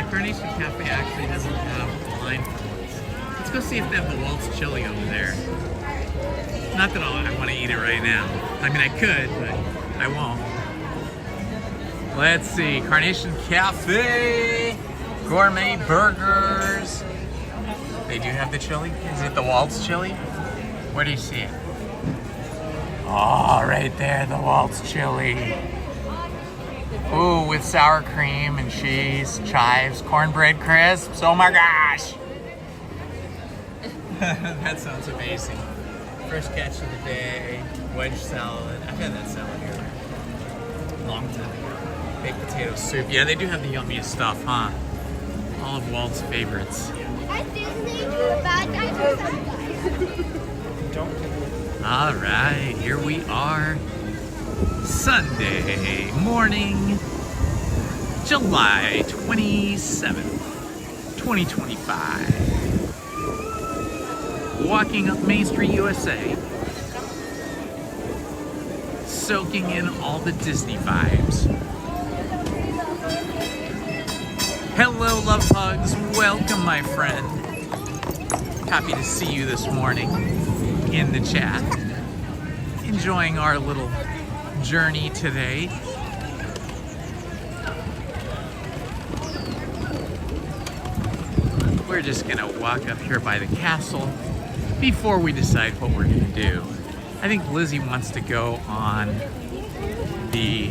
Carnation Cafe actually doesn't have a line for us. Let's go see if they have the Waltz chili over there. Not that I want to eat it right now. I mean, I could, but I won't. Let's see. Carnation Cafe, gourmet burgers. They do have the chili. Is it the Waltz chili? Where do you see it? Oh, right there, the Waltz chili. Ooh, with sour cream and cheese, chives, cornbread crisps. Oh my gosh! That sounds amazing. First catch of the day, wedge salad. I've had that salad here. Long time ago. Baked potato soup. Yeah, they do have the yummiest stuff, huh? All of Walt's favorites. At Disney, bad guys are bad guys. All right, here we are. Sunday morning, July 27th, 2025. Walking up Main Street, USA. Soaking in all the Disney vibes. Hello, love hugs. Welcome, my friend. Happy to see you this morning in the chat. Enjoying our little journey today. We're just gonna walk up here by the castle before we decide what we're gonna do. I think Lizzie wants to go on the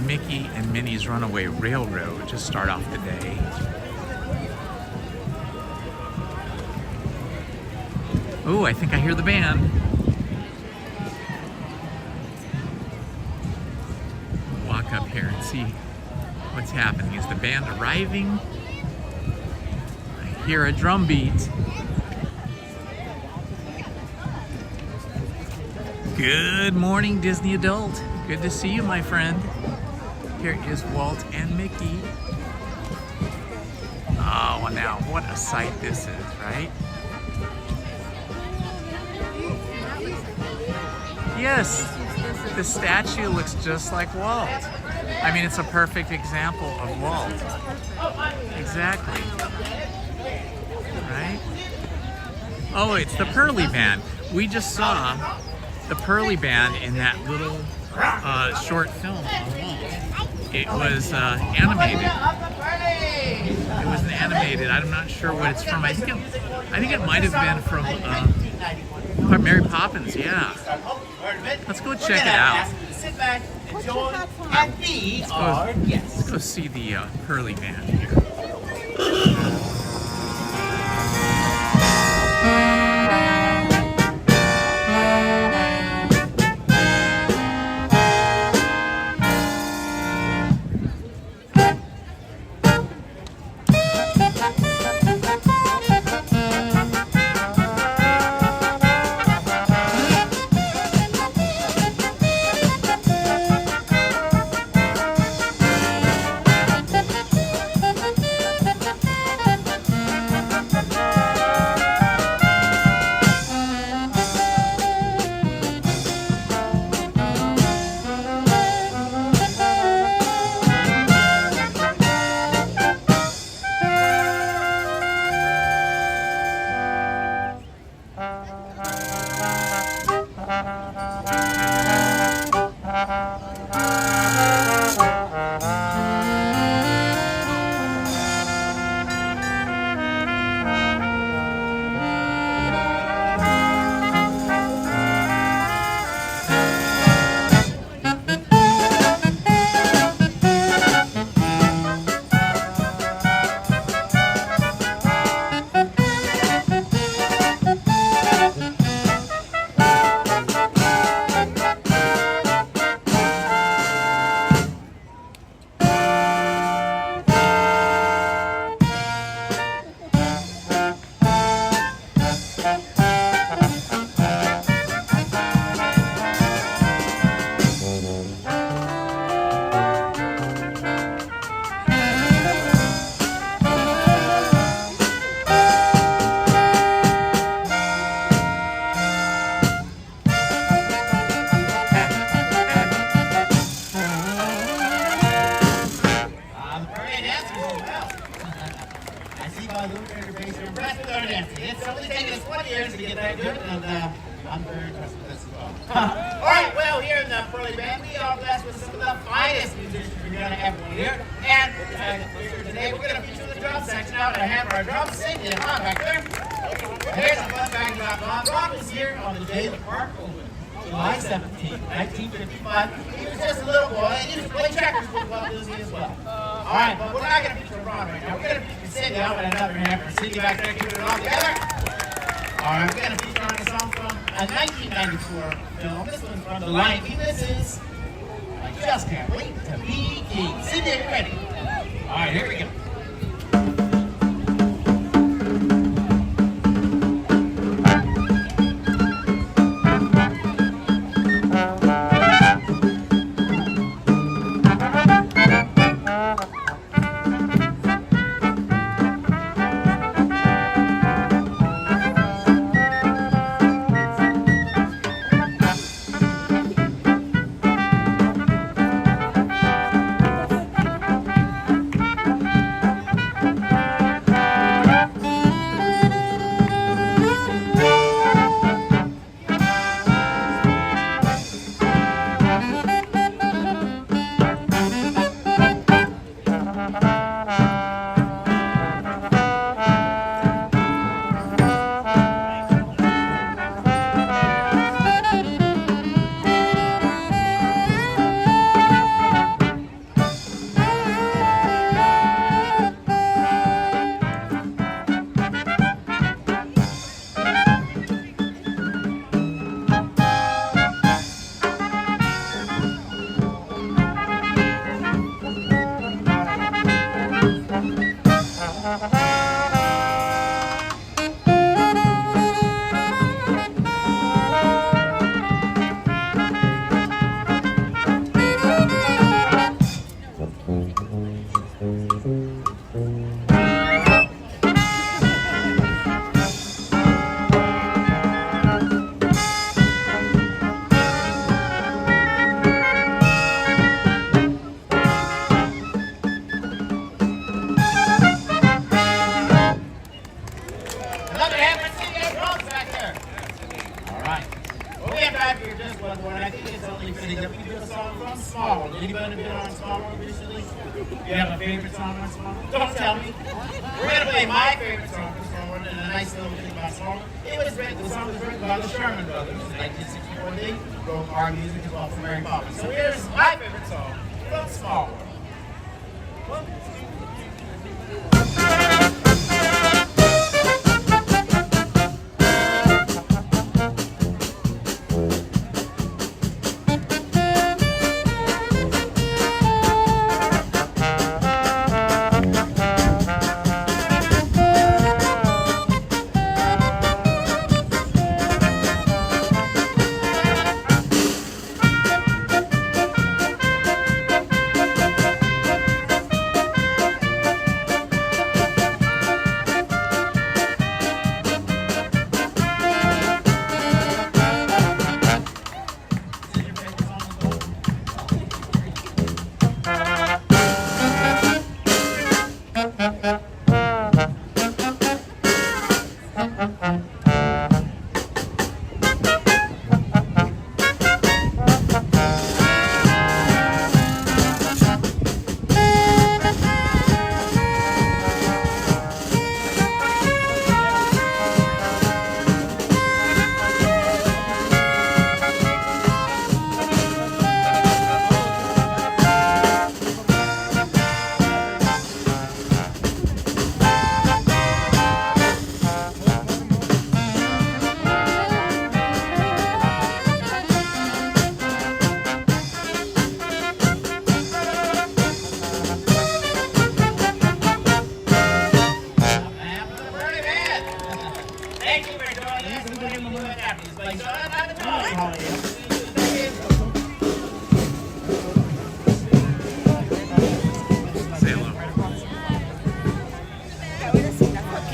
Mickey and Minnie's Runaway Railroad to start off the day. Ooh, I think I hear the band. Walk up here and see what's happening. Is the band arriving? I hear a drum beat. Good morning, Disney adult. Good to see you, my friend. Here is Walt and Mickey. Oh, well now, what a sight this is, right? Yes, the statue looks just like Walt. I mean, it's a perfect example of Walt. Exactly. Right? Oh, it's the Pearly Band. We just saw the Pearly Band in that little short film on Walt. It was animated. It was an animated. I'm not sure what it's from. I think it might have been from Mary Poppins. Yeah. Let's go check it out. Sit back, enjoy, and be our guests. Let's go see the Pearly Band here. I'm very impressed with this as well. All right, well, here in the Pearly Band, we are blessed with some of the finest musicians you're going to ever want to hear. And today we're going to feature the drum section. Now, I'm going to have our drums sing in on back there. Here's a fun fact about Ron. Ron was here on the day the park opened, July 17, 1955. He was just a little boy, and he used to play checkers with Walt Disney as well. All right, but we're not going to feature Ron right now. We're going to feature Cindy out with another hammer. Cindy back there, keeping it all together. All right, we're going to feature on a song from a 1994 film. This one's from The Lion King. This is I Just Can't Wait to Be King. Cindy, are you ready? All right, here we go. Anybody been on Small World recently? You have a favorite song on Small World? Don't tell me. We're going to play my favorite song from Small World and a nice little thing about Small World. The song was written by the Sherman Brothers in 1964. They wrote our music as well for Mary Poppins. So here's my favorite song from Small World.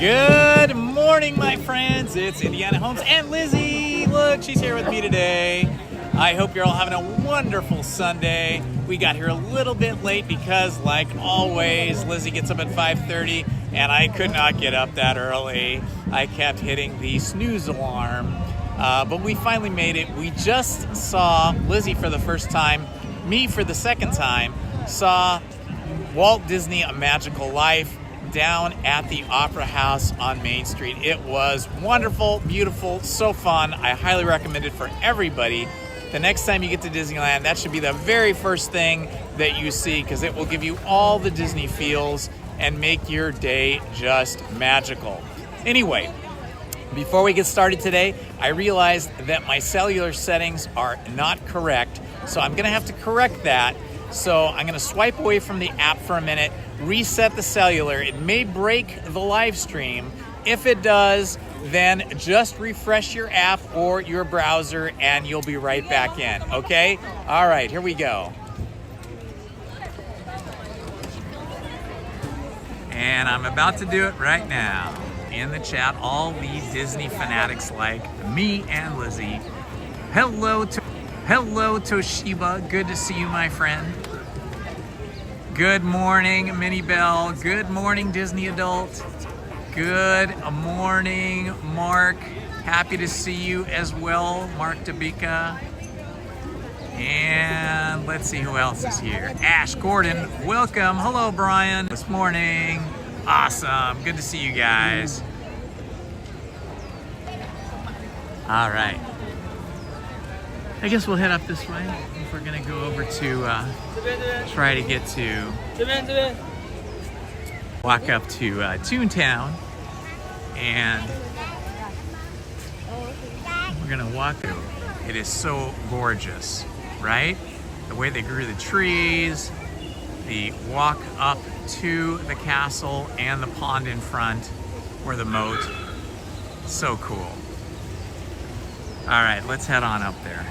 Good morning, my friends. It's Indiana Holmes and Lizzie. Look, she's here with me today. I hope you're all having a wonderful Sunday. We got here a little bit late because, like always, Lizzie gets up at 5:30, and I could not get up that early. I kept hitting the snooze alarm. but we finally made it. We just saw Lizzie for the first time, me for the second time, saw Walt Disney A Magical Life down at the Opera House on Main Street. It was wonderful, beautiful, so fun. I highly recommend it for everybody. The next time you get to Disneyland, that should be the very first thing that you see, because it will give you all the Disney feels and make your day just magical. Anyway, before we get started today, I realized that my cellular settings are not correct, so I'm gonna have to correct that. So I'm gonna swipe away from the app for a minute, reset the cellular. It may break the live stream. If it does, then just refresh your app or your browser and you'll be right back in, okay? All right, here we go. And I'm about to do it right now. In the chat, all the Disney fanatics like me and Lizzie. Hello, Toshiba. Good to see you, my friend. Good morning, Minnie Bell. Good morning, Disney Adult. Good morning, Mark. Happy to see you as well, Mark Dabika. And let's see who else is here. Ash Gordon, welcome. Hello, Brian. This morning. Awesome. Good to see you guys. All right. I guess we'll head up this way if we're gonna go over to try to get to walk up to Toontown, and we're gonna walk through. It is so gorgeous, right? The way they grew the trees, the walk up to the castle and the pond in front, or the moat. So cool. All right, let's head on up there.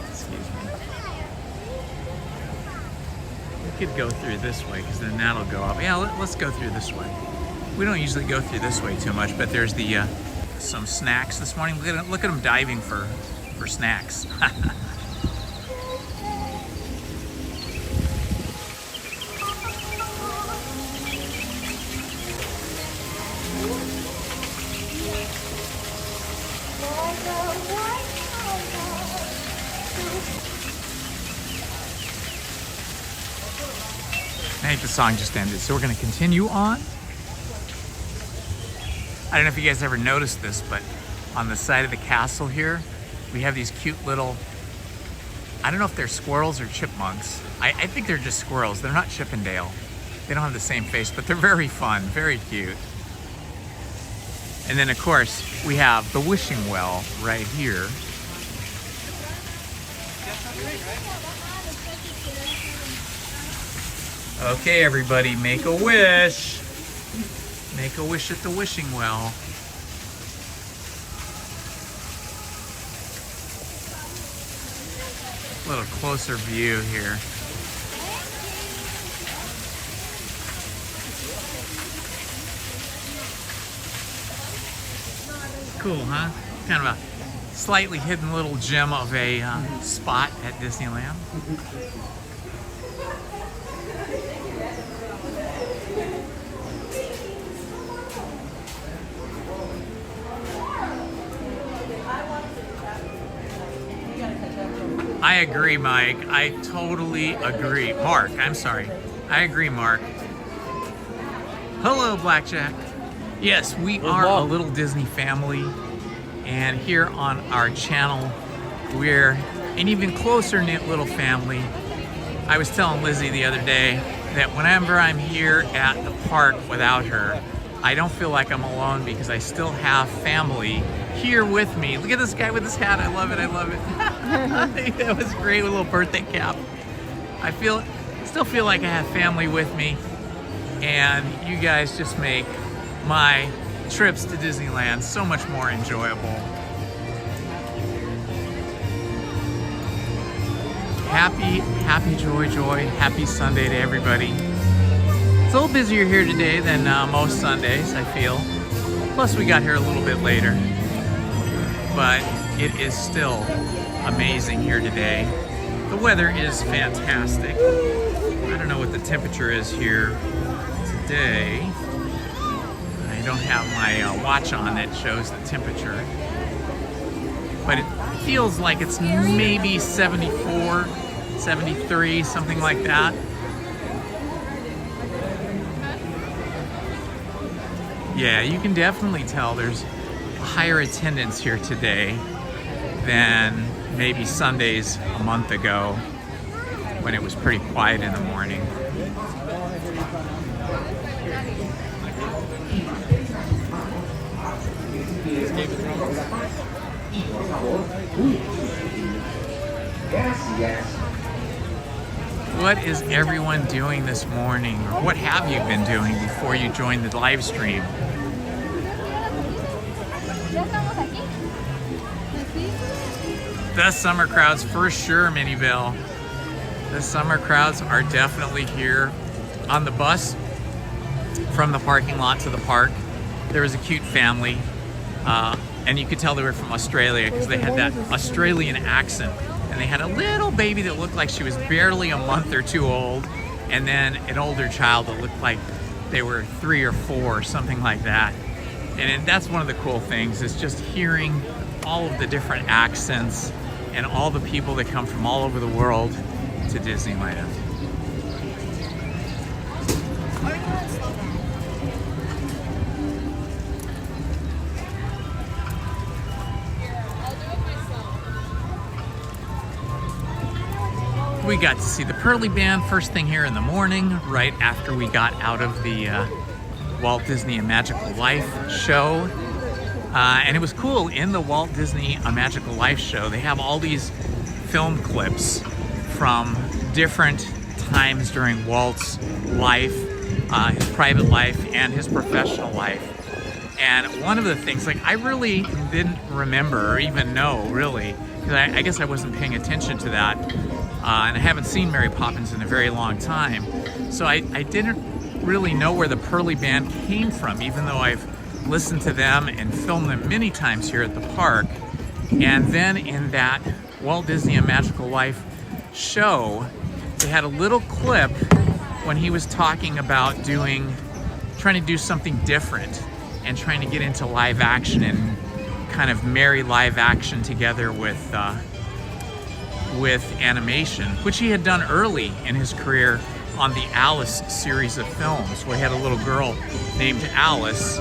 Excuse me. We could go through this way because then that'll go up. Yeah, let's go through this way. We don't usually go through this way too much, but there's the some snacks this morning. Look at them diving for snacks. I think the song just ended, so we're gonna continue on. I don't know if you guys ever noticed this, but on the side of the castle here, we have these cute little, I don't know if they're squirrels or chipmunks. I think they're just squirrels. They're not Chippendale. They don't have the same face, but they're very fun, very cute. And then of course, we have the wishing well right here. Okay, everybody, make a wish. Make a wish at the wishing well. A little closer view here. Cool, huh? Kind of a slightly hidden little gem of a spot at Disneyland. I agree, Mike. I totally agree. Mark, I'm sorry. I agree, Mark. Hello, Blackjack. Yes, we are a little Disney family, and here on our channel, we're an even closer knit little family. I was telling Lizzie the other day that whenever I'm here at the park without her, I don't feel like I'm alone because I still have family here with me. Look at this guy with his hat. I love it. I love it. That was great with a little birthday cap. I still feel like I have family with me, and you guys just make my trips to Disneyland so much more enjoyable. Happy joy, happy Sunday to everybody. It's a little busier here today than most Sundays, I feel. Plus we got here a little bit later, but it is still amazing here today. The weather is fantastic. I don't know what the temperature is here today. I don't have my watch on that shows the temperature. but it feels like it's maybe 74, 73, something like that. Yeah, you can definitely tell there's a higher attendance here today than maybe Sundays a month ago when it was pretty quiet in the morning. What is everyone doing this morning? Or what have you been doing before you joined the live stream? The summer crowds for sure, Minnieville. The summer crowds are definitely here. On the bus from the parking lot to the park, there was a cute family, and you could tell they were from Australia because they had that Australian accent. And they had a little baby that looked like she was barely a month or two old, and then an older child that looked like they were 3 or 4 or something like that. And that's one of the cool things, is just hearing all of the different accents and all the people that come from all over the world to Disneyland. We got to see the Pearly Band first thing here in the morning, right after we got out of the Walt Disney A Magical Life show. And it was cool, in the Walt Disney A Magical Life show, they have all these film clips from different times during Walt's life, his private life and his professional life. And one of the things, like, I really didn't remember or even know, really, because I guess I wasn't paying attention to that. And I haven't seen Mary Poppins in a very long time. So I didn't really know where the Pearly Band came from, even though I've listened to them and filmed them many times here at the park. And then in that Walt Disney A Magical Life show, they had a little clip when he was talking about trying to do something different and trying to get into live action and kind of marry live action together with animation, which he had done early in his career on the Alice series of films, where he had a little girl named Alice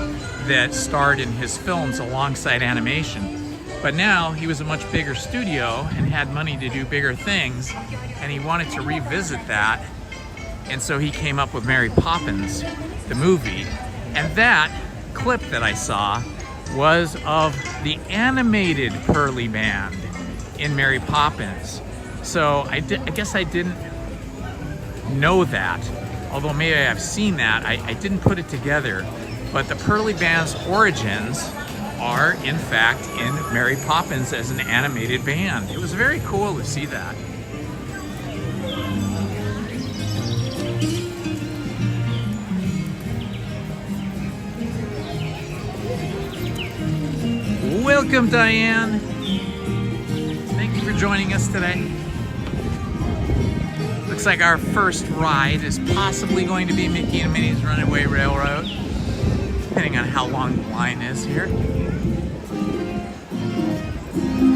that starred in his films alongside animation. But now he was a much bigger studio and had money to do bigger things, and he wanted to revisit that, and so he came up with Mary Poppins, the movie. And that clip that I saw was of the animated Pearly Band in Mary Poppins. So I guess I didn't know that, although maybe I've seen that. I didn't put it together, but the Pearly Band's origins are in fact in Mary Poppins as an animated band. It was very cool to see that. Welcome, Diane. Thank you for joining us today. Looks like our first ride is possibly going to be Mickey and Minnie's Runaway Railroad, depending on how long the line is here.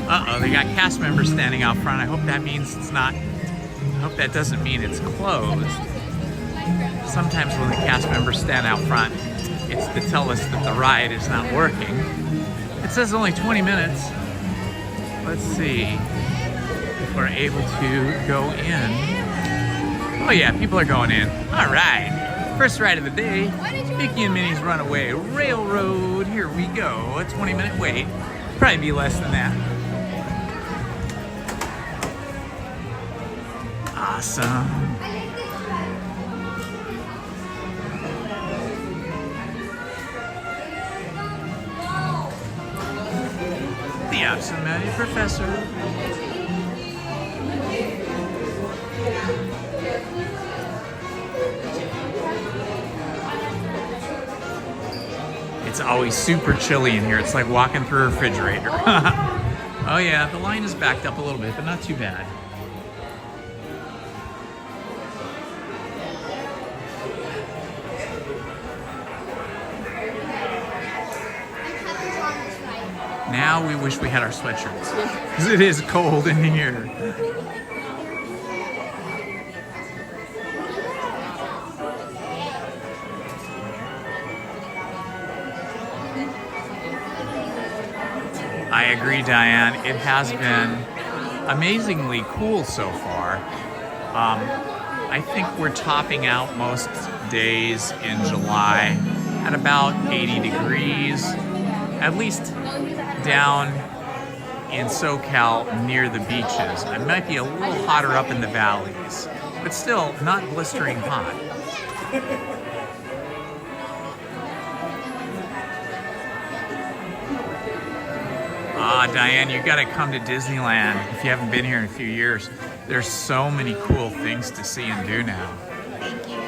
Uh-oh, they got cast members standing out front. I hope that means it's not, I hope that doesn't mean it's closed. Sometimes when the cast members stand out front, it's to tell us that the ride is not working. It says only 20 minutes. Let's see if we're able to go in. Oh yeah, people are going in. All right, first ride of the day, Mickey and Minnie's Runaway Railroad. Here we go, a 20-minute wait. Probably be less than that. Awesome. The Absent-Minded Professor. It's always super chilly in here. It's like walking through a refrigerator. Oh yeah, the line is backed up a little bit, but not too bad. Now we wish we had our sweatshirts because it is cold in here. I agree, Diane. It has been amazingly cool so far. I think we're topping out most days in July at about 80 degrees, at least down in SoCal near the beaches. It might be a little hotter up in the valleys, but still not blistering hot. Diane, you gotta come to Disneyland if you haven't been here in a few years. There's so many cool things to see and do now. Thank you.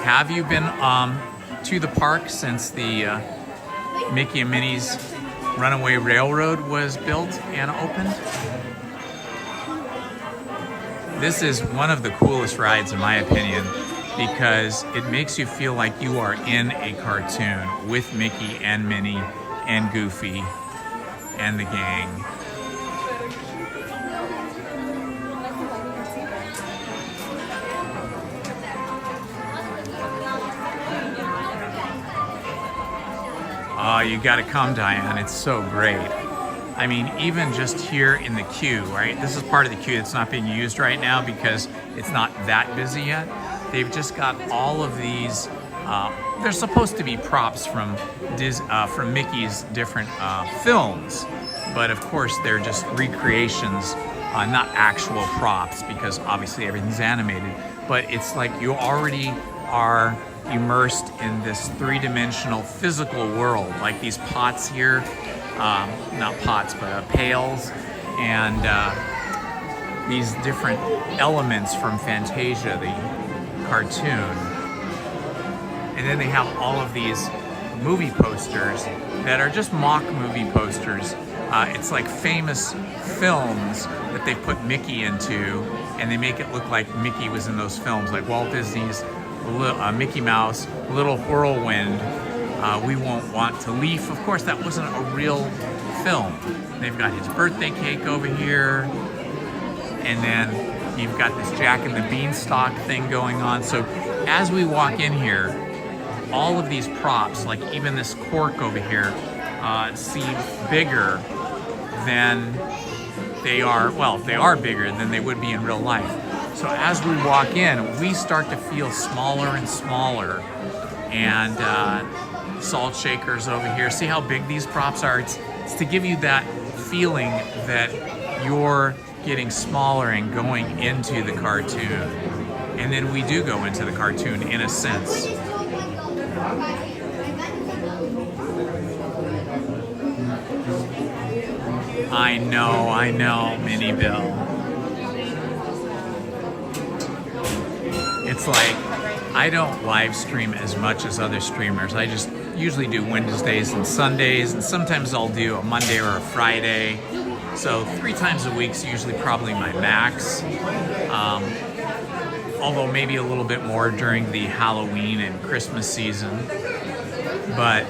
Have you been to the park since the Mickey and Minnie's Runaway Railroad was built and opened? This is one of the coolest rides in my opinion because it makes you feel like you are in a cartoon with Mickey and Minnie and Goofy and the gang. Oh, you gotta come, Diane. It's so great. I mean, even just here in the queue, right? This is part of the queue that's not being used right now because it's not that busy yet. They've just got all of these. They're supposed to be props from Mickey's different films, but of course they're just recreations, not actual props because obviously everything's animated. But it's like you already are immersed in this three-dimensional physical world, like these pots here, not pots, but pails, and these different elements from Fantasia, the cartoon. And then they have all of these movie posters that are just mock movie posters. It's like famous films that they put Mickey into, and they make it look like Mickey was in those films, like Walt Disney's Mickey Mouse, Little Whirlwind, We Won't Want to Leave. Of course, that wasn't a real film. They've got his birthday cake over here, and then you've got this Jack and the Beanstalk thing going on. So as we walk in here, all of these props, like even this cork over here, seem bigger than they are. Well, they are bigger than they would be in real life. So as we walk in, we start to feel smaller and smaller. And salt shakers over here. See how big these props are? It's to give you that feeling that you're getting smaller and going into the cartoon. And then we do go into the cartoon in a sense. I know, Minnie Bill. It's like, I don't live stream as much as other streamers. I just usually do Wednesdays and Sundays, and sometimes I'll do a Monday or a Friday. So 3 times a week's usually probably my max. Although maybe a little bit more during the Halloween and Christmas season. But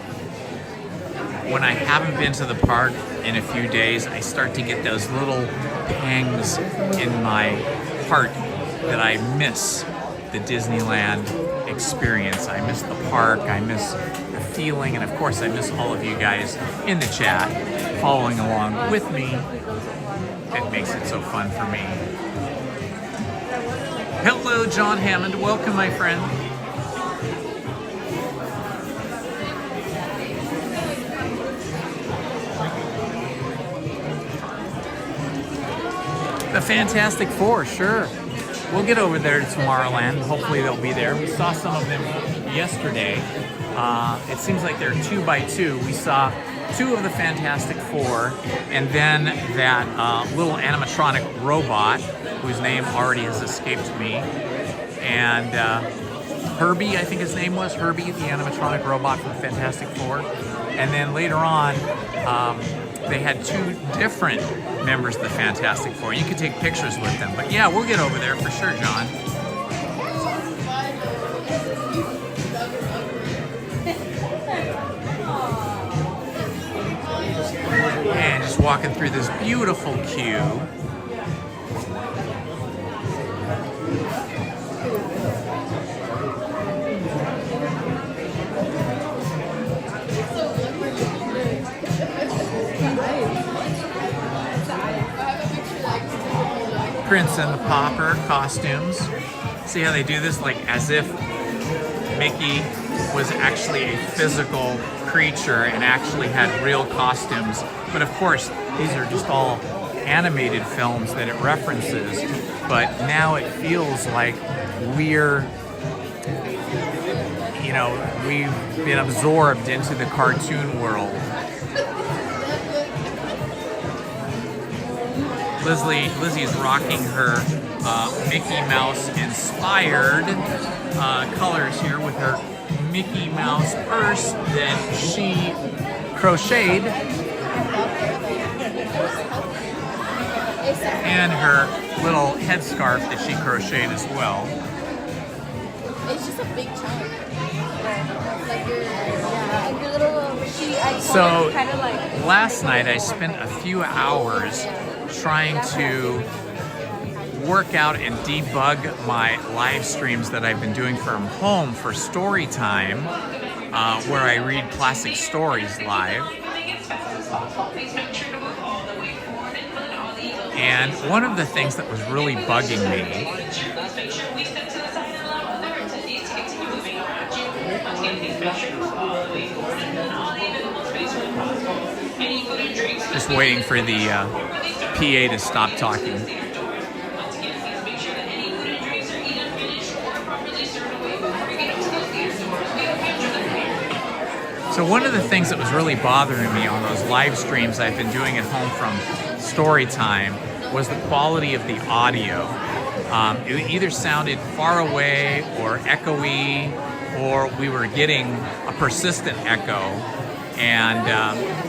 when I haven't been to the park in a few days, I start to get those little pangs in my heart that I miss the Disneyland experience. I miss the park, I miss the feeling, and of course I miss all of you guys in the chat following along with me. It makes it so fun for me. Hello, John Hammond. Welcome, my friend. The Fantastic Four, sure. We'll get over there to Tomorrowland. Hopefully they'll be there. We saw some of them yesterday. It seems like they're 2 by 2. We saw 2 of the Fantastic Four, and then that little animatronic robot, whose name already has escaped me, and Herbie, I think his name was, Herbie, the animatronic robot from Fantastic Four. And then later on, they had 2 different members of the Fantastic Four. You could take pictures with them. But yeah, we'll get over there for sure, John. walking through this beautiful queue. Prince and the Pauper costumes. See how they do this, like as if Mickey was actually a physical creature and actually had real costumes. But of course, these are just all animated films that it references. But now it feels like we're, you know, we've been absorbed into the cartoon world. Lizzie is rocking her Mickey Mouse inspired colors here with her Mickey Mouse purse that she crocheted and her little headscarf that she crocheted as well. It's just a big chunk. Like your little So last night I spent a few hours trying to work out and debug my live streams that I've been doing from home for story time, where I read classic stories live. And one of the things that was really bugging me just waiting for the PA to stop talking. So one of the things that was really bothering me on those live streams I've been doing at home from story time was the quality of the audio. It either sounded far away or echoey, or we were getting a persistent echo. And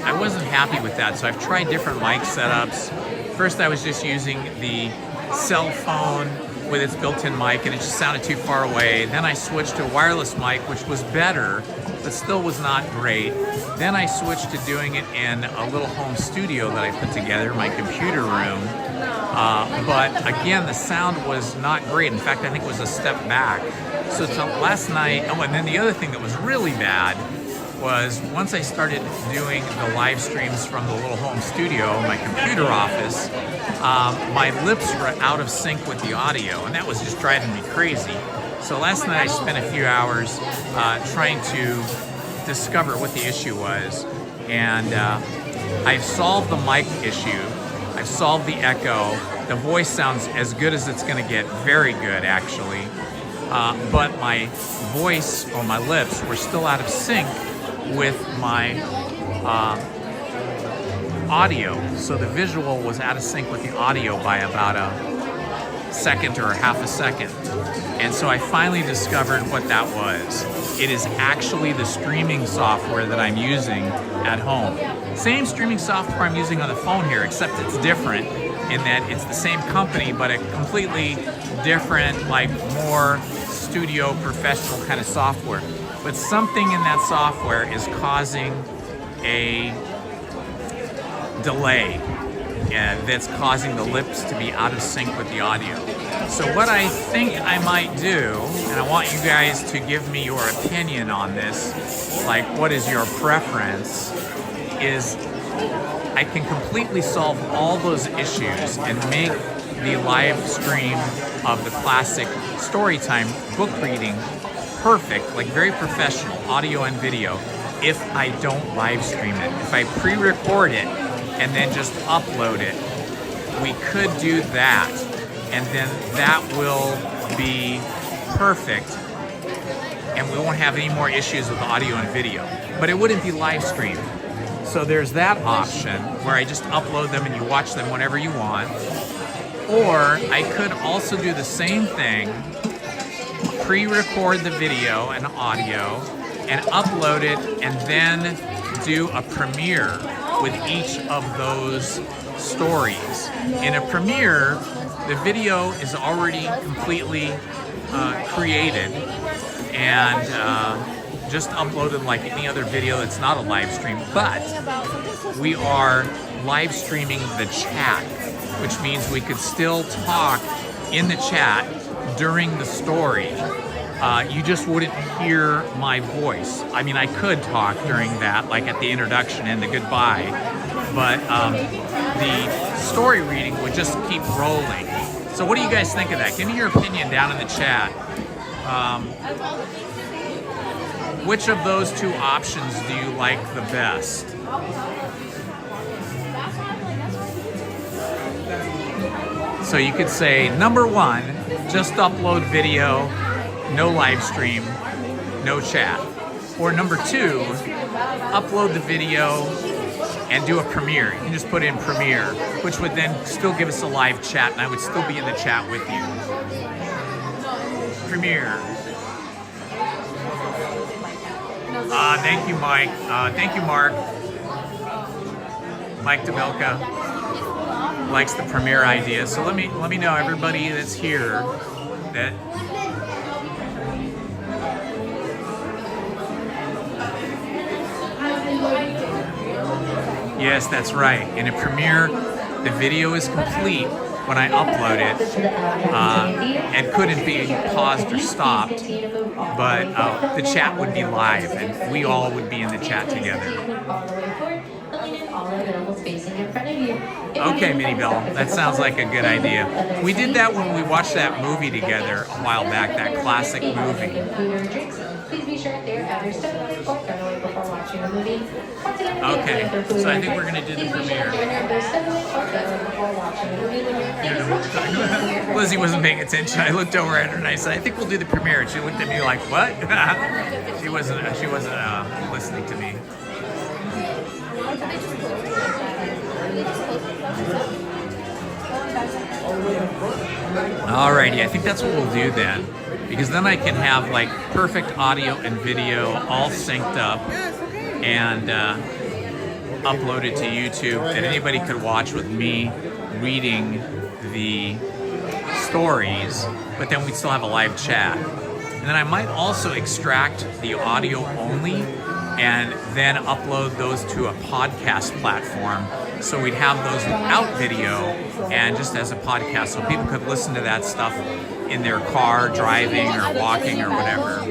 I wasn't happy with that, so I've tried different mic setups. First I was just using the cell phone with its built-in mic and it just sounded too far away. Then I switched to a wireless mic, which was better, but still was not great. Then I switched to doing it in a little home studio that I put together, my computer room. But again, the sound was not great. In fact, I think it was a step back. So last night, oh, and then the other thing that was really bad was once I started doing the live streams from the little home studio, my computer office, my lips were out of sync with the audio, and that was just driving me crazy. So last night I spent a few hours trying to discover what the issue was, and I've solved the mic issue. I've solved the echo. The voice sounds as good as it's going to get, very good actually. But my voice or my lips were still out of sync with my audio. So the visual was out of sync with the audio by about a second or half a second. And so I finally discovered what that was. It is actually the streaming software that I'm using at home. Same streaming software I'm using on the phone here, except it's different in that it's the same company, but a completely different, like more studio professional kind of software. But something in that software is causing a delay that's causing the lips to be out of sync with the audio. So what I think I might do, and I want you guys to give me your opinion on this, like what is your preference, is I can completely solve all those issues and make the live stream of the classic Storytime book reading perfect, like very professional, audio and video, if I don't live stream it. If I pre-record it and then just upload it, we could do that, and then that will be perfect, and we won't have any more issues with audio and video, but it wouldn't be live streamed. So there's that option where I just upload them and you watch them whenever you want. Or I could also do the same thing, pre-record the video and audio and upload it, and then do a premiere with each of those stories. In a premiere, the video is already completely created and just uploaded like any other video that's not a live stream, but we are live streaming the chat, which means we could still talk in the chat during the story. You just wouldn't hear my voice. I mean, I could talk during that, like at the introduction and the goodbye, but the story reading would just keep rolling. So what do you guys think of that? Give me your opinion down in the chat. Which of those two options do you like the best? So you could say, number one, just upload video, no live stream, no chat. Or number two, upload the video and do a premiere. You can just put in premiere, which would then still give us a live chat, and I would still be in the chat with you. Premiere. Thank you, Mike. Thank you, Mark. Mike DeMilka likes the premiere idea. So let me know, everybody that's here, that yes, that's right. In a premiere, the video is complete when I upload it, and couldn't be paused or stopped, but the chat would be live, and we all would be in the chat together. Okay, Minnie Bell, that sounds like a good idea. We did that when we watched that movie together a while back, that classic movie. Please be sure there at your step or runaway before watching the movie. Okay, so I think we're going to do the premiere. Lizzie wasn't paying attention. I looked over at her and I said, I think we'll do the premiere. And she looked at me like, what? She wasn't listening to me. Alrighty, I think that's what we'll do then. Because then I can have like perfect audio and video all synced up and upload it to YouTube that anybody could watch with me reading the stories, but then we'd still have a live chat. And then I might also extract the audio only and then upload those to a podcast platform. So we'd have those without video and just as a podcast so people could listen to that stuff in their car, driving or walking or whatever.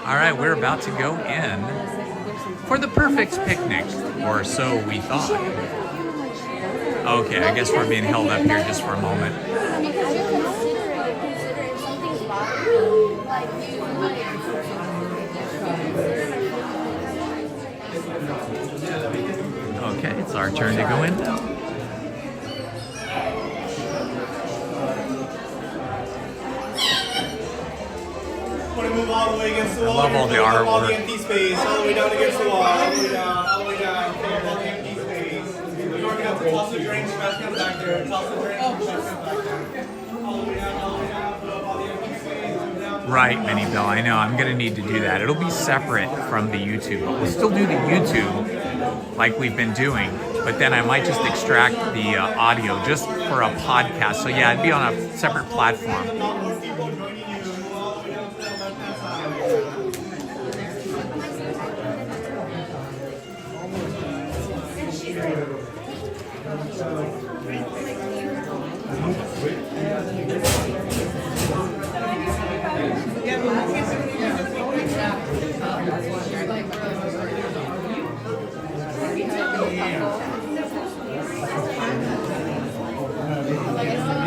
All right, we're about to go in for the perfect picnic, or so we thought. Okay, I guess we're being held up here just for a moment. Okay, it's our turn to go in now. Move all the way against the wall. I love all the artwork. All the empty space, all the way down against the wall, all the way down, all the way down. All the empty space. We're going to have to toss the drinks, trash cans back there. Toss the drinks, trash cans back there. All the way down, all the way down. Put up all the empty space. Right, Minnie Bill, I know. I'm going to need to do that. It'll be separate from the YouTube, but we'll still do the YouTube like we've been doing. But then I might just extract the audio just for a podcast. So yeah, it'd be on a separate platform.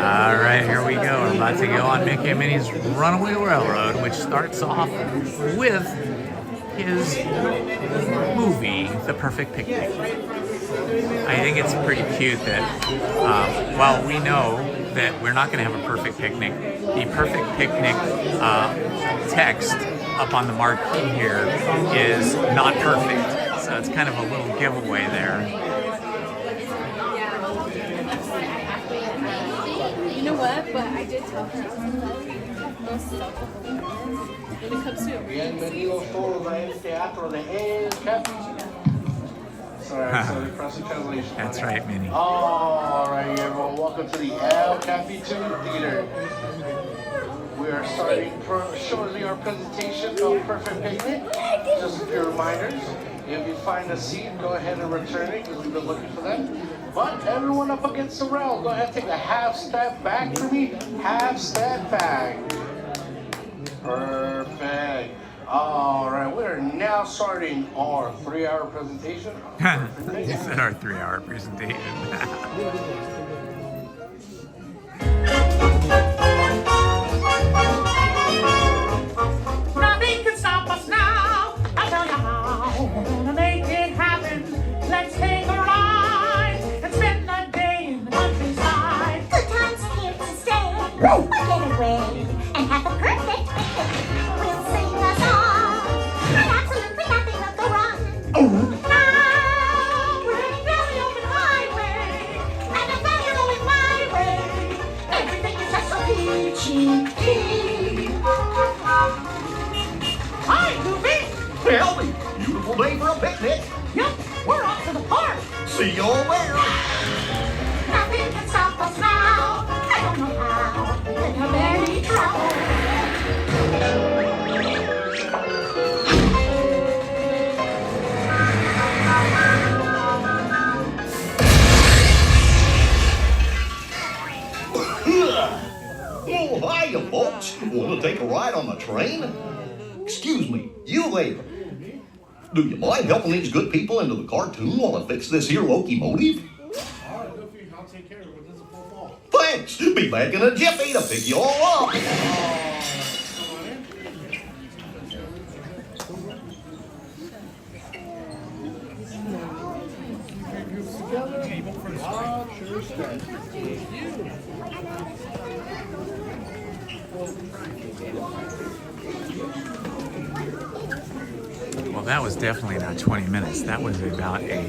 All right, here we go. We're about to go on Mickey and Minnie's Runaway Railroad, which starts off with his movie, The Perfect Picnic. I think it's pretty cute that while we know that we're not going to have a perfect picnic, the Perfect Picnic text up on the marquee here is not perfect. So it's kind of a little giveaway there. You know what? But I did tell her, I was like, most stuff when it comes to a reading scene. Sorry, so cross translation. That's right, Minnie. All right, everyone. Welcome to the El Capitan Theater. We are starting shortly our presentation of Perfect Pigment. Just a few reminders. If you find a seat, go ahead and return it because we've been looking for that. But everyone up against the rail, go ahead and take a half step back for me. Half step back. Perfect. All right, we're now starting our 3-hour presentation. He said our 3-hour presentation. Nothing can stop us now. I'll tell you how. We're gonna make it happen. Let's take a ride and spend the day in the countryside. Good times are here to stay. We'll get away and have a perfect picnic. We'll sing a song, and absolutely nothing will go wrong. Now we're heading down the open highway, and the fun is going my way. Everything is just so peachy. Hi, Goofy. Well, beautiful day for a picnic. Yep, we're off to the park. See you all there. Nothing can stop us now. I don't know how. In a very trouble. Oh, hiya, folks. Want to take a ride on the train? Excuse me, you there. Do you mind helping these good people into the cartoon while I fix this here locomotive? All right, Goofy, I'll take care of it. This is a full fall. Thanks. Be back in a jiffy to pick you all up. Well, that was definitely not 20 minutes. That was about a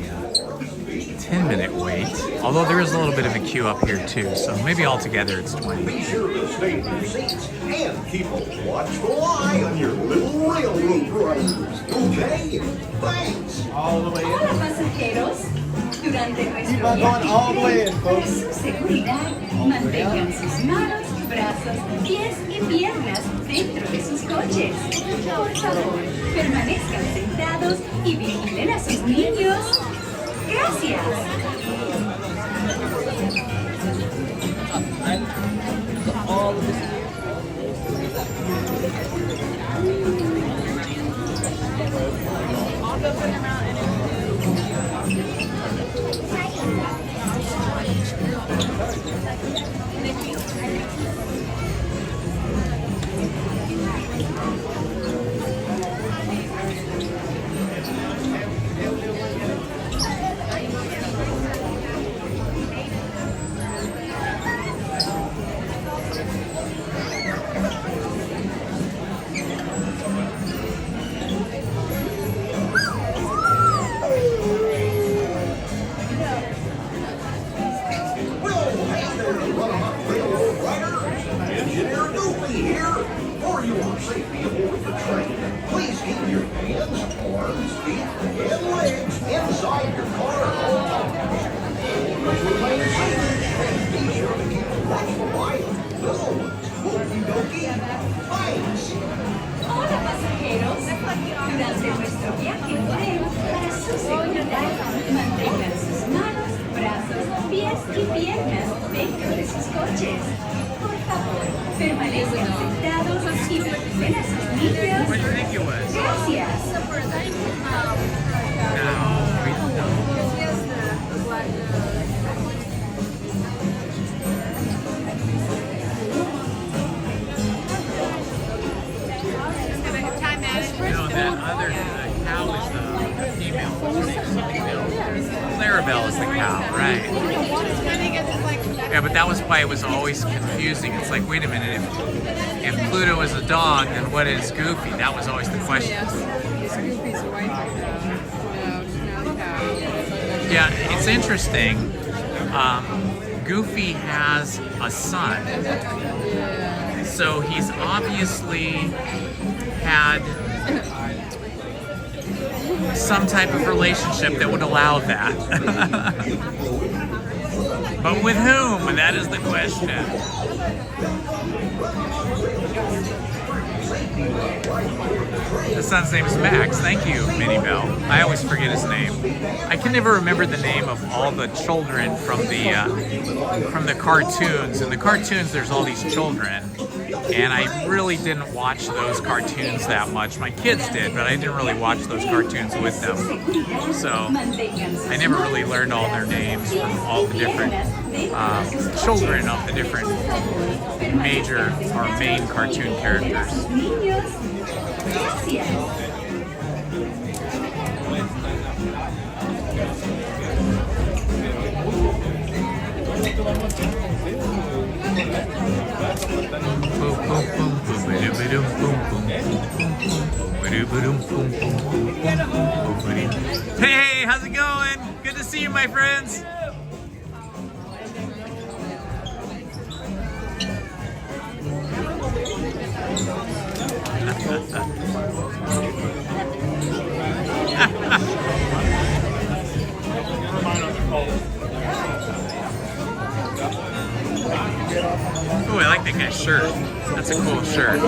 10-minute wait. Although there is a little bit of a queue up here too, so maybe altogether it's 20. Be sure to stay in your seats and keep a watchful eye on your little railroad riders. Okay? Thanks. All the way in. Hola pasajeros, durante nuestro Keep on going all the way in, para folks. su seguridad, mantengan sus manos, brazos, pies y piernas dentro de sus coches. Por favor, permanezcan sentados y vigilen a sus niños. Gracias. Hola pasajeros, durante nuestro viaje en tren, para su seguridad, mantengan sus manos, brazos, pies y piernas dentro de sus coches. Por favor, permanezcan sentados y vigilen a sus niños. What do you think it was? Gracias. No, we don't know. No, that other cow is the female. Clarabelle is the cow, right? Yeah, but that was why it was always confusing. It's like, wait a minute, if Pluto is a dog, then what is Goofy? That was always the question. Yeah, it's interesting. Goofy has a son, so he's obviously had some type of relationship that would allow that. But with whom? That is the question. The son's name is Max. Thank you, Minnie Bell. I always forget his name. I can never remember the name of all the children from the cartoons. In the cartoons, there's all these children, and I really didn't watch those cartoons that much. My kids did, but I didn't really watch those cartoons with them. So I never really learned all their names from all the different children of the different major or main cartoon characters. Hey, how's it going? Good to see you, my friends. Oh, I like that guy's shirt. That's a cool shirt.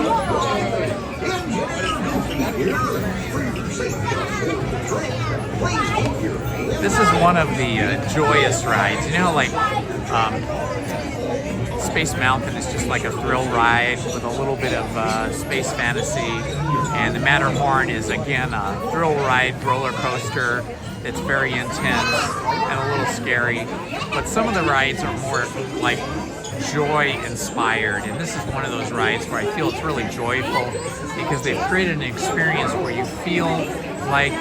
This is one of the joyous rides. You know, like Space Mountain is just like a thrill ride with a little bit of space fantasy, and the Matterhorn is again a thrill ride roller coaster. It's very intense and a little scary, but some of the rides are more like joy inspired, and this is one of those rides where I feel it's really joyful because they've created an experience where you feel like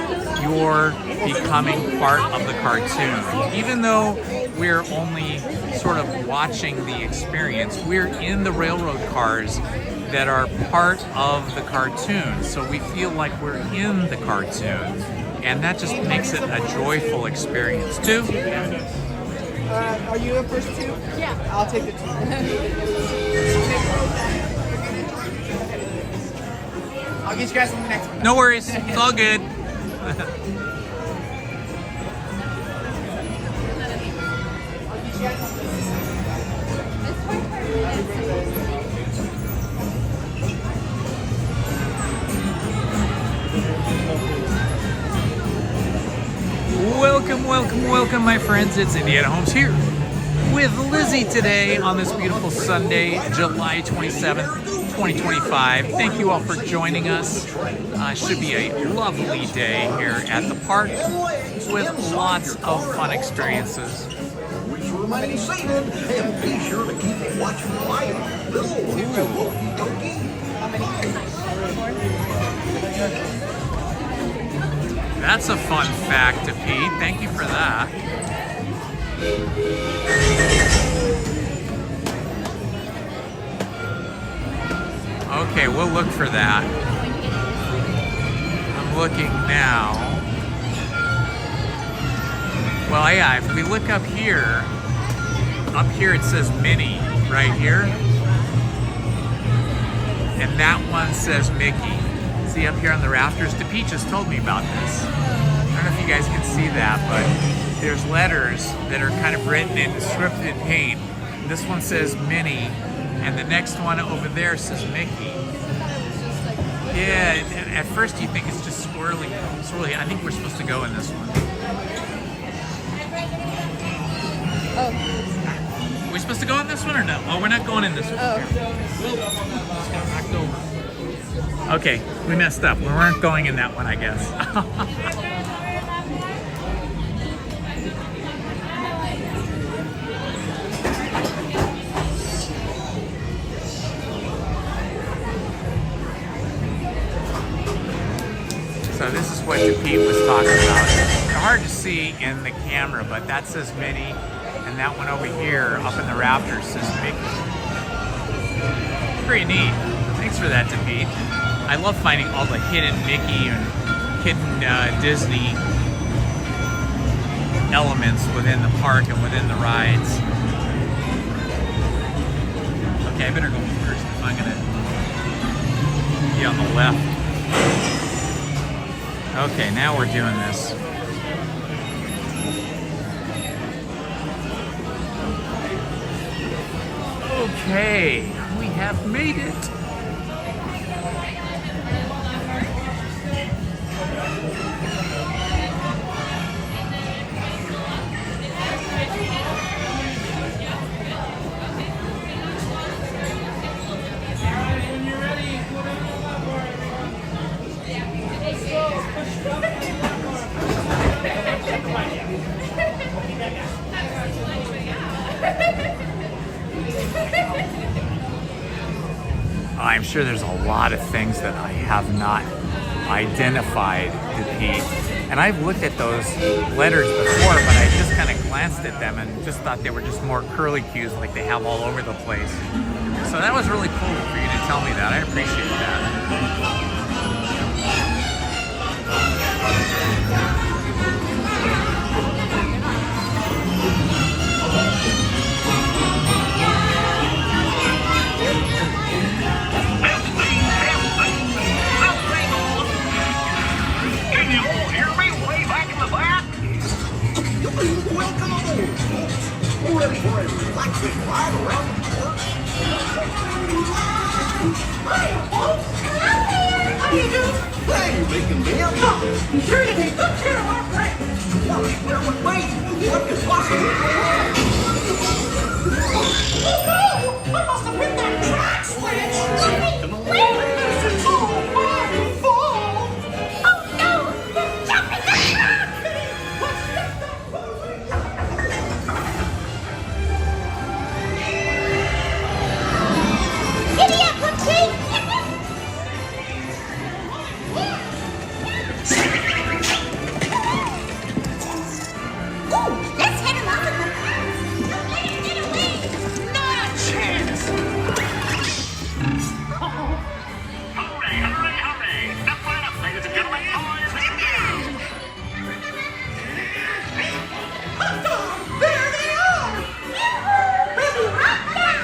you're becoming part of the cartoon. Even though we're only sort of watching the experience, we're in the railroad cars that are part of the cartoon, so we feel like we're in the cartoon, and that just makes it a joyful experience too. Are you up first too? Yeah. I'll take the two. I'll get you guys on the next one. No worries, it's all good. Welcome, welcome, welcome, my friends. It's Indiana Holmes here with Lizzie today on this beautiful Sunday, July 27th, 2025. Thank you all for joining us. Should be a lovely day here at the park with lots of fun experiences. Remain seated and be sure to keep watching the light. Little That's a fun fact to Pete. Thank you for that. Okay, we'll look for that. I'm looking now. Well, yeah, if we look up here it says Minnie right here. And that one says Mickey. See up here on the rafters? DePete just told me about this. I don't know if you guys can see that, but there's letters that are kind of written in scripted in paint. This one says Minnie, and the next one over there says Mickey. Yeah, at first you think it's just swirly. I think we're supposed to go in this one. Oh. Are we supposed to go in this one or no? Oh, we're not going in this one. Oh. Just got knocked over. Okay, we messed up. We weren't going in that one, I guess. So this is what DePete was talking about. It's hard to see in the camera, but that says Minnie, and that one over here up in the rafters says Mickey. Pretty neat. Thanks for that, DePete. I love finding all the hidden Mickey and hidden Disney elements within the park and within the rides. Okay, I better go first if I'm gonna be on the left. Okay, now we're doing this. Okay, we have made it. I'm sure there's a lot of things that I have not identified to Pete. And I've looked at those letters before, but I just kind of glanced at them and just thought they were just more curlicues like they have all over the place. So that was really cool for you to tell me that. I appreciate that. Welcome aboard, folks. Ready for a relaxing ride around the park? Hiya, folks. How you doing? Hey, Bacon Ben. Be sure to take good care of our friends. Wait, what could possibly go wrong? Oh no! I must have hit that track switch! This is all my fault! Oh no! They're jumping the track! Giddy up, Poochie! Ooh, let's head him off in the car! Don't let him get away! Not a chance! Hooray! Step right up, ladies and gentlemen, boys and girls! There they are! We'll be right back!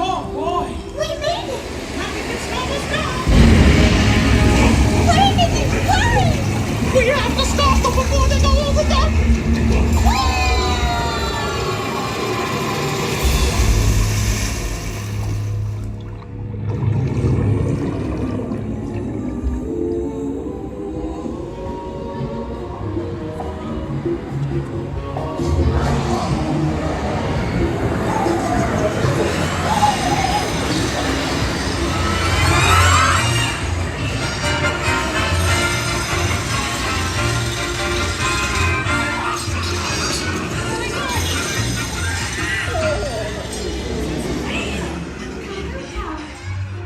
Oh boy! We made it! Nothing can stop us now! Wait a minute! Hurry! We have to stop them before they go over the...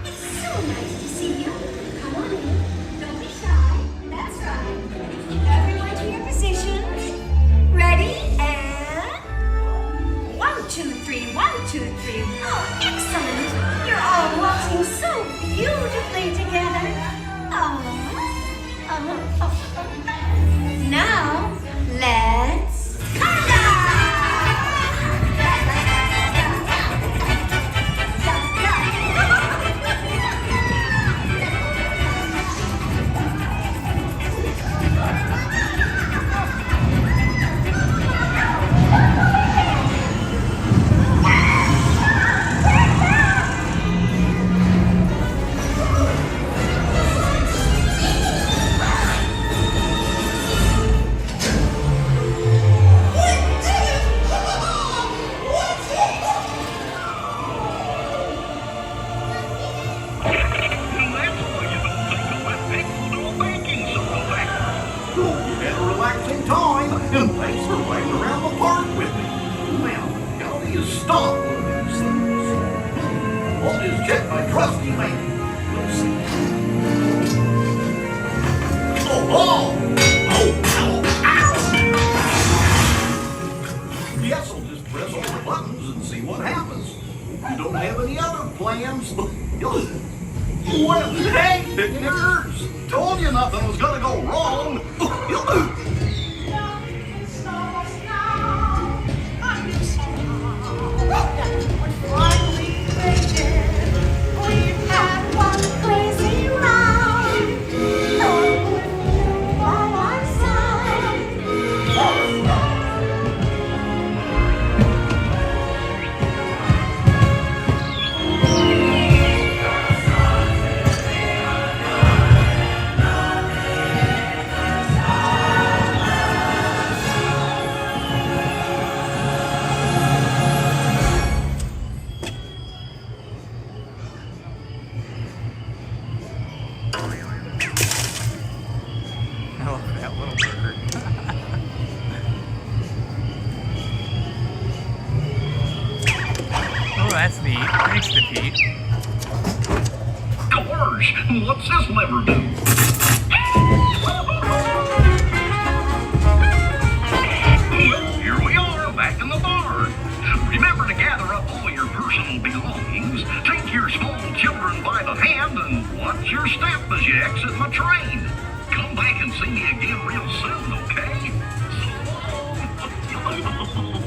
It's so nice to see you. Come on in. Don't be shy. That's right. Everyone to your positions. Ready? And 1, 2, 3. 1, 2, 3. Oh, excellent. You're all walking so beautifully together. Now, let's Relaxing time, and thanks for riding around the park with me. Now, how do you stop one of these things? What is check my trusty man? Let's see. see what happens. You don't have any other plans? Well, hey, picnickers! Told you nothing was gonna go wrong. That's neat. Thanks to Pete. Gorge, what's this lever do? Here we are, back in the barn. Remember to gather up all your personal belongings, take your small children by the hand, and watch your step as you exit my train. Come back and see me again real soon, okay? So long.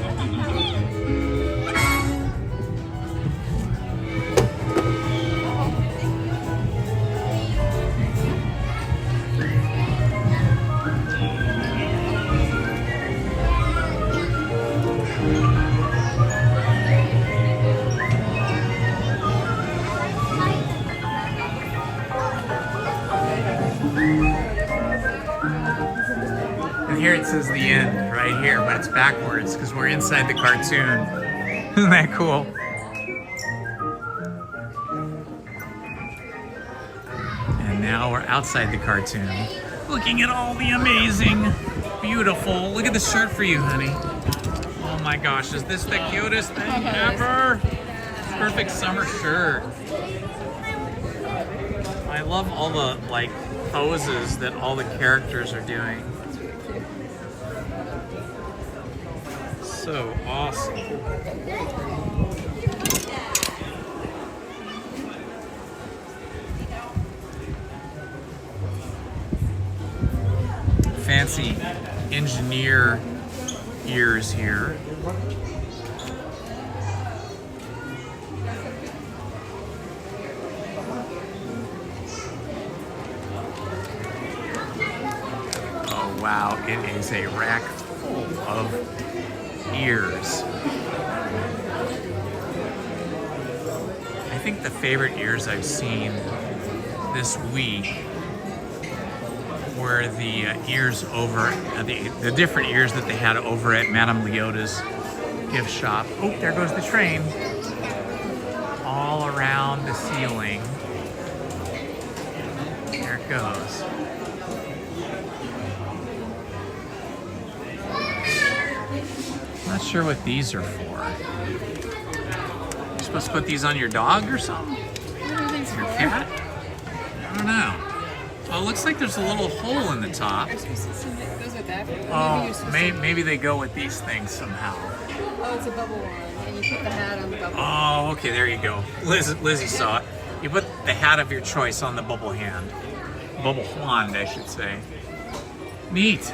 Here it says the end right here, but it's backwards because we're inside the cartoon. Isn't that cool? And now we're outside the cartoon, looking at all the amazing, beautiful. Look at the shirt for you, honey. Oh my gosh, is this the cutest thing ever? Perfect summer shirt. I love all the like poses that all the characters are doing. So awesome. Fancy engineer ears here. Oh wow, it is a rack full of ears. I think the favorite ears I've seen this week were the ears over, the different ears that they had over at Madame Leota's gift shop. Oh, there goes the train. All around the ceiling. There it goes. Not sure what these are for. You're supposed to put these on your dog or something? Your cat? I don't know. Oh, it looks like there's a little hole in the top. Oh, maybe they go with these things somehow. Oh, it's a bubble wand, and you put the hat on the bubble. Oh, okay, there you go. Lizzie saw it. You put the hat of your choice on the bubble hand. Bubble wand, I should say. Neat.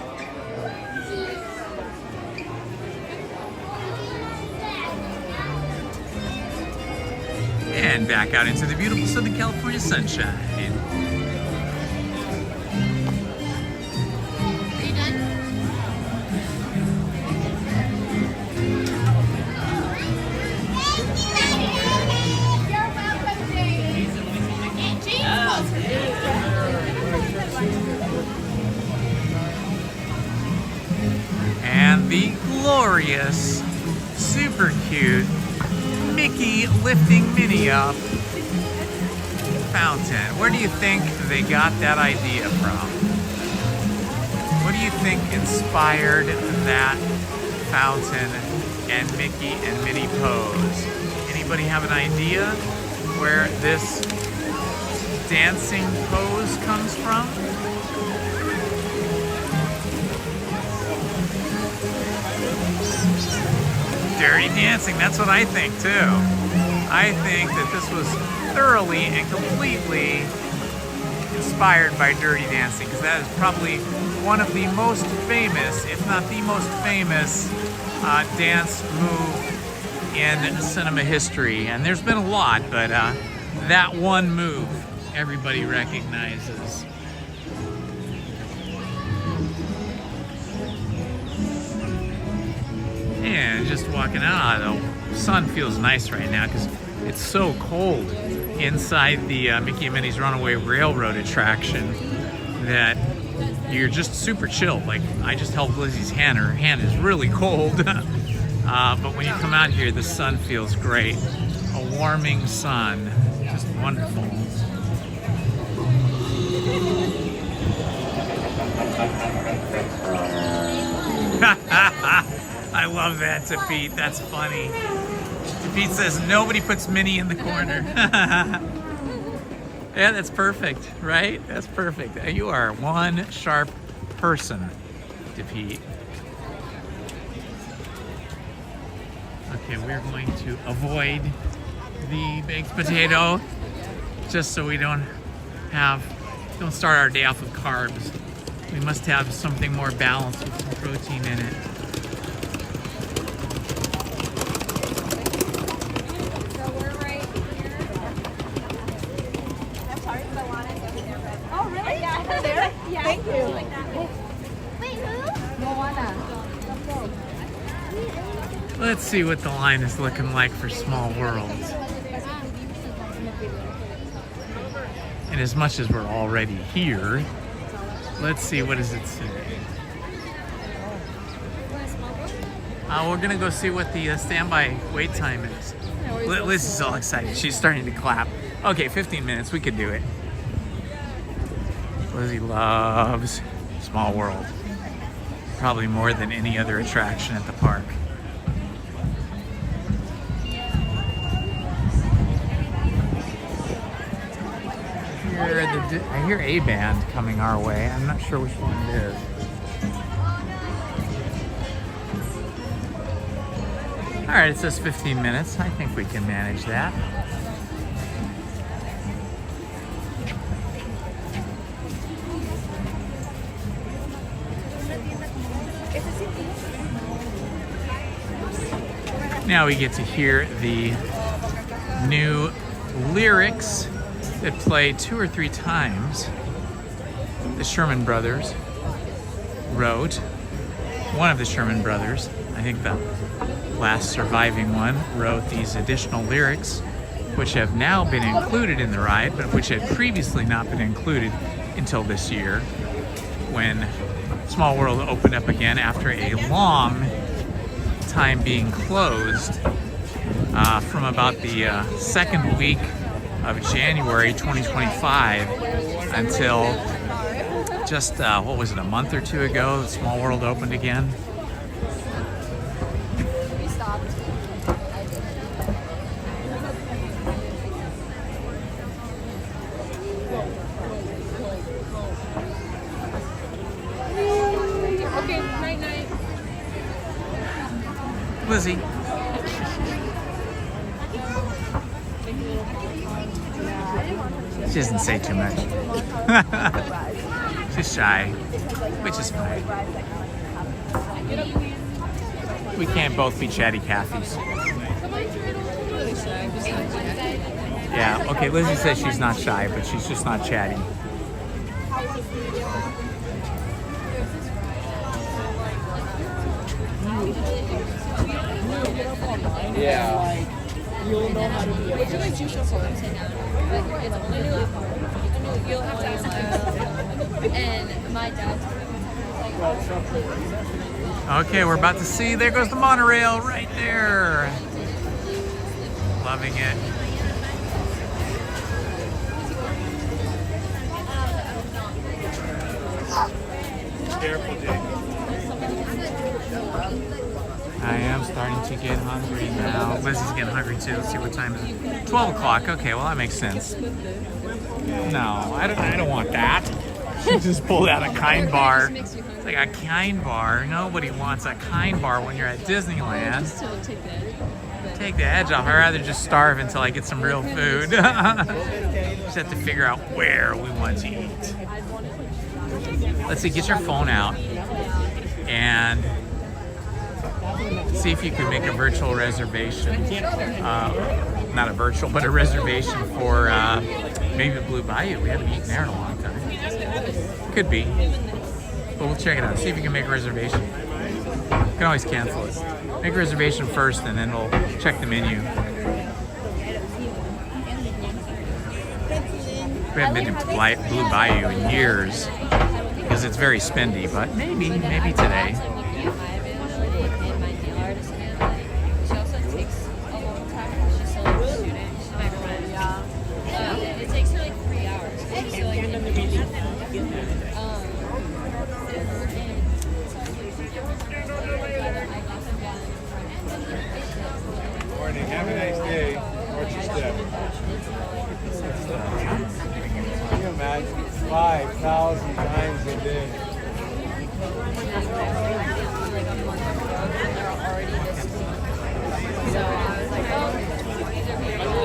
And back out into the beautiful Southern California sunshine. Are you done? You're welcome, James. And the glorious, super cute Mickey lifting Minnie up fountain. Where do you think they got that idea from? What do you think inspired that fountain and Mickey and Minnie pose? Anybody have an idea where this dancing pose comes from? Dirty Dancing, that's what I think too. I think that this was thoroughly and completely inspired by Dirty Dancing, because that is probably one of the most famous, if not the most famous, dance move in cinema history. And there's been a lot, but that one move everybody recognizes. And just walking out, the sun feels nice right now because it's so cold inside the Mickey and Minnie's Runaway Railroad attraction that you're just super chilled. Like, I just held Lizzie's hand. Her hand is really cold. But when you come out here, the sun feels great. A warming sun, just wonderful. I love that, to Pete. That's funny. Pete says nobody puts Minnie in the corner. Yeah, that's perfect, right? That's perfect. You are one sharp person, Pete. Okay, we're going to avoid the baked potato just so we don't start our day off with carbs. We must have something more balanced with some protein in it. Oh, really? Yeah. There? Yeah. Thank you. Like that. Wait, who? Moana. Let's see what the line is looking like for Small World. And as much as we're already here, let's see, what does it say? We're gonna go see what the standby wait time is. Liz is all excited. She's starting to clap. Okay, 15 minutes, we could do it. Lizzie loves Small World. Probably more than any other attraction at the park. I hear a band coming our way. I'm not sure which one it is. All right, it says 15 minutes. I think we can manage that. Now we get to hear the new lyrics that played 2 or 3 times. The Sherman Brothers wrote, one of the Sherman Brothers, I think the last surviving one, wrote these additional lyrics, which have now been included in the ride, but which had previously not been included until this year, when Small World opened up again after a long time being closed, from about the second week of January 2025 until just, what was it, a month or 2 ago, Small World opened again. Okay, night-night. Lizzie. She doesn't say too much. She's shy, which is fine. We can't both be chatty Cathy's. Yeah, okay, Lizzie says she's not shy, but she's just not chatty. Yeah. You'll know how to be a You'll have to ask my and my dad. Okay, we're about to see, there goes the monorail right there. Loving it. Careful, Jake. I am starting to get hungry now. Lizzie's getting hungry too. Let's see what time it is. 12 o'clock. Okay, well that makes sense. No, I don't want that. She just pulled out a Kind bar. It's like a kind bar. Nobody wants a kind bar when you're at Disneyland. Just to take the Take the edge off. I'd rather just starve until I get some real food. Just have to figure out where we want to eat. Let's see, get your phone out and see if you can make a virtual reservation. Not a virtual, but a reservation for maybe Blue Bayou. We haven't eaten there in a long time. Could be. But we'll check it out. See if you can make a reservation. You can always cancel it. Make a reservation first and then we'll check the menu. We haven't been to Blue Bayou in years because it's very spendy, but maybe today. It takes her like 3 hours. Morning. Have a nice day. Watch your step. Can you imagine 5,000 times a day? So I was like, oh, these are people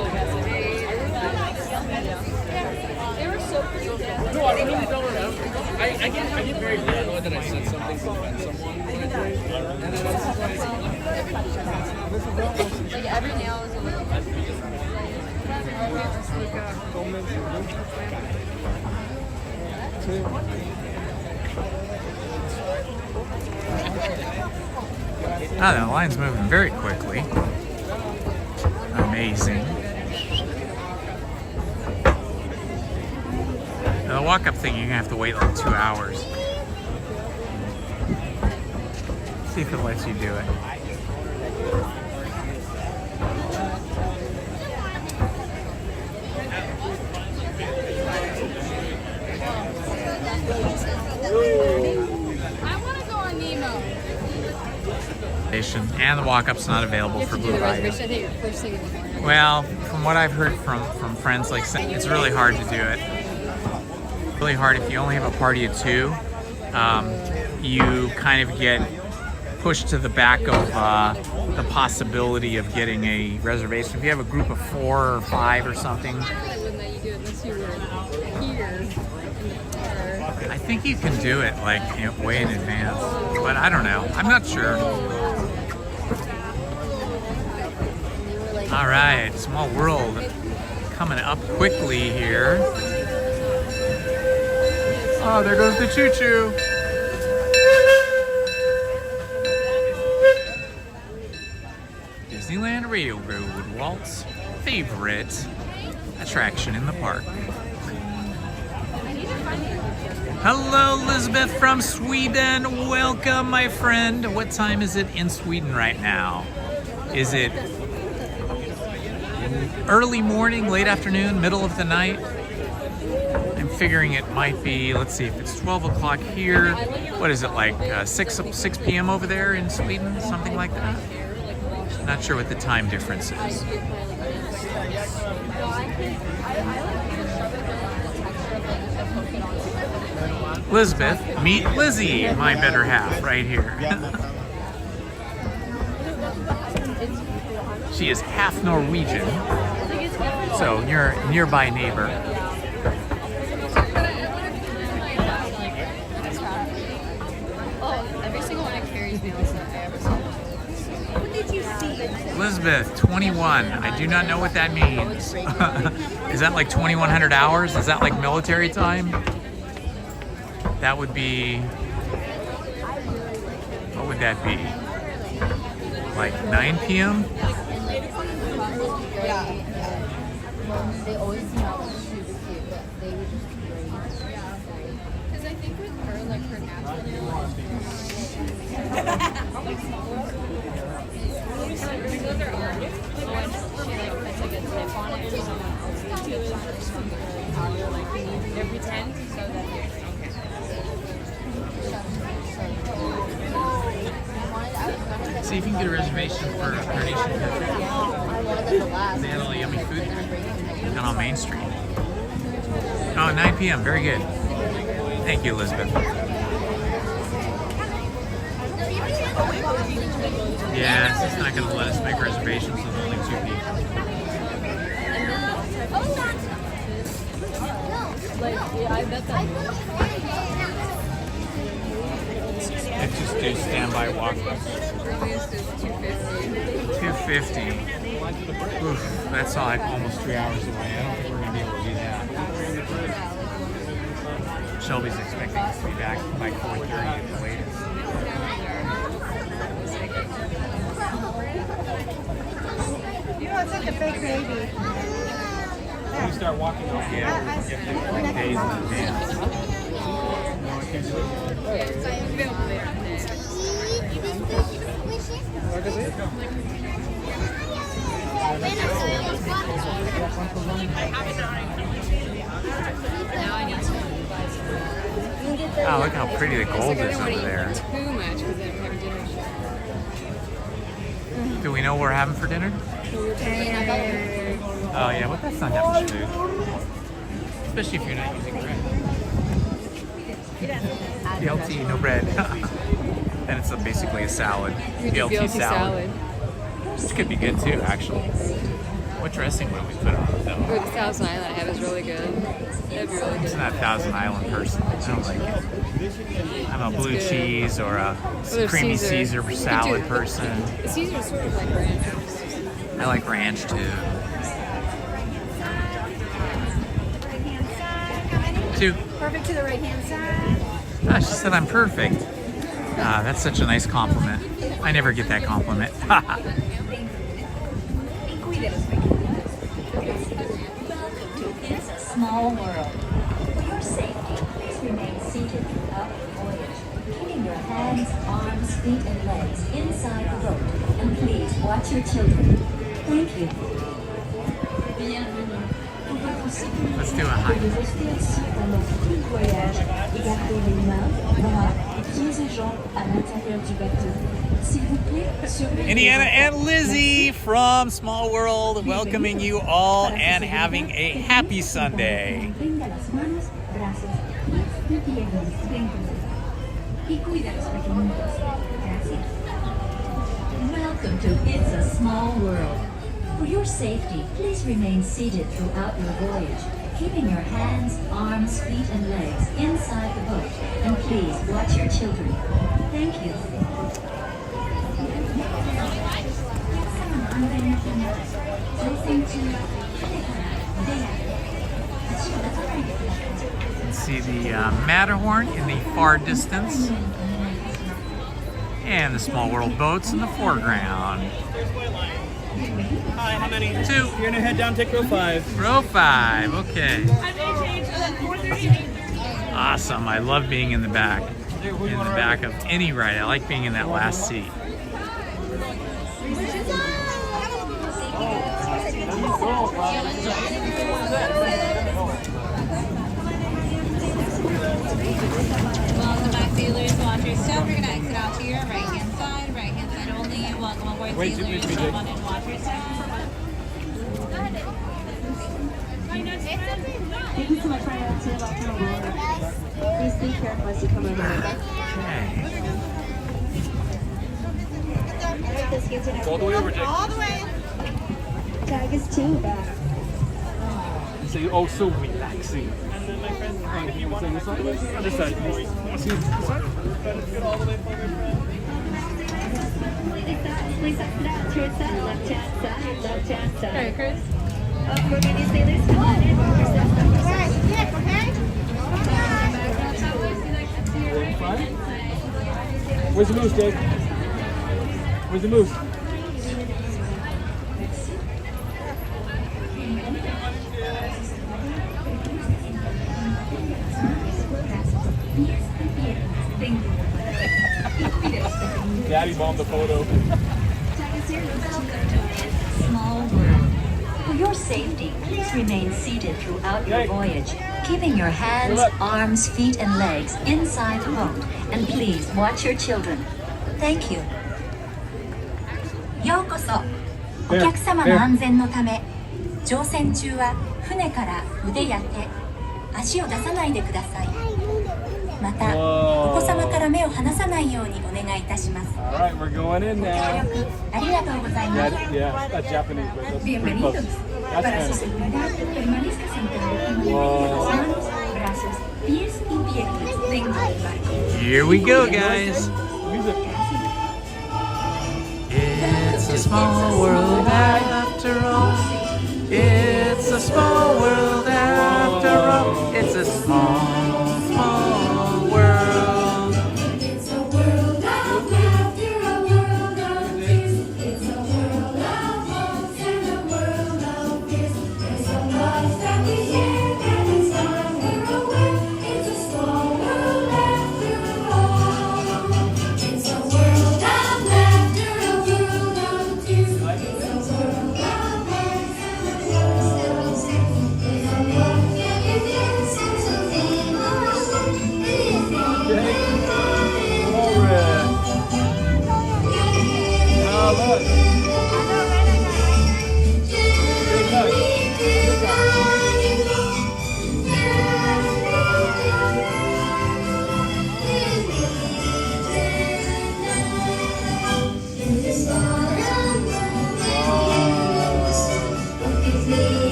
they were so pretty. No, I really don't remember. I get very paranoid that I said something to offend someone when I drink. And then I was Like every nail is a little Ah, the line's moving very quickly. Amazing. Now the walk-up thing, you're gonna have to wait like 2 hours. See if it lets you do it. I want to go on Nemo. And the walk-up's not available for Blue Bayou. I think first thing in the morning. Well, from what I've heard from friends, like it's really hard to do it. Really hard if you only have a party of 2. You kind of get pushed to the back of the possibility of getting a reservation. If you have a group of 4 or 5 or something, I wouldn't let you do it unless you were here. I think you can do it like way in advance. But I don't know. I'm not sure. All right, Small World coming up quickly here. Oh, there goes the choo-choo. Disneyland Railroad, Walt's favorite attraction in the park. Hello, Elizabeth from Sweden. Welcome, my friend. What time is it in Sweden right now? Is it early morning, late afternoon, middle of the night? I'm figuring it might be, let's see, if it's 12 o'clock here, what is it, like 6 p.m. over there in Sweden? Something like that? Not sure what the time difference is. Elizabeth, meet Lizzie, my better half, right here. She is half Norwegian, so you're a nearby neighbor. Oh, every single one of Carrie's nails that I ever saw. What did you see? Elizabeth, 21. I do not know what that means. Is that like 2,100 hours? Is that like military time? That would be, what would that be? Like 9 p.m.? They always smell super cute, but they would just great. Because I think with her, like her natural nails, those are ours. She like puts like a tip on it for someone else to use or something really powder, like they pretend so that they're See if you can get a reservation for Carnation. They had all the yummy food there. Down on Main Street. Oh, 9 p.m. Very good. Thank you, Elizabeth. Yeah, it's not going to let us make reservations with only 2 people. Like, yeah, I bet that. Let's just do standby walk. Earliest is 250. 250. Oof, that's like almost 3 hours away. I don't think we're going to be able to do that. Shelby's expecting us to be back by 4:30 at the latest. You know, it's like a fake baby. When you start walking off, yeah, you have to like days in advance. Oh, look how pretty the gold is over there. Too much because I'm having dinner. Do we know what we're having for dinner? Oh yeah, well that's not that much food. Especially if you're not using bread. BLT, no bread. And it's basically a salad. BLT salad. This could be good too, actually. What dressing would we put on it though? Ooh, the Thousand Island I have is really good. That'd be really good. I'm not a Thousand Island person. I don't like it. I'm a blue cheese or a creamy Caesar salad person. The Caesar's sort of like ranch. I like ranch too. 2. Perfect to the right hand side. Ah, she said I'm perfect. Ah, that's such a nice compliment. I never get that compliment. It's a small world. For your safety, please remain seated throughout the voyage, keeping your hands, arms, feet, and legs inside the boat. And please watch your children. Thank you. Let's do a hike. Indiana and Lizzie from Small World welcoming you all and having a happy Sunday. Welcome to It's a Small World. For your safety, please remain seated throughout your voyage, keeping your hands, arms, feet, and legs inside the boat. And please watch your children. Thank you. See the Matterhorn in the far distance and the Small World boats in the foreground. Hi, how many? 2. You're gonna head down, take row 5. Row 5, okay. Awesome, I love being in the back. In the back of any ride, I like being in that last seat. Welcome back, sailors, watchers. So we're going to exit out to your right-hand side only. Welcome aboard, sailors, someone in watchers. Thank you so much for your welcome aboard. Please be careful as you come over. All the way over, Jake. All the way. Tag is 2 back. So you're also relaxing. And then my friend, if you want to this side, other side. See this side? Get all the way forward, friend. Left-hand side. Alright, Chris. For many sailors, come on in. Guys, stick, okay? Where's the moose, Jake? Where's the moose? Daddy bombed the photo. Small World. For your safety, please remain seated throughout your voyage, keeping your hands, arms, feet, and legs inside the boat. And please watch your children. Thank you. ようこそ。お客様の安全のため、乗船中は船から腕や手、足を出さないでください。またお子様から目を離さないようにお願いいたします。 All right, we're going in now. ありがとうございます。 Yeah, that's Japanese, but that's pretty Bienvenidos. close. Para That's su Spanish. seguridad, permanezca sentado y mantenga las manos, brazos, pies y piernas dentro del barco. Here we go, guys. It's a small world after all. It's a small world after all. It's a small, small world. It's a world of laughter, a world of tears. It's a world of hopes and a world of fears. There's so much that we hear and it's time we're aware. It's a small world after all. It's a world of laughter, a world of tears. It's a world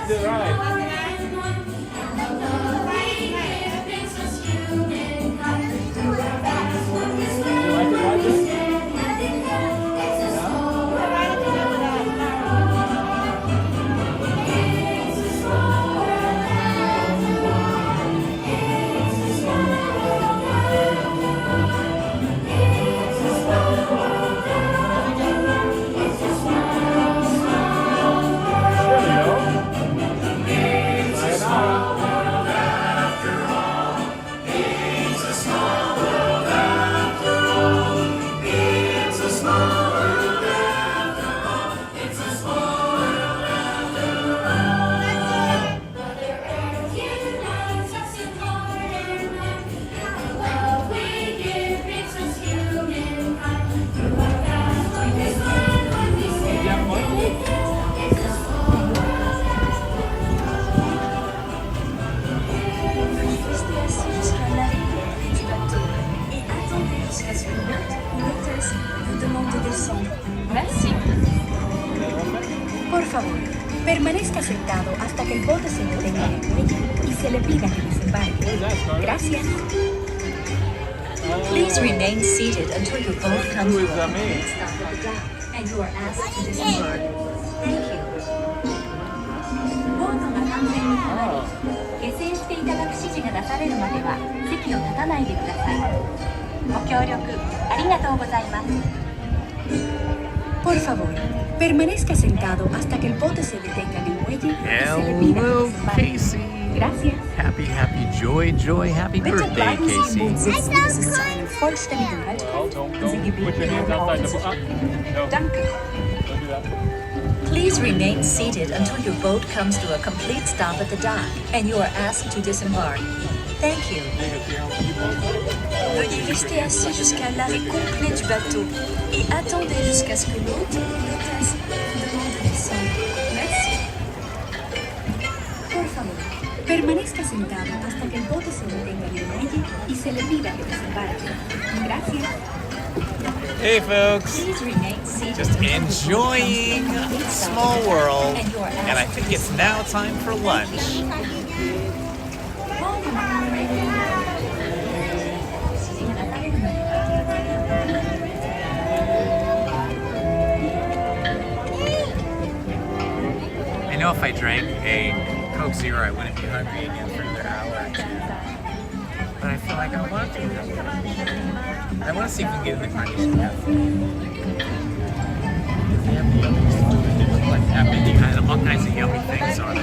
the ride. Por favor, permanezca sentado hasta que el bote se detenga en el muelle y se le pida que desembarque. Gracias. Please remain seated until your boat comes to a complete stop at the dock and you are asked to disembark. Thank you. ボートが完全に離れ、下船していただく指示が出されるまでは席を立たないでください。ご協力ありがとうございます。Por favor, permanezca sentado hasta que el bote se detenga en el muelle y se le pida que Hello, desembarque. Casey. Gracias. Happy, joy, happy Bitte birthday, bleiben Sie im Casey. Boot sitzen, bis es zu einem vollständigen Halt kommt und Sie gebeten werden, aufzusitzen. Danke. Please remain seated until your boat comes to a complete stop at the dock and you are asked to disembark. Thank you. Veuillez rester assis jusqu'à l'arrêt complet du bateau et attendez jusqu'à ce que l'hôte ou l'hôtesse vous demande de descendre. Merci. Por favor, permanezca sentado hasta que el bote se detenga en el muelle y se le pida que desembarque. Gracias. Hey, folks. Please remain seated Just enjoying Small World, and I think it's now time for lunch. I know if I drank a Coke Zero, I wouldn't be hungry again for another hour or two. But I feel like I want to. I want to see if we can get in the Carnation Cafe. They have yummy food. They look like that many kind of all kinds of yummy things on it.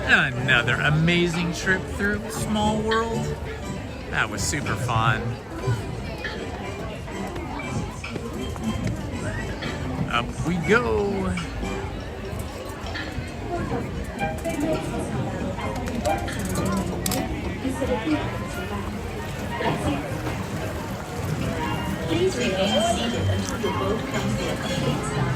Another amazing trip through Small World. That was super fun. Up we go. Please remain seated until the boat comes to a complete stop.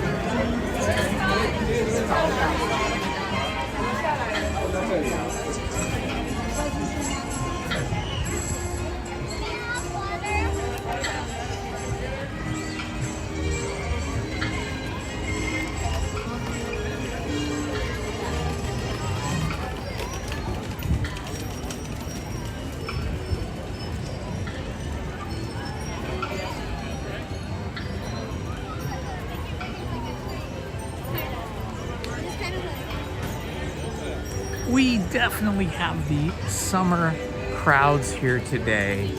We definitely have the summer crowds here today.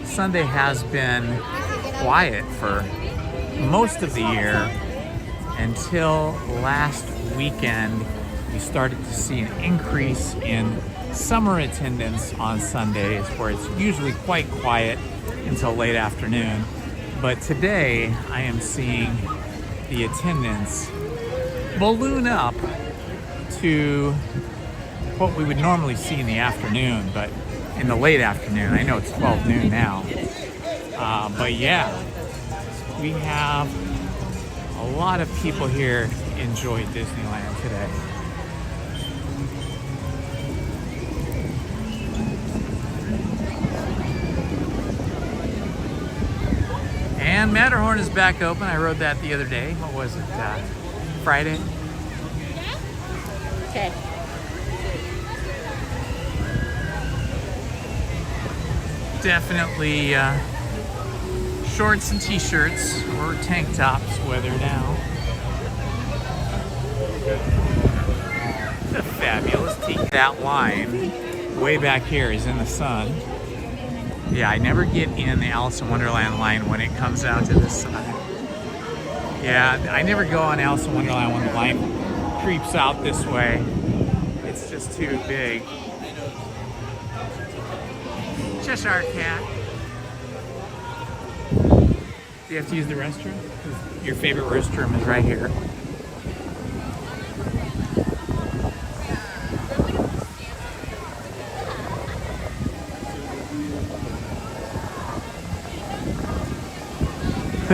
Sunday has been quiet for most of the year until last weekend. We started to see an increase in summer attendance on Sundays, where it's usually quite quiet until late afternoon. But today I am seeing the attendance balloon up to what we would normally see in the afternoon, but in the late afternoon. I know it's 12 noon now. But yeah, we have a lot of people here enjoy Disneyland today. And Matterhorn is back open. I rode that the other day. What was it? Friday. Okay. Definitely shorts and t-shirts or tank tops weather now. It's a fabulous tee. That line way back here is in the sun. Yeah, I never get in the Alice in Wonderland line when it comes out to the sun. Yeah, I never go on Alice in Wonderland when the line creeps out this way. It's just too big. Cheshire Cat. Do you have to use the restroom? Your favorite restroom is right here.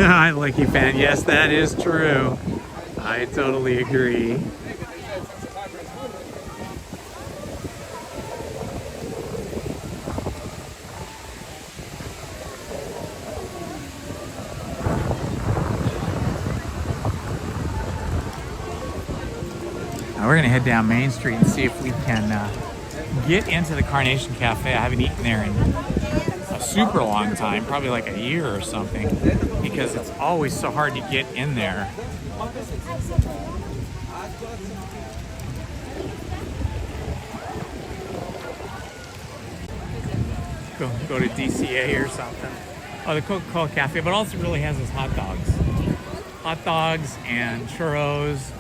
I like you, fan. Yes, that is true. I totally agree. Now we're gonna head down Main Street and see if we can get into the Carnation Cafe. I haven't eaten there in a super long time, probably like a year or something, because it's always so hard to get in there. Go to DCA or something. Oh, the Coca-Cola Cafe, but also really has is hot dogs. Hot dogs and churros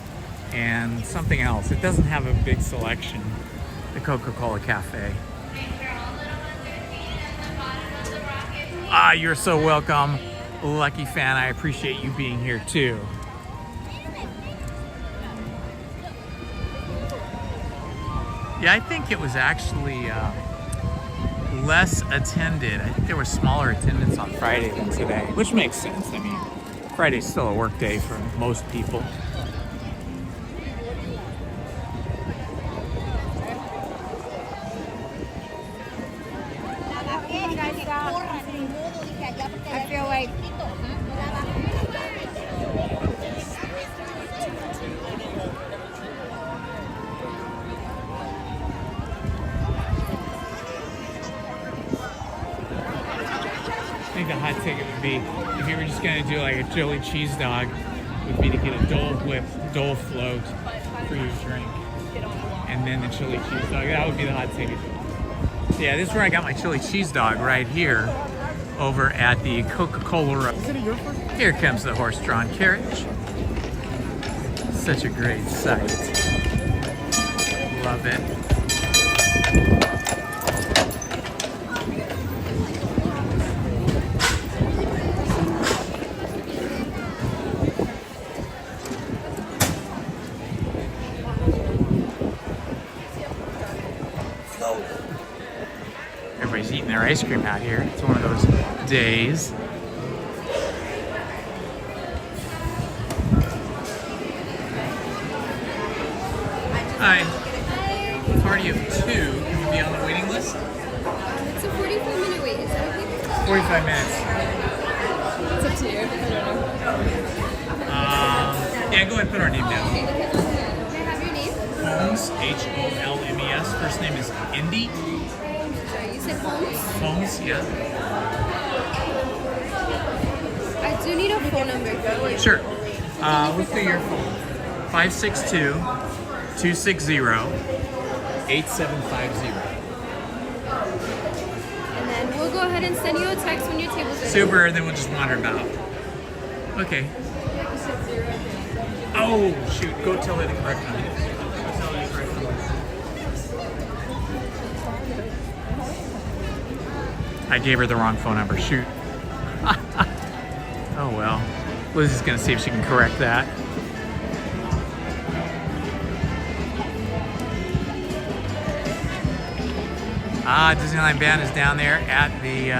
and something else. It doesn't have a big selection, the Coca-Cola Cafe. Ah, you're so welcome, lucky fan. I appreciate you being here too. Yeah, I think it was actually less attended. I think there was smaller attendance on Friday than today, which makes sense. I mean, Friday's still a work day for most people. I feel like I think the hot ticket would be, if you were just gonna do like a chili cheese dog, would be to get a Dole Whip, Dole Float for your drink, and then the chili cheese dog. That would be the hot ticket. Yeah, this is where I got my chili cheese dog, right here, over at the Coca-Cola. Here comes the horse-drawn carriage. Such a great sight. Love it. Everybody's eating their ice cream out here. It's one of those days. Hi. Party of 2. Can we be on the waiting list? It's a 45-minute wait. Is that okay? 45 minutes. It's up to you. I don't know. Yeah, go ahead and put our name down. May I have your name? Holmes, H-O-L-M-E-S. First name is Indy. Sorry, you said Holmes? Holmes, yeah. I do need a phone number for you. Sure. Let's do your phone. 562-260-8750. And then we'll go ahead and send you a text when your table's ready. Super, and then we'll just wander about. Okay. Oh, shoot. Go tell her the correct number. I gave her the wrong phone number. Shoot. Oh well. Lizzie's gonna see if she can correct that. Ah, Disneyland Band is down there at the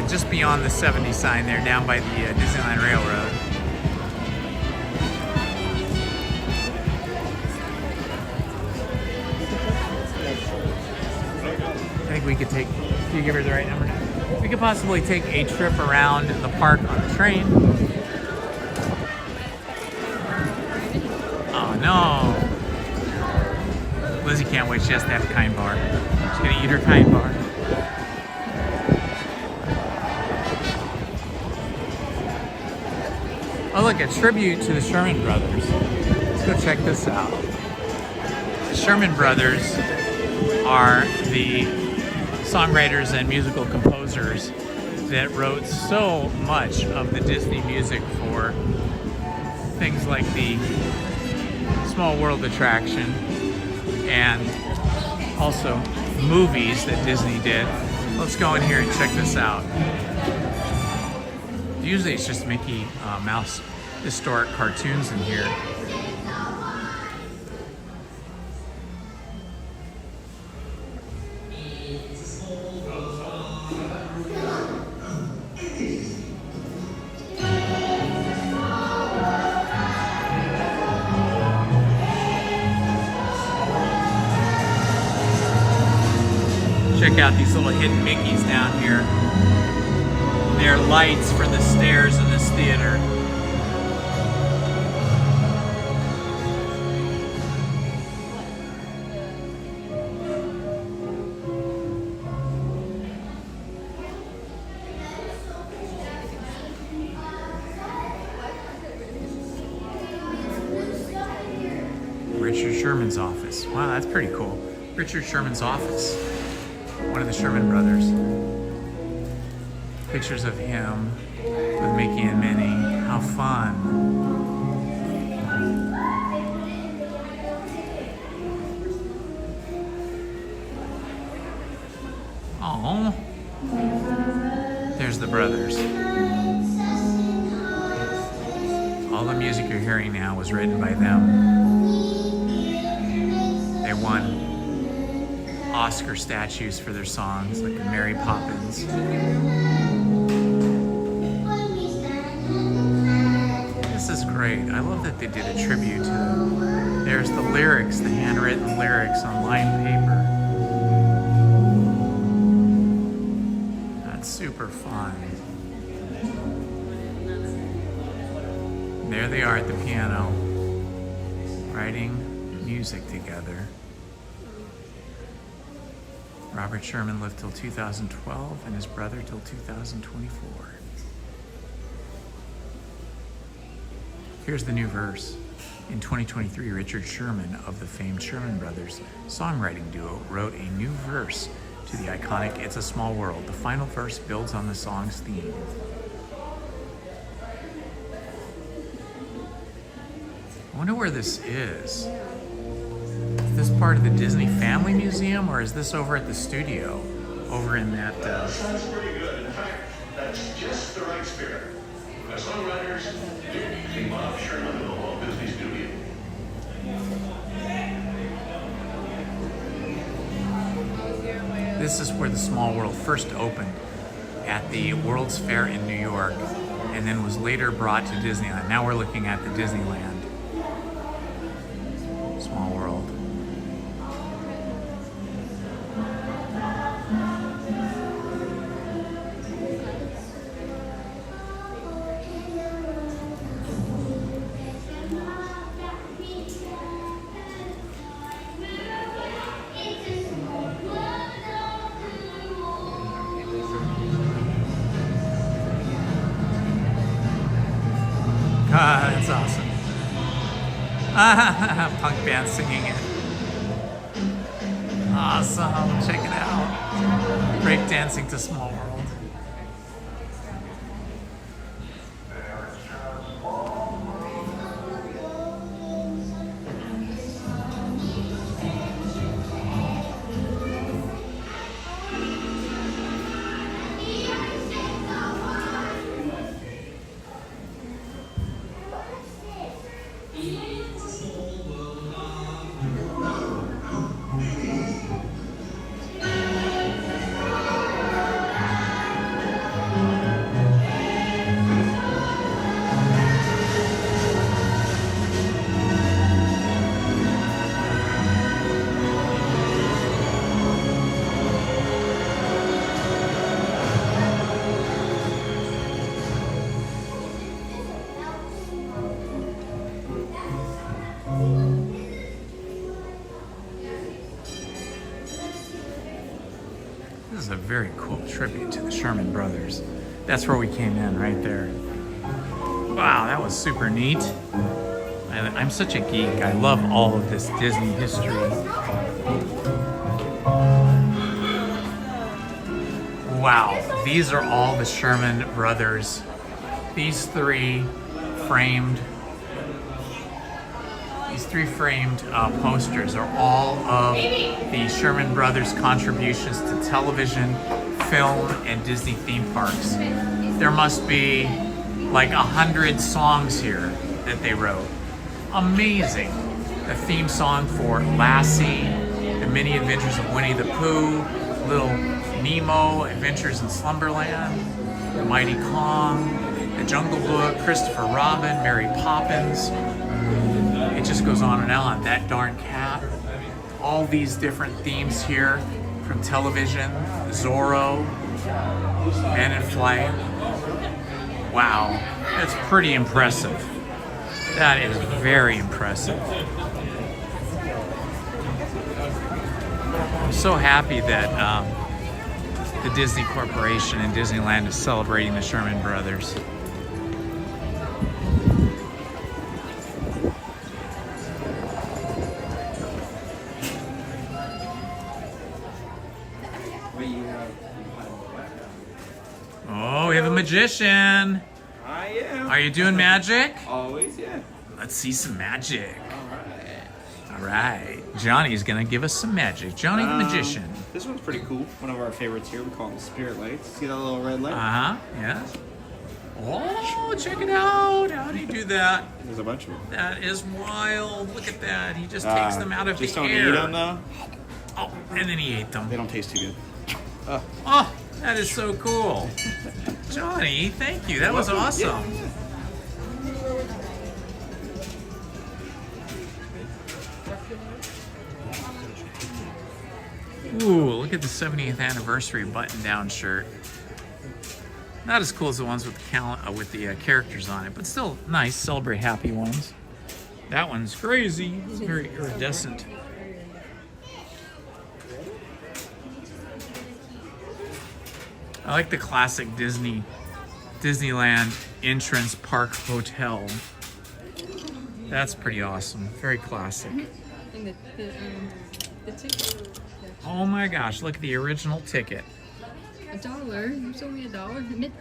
just beyond the 70 sign there, down by the Disneyland Railroad. could take, do you give her the right number? We could possibly take a trip around the park on the train. Oh no. Lizzie can't wait, she has to have a kind bar. She's gonna eat her kind bar. Oh look, a tribute to the Sherman Brothers. Let's go check this out. The Sherman Brothers are the songwriters and musical composers that wrote so much of the Disney music for things like the Small World attraction and also movies that Disney did. Let's go in here and check this out. Usually it's just Mickey Mouse historic cartoons in here. Check out these little hidden Mickeys down here. They're lights for the stairs of this theater. Richard Sherman's office. Wow, that's pretty cool. Richard Sherman's office. One of the Sherman Brothers. Pictures of him with Mickey and Minnie. How fun. Oh, there's the brothers. All the music you're hearing now was written by them. They won Oscar statues for their songs, like Mary Poppins. This is great. I love that they did a tribute to them. There's the lyrics, the handwritten lyrics on lined paper. That's super fun. And there they are at the piano, writing music together. Robert Sherman lived till 2012 and his brother till 2024. Here's the new verse. In 2023, Richard Sherman of the famed Sherman Brothers songwriting duo wrote a new verse to the iconic It's a Small World. The final verse builds on the song's theme. I wonder where this is. Is this part of the Disney Family Museum, or is this over at the studio? Over in that... Sounds pretty good. In fact, that's just the right spirit. The songwriters came off Sherman of the Walt Disney Studio. This is where the Small World first opened at the World's Fair in New York, and then was later brought to Disneyland. Now we're looking at the Disneyland. Small World. Ah, that's awesome. Punk band singing it. Awesome. Check it out. Break dancing to Small World. a very cool tribute to the Sherman Brothers. That's where we came in, right there. Wow, that was super neat. I'm such a geek. I love all of this Disney history. Wow, these are all the Sherman Brothers. These three framed posters are all of the Sherman Brothers contributions to television, film, and Disney theme parks. There must be like 100 songs here that they wrote. Amazing. The theme song for Lassie, The Mini Adventures of Winnie the Pooh, Little Nemo, Adventures in Slumberland, The Mighty Kong, The Jungle Book, Christopher Robin, Mary Poppins. It just goes on and on. That Darn Cat. All these different themes here from television, Zorro, Men in Flight. Wow, that's pretty impressive. That is very impressive. I'm so happy that the Disney Corporation and Disneyland is celebrating the Sherman Brothers. Oh, we have a magician. I am. Are you doing magic? Always, yeah. Let's see some magic. All right. Johnny's gonna give us some magic. Johnny the magician. This one's pretty cool. One of our favorites here. We call them spirit lights. See that little red light? Uh-huh, yes. Oh, check it out. How do you do that? There's a bunch of them. That is wild. Look at that. He just takes them out of the air. Just don't eat them, though. Oh, and then he ate them. They don't taste too good. Oh, that is so cool. Johnny, thank you. That was awesome. Ooh, look at the 70th anniversary button-down shirt. Not as cool as the ones with the characters on it, but still nice. Celebrate happy ones. That one's crazy. It's very iridescent. I like the classic Disneyland entrance park hotel. That's pretty awesome. Very classic. And the ticket. Oh my gosh, look at the original ticket. $1. You sold me $1.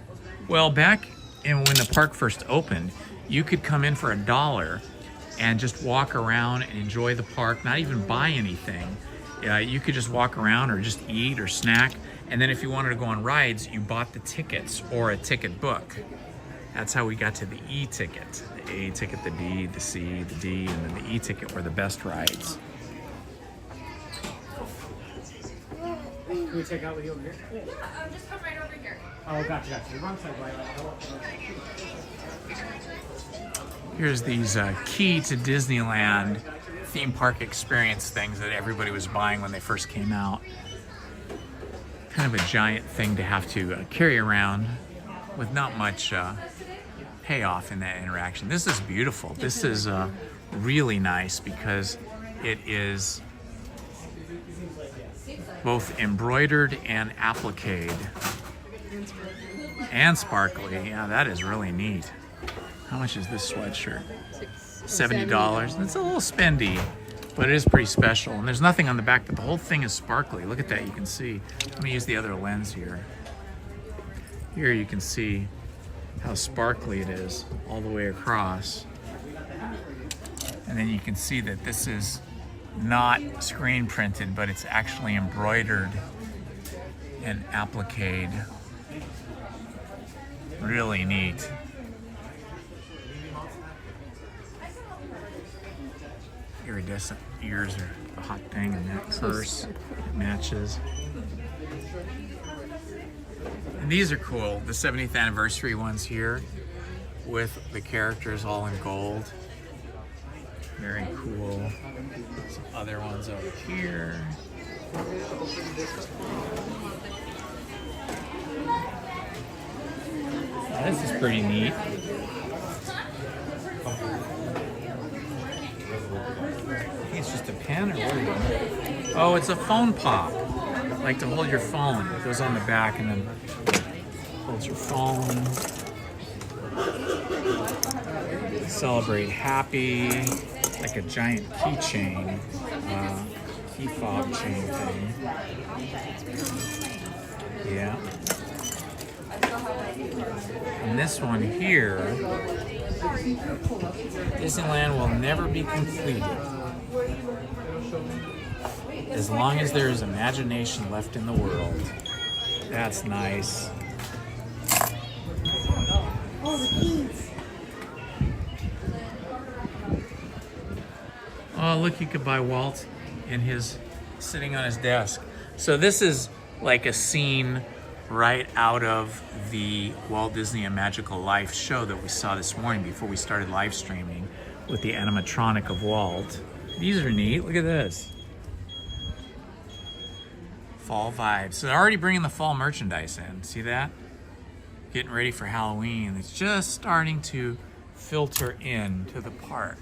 Well, back when the park first opened, you could come in for $1 and just walk around and enjoy the park, not even buy anything. You could just walk around or just eat or snack. And then if you wanted to go on rides, you bought the tickets or a ticket book. That's how we got to the E-ticket. The A ticket, the B, the C, the D, and then the E-ticket were the best rides. Can we check out with you over here? Yeah, just come right over here. Oh, gotcha. The wrong side, right? Here's these key to Disneyland theme park experience things that everybody was buying when they first came out. Kind of a giant thing to have to carry around with not much payoff in that interaction. This is beautiful. This is really nice because it is both embroidered and appliqued. And sparkly. Yeah, that is really neat. How much is this sweatshirt? $70. It's a little spendy, but it is pretty special. And there's nothing on the back, but the whole thing is sparkly. Look at that, you can see. Let me use the other lens here. Here you can see how sparkly it is all the way across. And then you can see that this is not screen printed, but it's actually embroidered and appliqued. Really neat. Iridescent ears are a hot thing, and that purse matches. And these are cool, the 70th anniversary ones here with the characters all in gold. Very cool. Some other ones over here. Oh, this is pretty neat. I think it's just a pen or what? Oh, it's a phone pop. like to hold your phone. It goes on the back and then holds your phone. Celebrate happy, like a giant keychain, key fob chain thing. Yeah. And this one here, Disneyland will never be completed as long as there is imagination left in the world. That's nice. Oh, the keys. Oh, look, you could buy Walt in his, sitting on his desk. So this is like a scene right out of the Walt Disney A Magical Life show that we saw this morning before we started live streaming with the animatronic of Walt. These are neat. Look at this. Fall vibes. So they're already bringing the fall merchandise in. See that? Getting ready for Halloween. It's just starting to filter in to the park.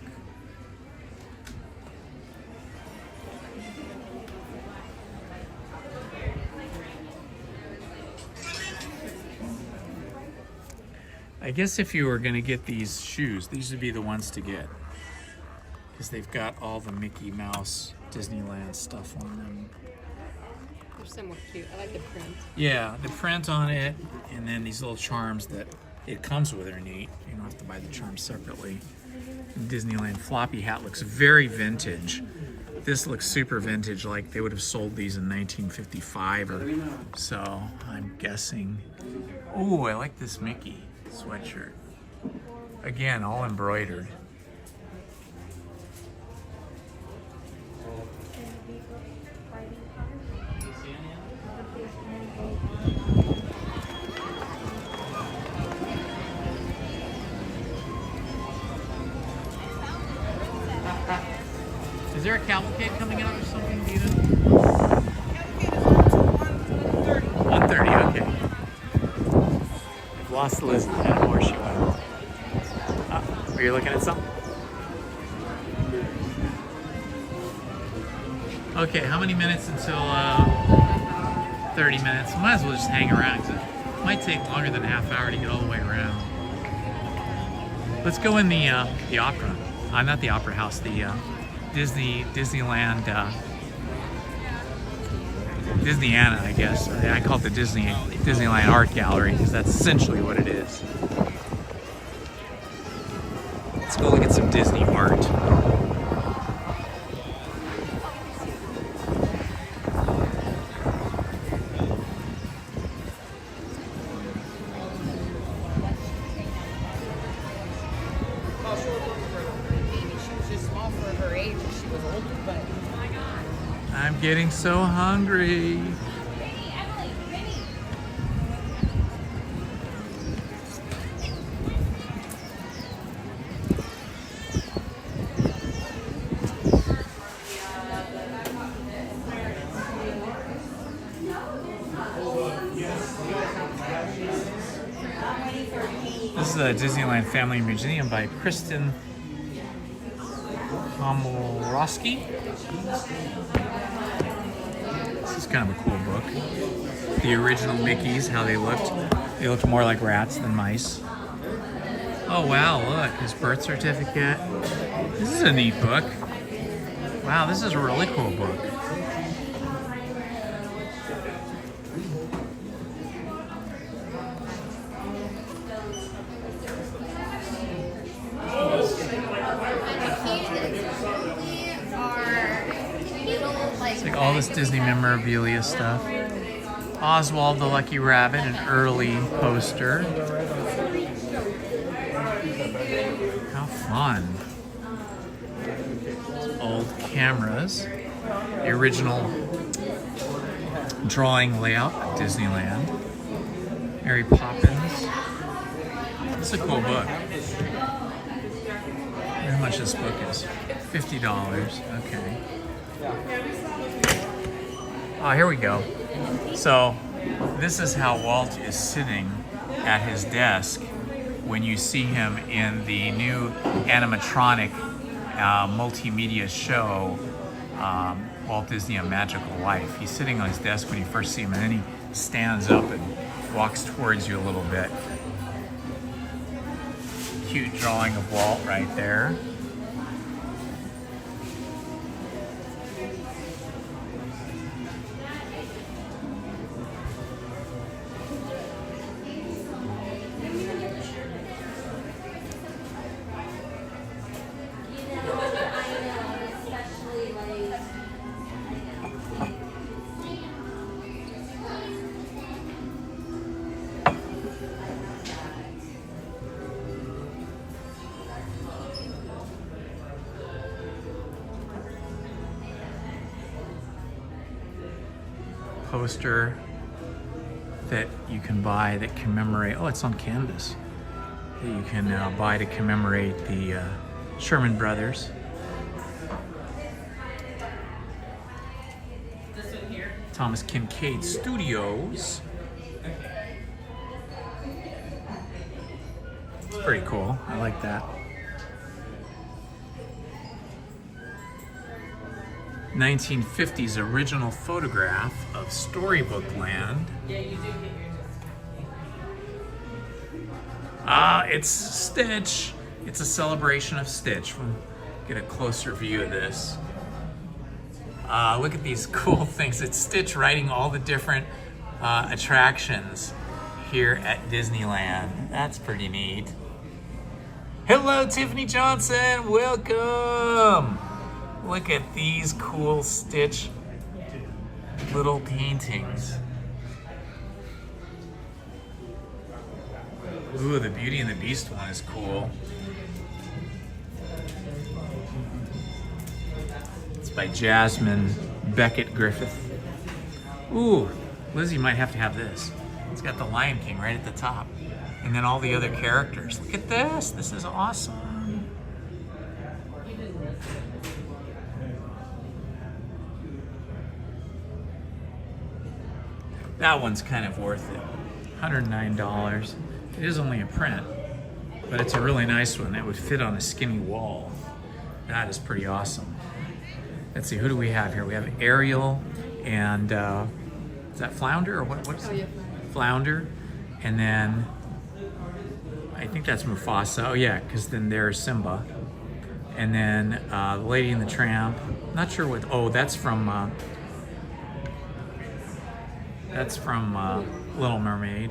I guess if you were going to get these shoes, these would be the ones to get. Because they've got all the Mickey Mouse Disneyland stuff on them. They're somewhat cute. I like the print. Yeah, the print on it, and then these little charms that it comes with are neat. You don't have to buy the charms separately. Disneyland floppy hat looks very vintage. This looks super vintage, like they would have sold these in 1955 or so, I'm guessing. Oh, I like this Mickey sweatshirt. Again, all embroidered. Is there a cavalcade coming out or something, do you know? 1:30, okay. I've lost Lizzie. I don't know where she went. Are you looking at something? Okay, how many minutes until 30 minutes? Might as well just hang around because it might take longer than a half hour to get all the way around. Let's go in the opera. Not the opera house, the Disneyland, Disneyana, I guess. I call it the Disneyland Art Gallery because that's essentially what it is. Let's go look at some Disney art. I'm getting so hungry. This is the Disneyland Family Museum by Kristen Komorowski. This is kind of a cool book. The original Mickeys, how they looked. They looked more like rats than mice. Oh wow, look, his birth certificate. This is a neat book. Wow, this is a really cool book. It's like all this Disney memorabilia stuff. Oswald the Lucky Rabbit, an early poster. How fun. Old cameras. The original drawing layout at Disneyland. Mary Poppins. It's a cool book. How much this book is? $50. Okay. Oh, here we go. So, this is how Walt is sitting at his desk when you see him in the new animatronic multimedia show Walt Disney A Magical Life. He's sitting on his desk when you first see him, and then he stands up and walks towards you a little bit. Cute drawing of Walt right there. Poster that you can buy that commemorate, oh, it's on canvas, that you can buy to commemorate the Sherman Brothers. This one here. Thomas Kincaid Studios. It's pretty cool. I like that. 1950s original photograph of Storybook Land. Yeah, you do get yours. It's Stitch. It's a celebration of Stitch. We'll get a closer view of this. Look at these cool things. It's Stitch riding all the different attractions here at Disneyland. That's pretty neat. Hello, Tiffany Johnson. Welcome. Look at these cool Stitch little paintings. Ooh, the Beauty and the Beast one is cool. It's by Jasmine Beckett Griffith. Ooh, Lizzie might have to have this. It's got the Lion King right at the top. And then all the other characters. Look at this. This is awesome. That one's kind of worth it. $109. It is only a print, but it's a really nice one that would fit on a skinny wall. That is pretty awesome. Let's see, who do we have here? We have Ariel and, is that Flounder or what? What's Flounder. And then, I think that's Mufasa. Oh yeah, because then there's Simba. And then the Lady and the Tramp. Not sure what, oh, that's from Little Mermaid.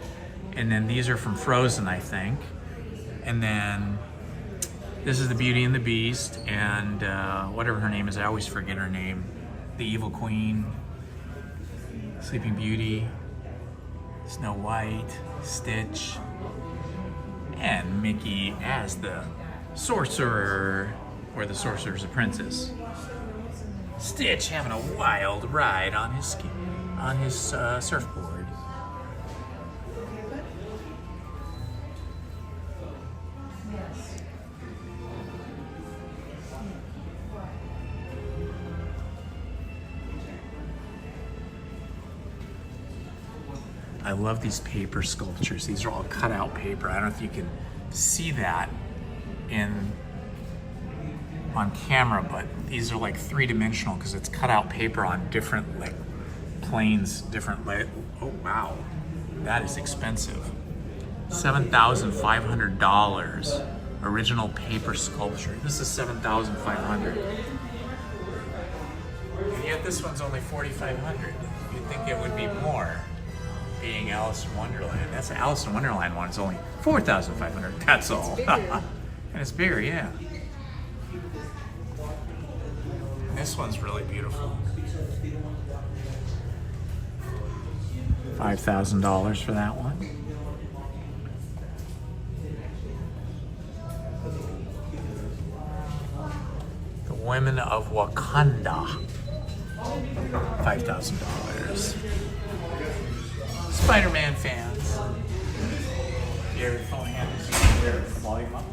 And then these are from Frozen, I think. And then this is the Beauty and the Beast, and whatever her name is, I always forget her name. The Evil Queen, Sleeping Beauty, Snow White, Stitch, and Mickey as the Sorcerer, or the Sorcerer's Apprentice. Stitch having a wild ride on his surfboard. I love these paper sculptures. These are all cut out paper. I don't know if you can see that on camera, but these are like three-dimensional because it's cut out paper on different like planes, oh wow, that is expensive. $7,500 original paper sculpture. This is $7,500. And yet this one's only $4,500. You'd think it would be more, being Alice in Wonderland. That's the Alice in Wonderland one. It's only $4,500. That's all. And it's bigger, yeah. And this one's really beautiful. $5,000 for that one. The Women of Wakanda. $5,000. Spider-Man fans. Your phone handles your volume up.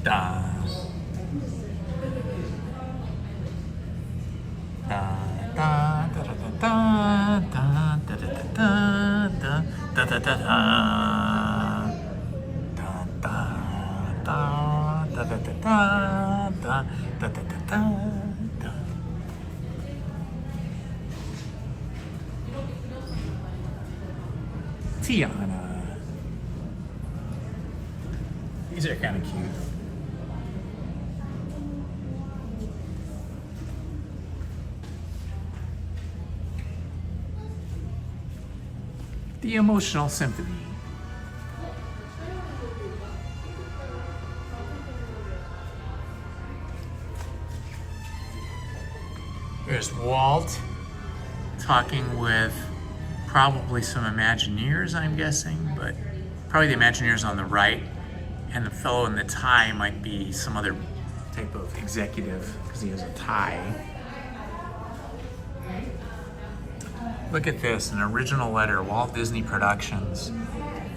Da. Da da da da da da da da da da da da da da. da da da da da da. Tiana. These are kind of cute. The Emotional Symphony. There's Walt talking with probably some Imagineers, I'm guessing, but probably the Imagineers on the right, and the fellow in the tie might be some other type of executive because he has a tie. Look at this, an original letter, Walt Disney Productions,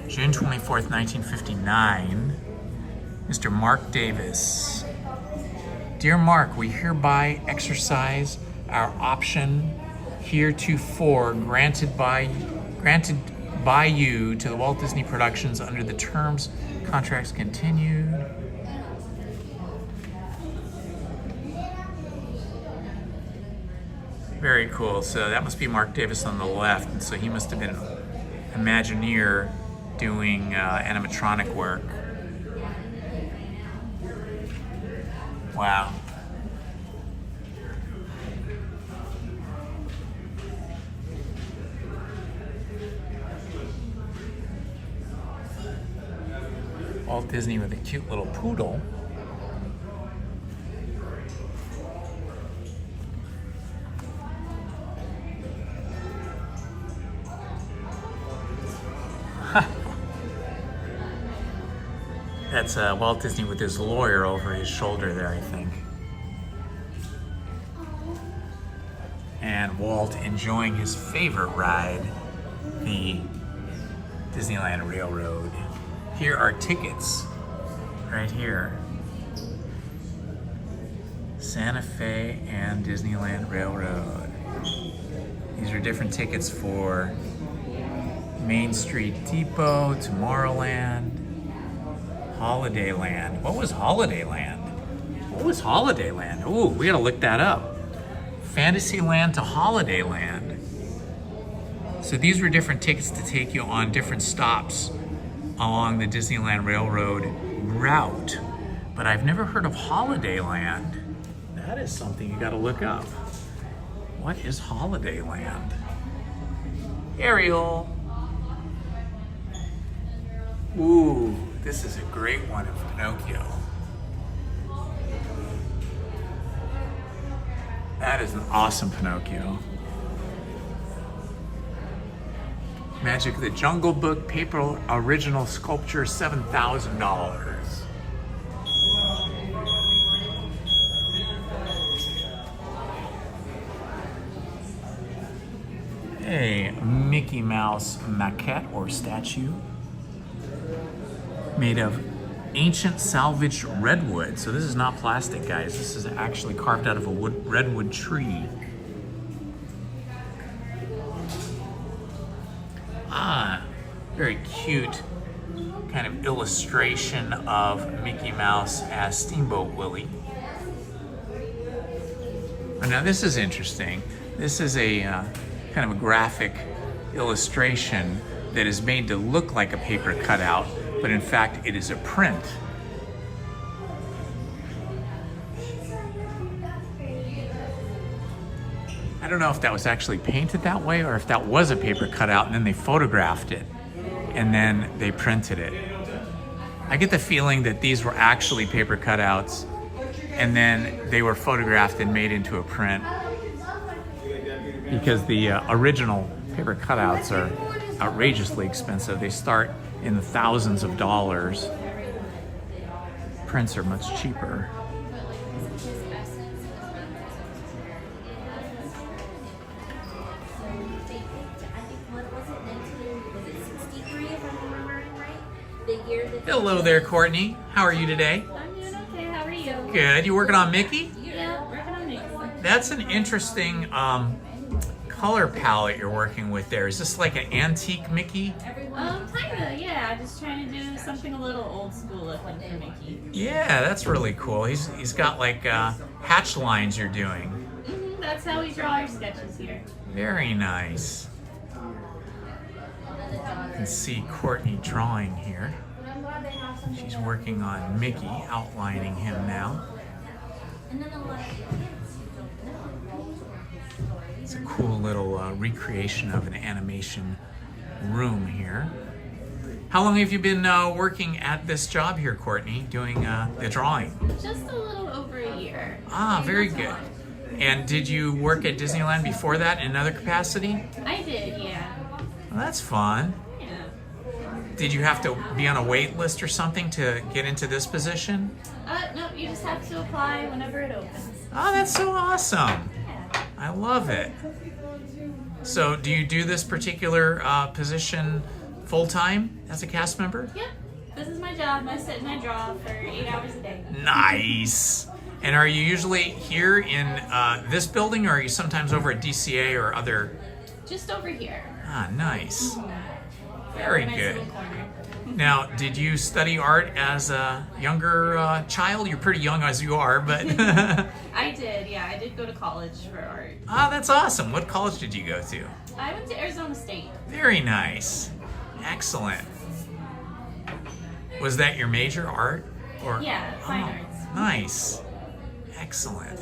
June 24th, 1959, Mr. Mark Davis. Dear Mark, we hereby exercise our option heretofore granted by you to the Walt Disney Productions under the terms, contracts continued. Very cool. So that must be Mark Davis on the left, and so he must have been an Imagineer doing animatronic work. Wow. Walt Disney with a cute little poodle. That's Walt Disney with his lawyer over his shoulder there, I think. And Walt enjoying his favorite ride, the Disneyland Railroad. Here are tickets, right here. Santa Fe and Disneyland Railroad. These are different tickets for Main Street Depot, Tomorrowland, Holidayland. What was Holidayland? What was Holidayland? Ooh, we gotta look that up. Fantasyland to Holidayland. So these were different tickets to take you on different stops along the Disneyland Railroad route. But I've never heard of Holidayland. That is something you gotta look up. What is Holidayland? Ariel. Ooh, this is a great one of Pinocchio. That is an awesome Pinocchio. Magic of the Jungle Book, paper original sculpture, $7,000. A Mickey Mouse maquette or statue made of ancient salvaged redwood. So this is not plastic, guys. This is actually carved out of a redwood tree. Ah, very cute kind of illustration of Mickey Mouse as Steamboat Willie. But now this is interesting. This is a kind of a graphic illustration that is made to look like a paper cutout, but in fact it is a print. I don't know if that was actually painted that way or if that was a paper cutout and then they photographed it and then they printed it. I get the feeling that these were actually paper cutouts and then they were photographed and made into a print, because the original paper cutouts are outrageously expensive. They start in the thousands of dollars. Prints are much cheaper. Hello there, Courtney. How are you today? I'm doing okay. How are you? Good. You working on Mickey? Yeah, working on Mickey. That's an interesting color palette you're working with there. Is this like an antique Mickey? Kinda, yeah. Just trying to do something a little old school looking for Mickey. Yeah, that's really cool. He's got like hatch lines you're doing. That's how we draw our sketches here. Very nice. You can see Courtney drawing here. She's working on Mickey, outlining him now. It's a cool little recreation of an animation room here. How long have you been working at this job here, Courtney, doing the drawing? Just a little over a year. Ah, very good. And did you work at Disneyland before that in another capacity? I did, yeah. Well, that's fun. Yeah. Did you have to be on a wait list or something to get into this position? No, you just have to apply whenever it opens. Oh, that's so awesome. Yeah. I love it. So do you do this particular position full-time as a cast member? Yep. This is my job. I sit and I draw for 8 hours a day. Nice. And are you usually here in this building, or are you sometimes over at DCA or other? Just over here. Ah, nice. Mm-hmm. Very Nice good. little corner. Now, did you study art as a younger child? You're pretty young as you are, but... I did, yeah. I did go to college for art. Ah, that's awesome. What college did you go to? I went to Arizona State. Very nice. Excellent. Was that your major, art? Or Yeah, fine arts. Nice. Excellent.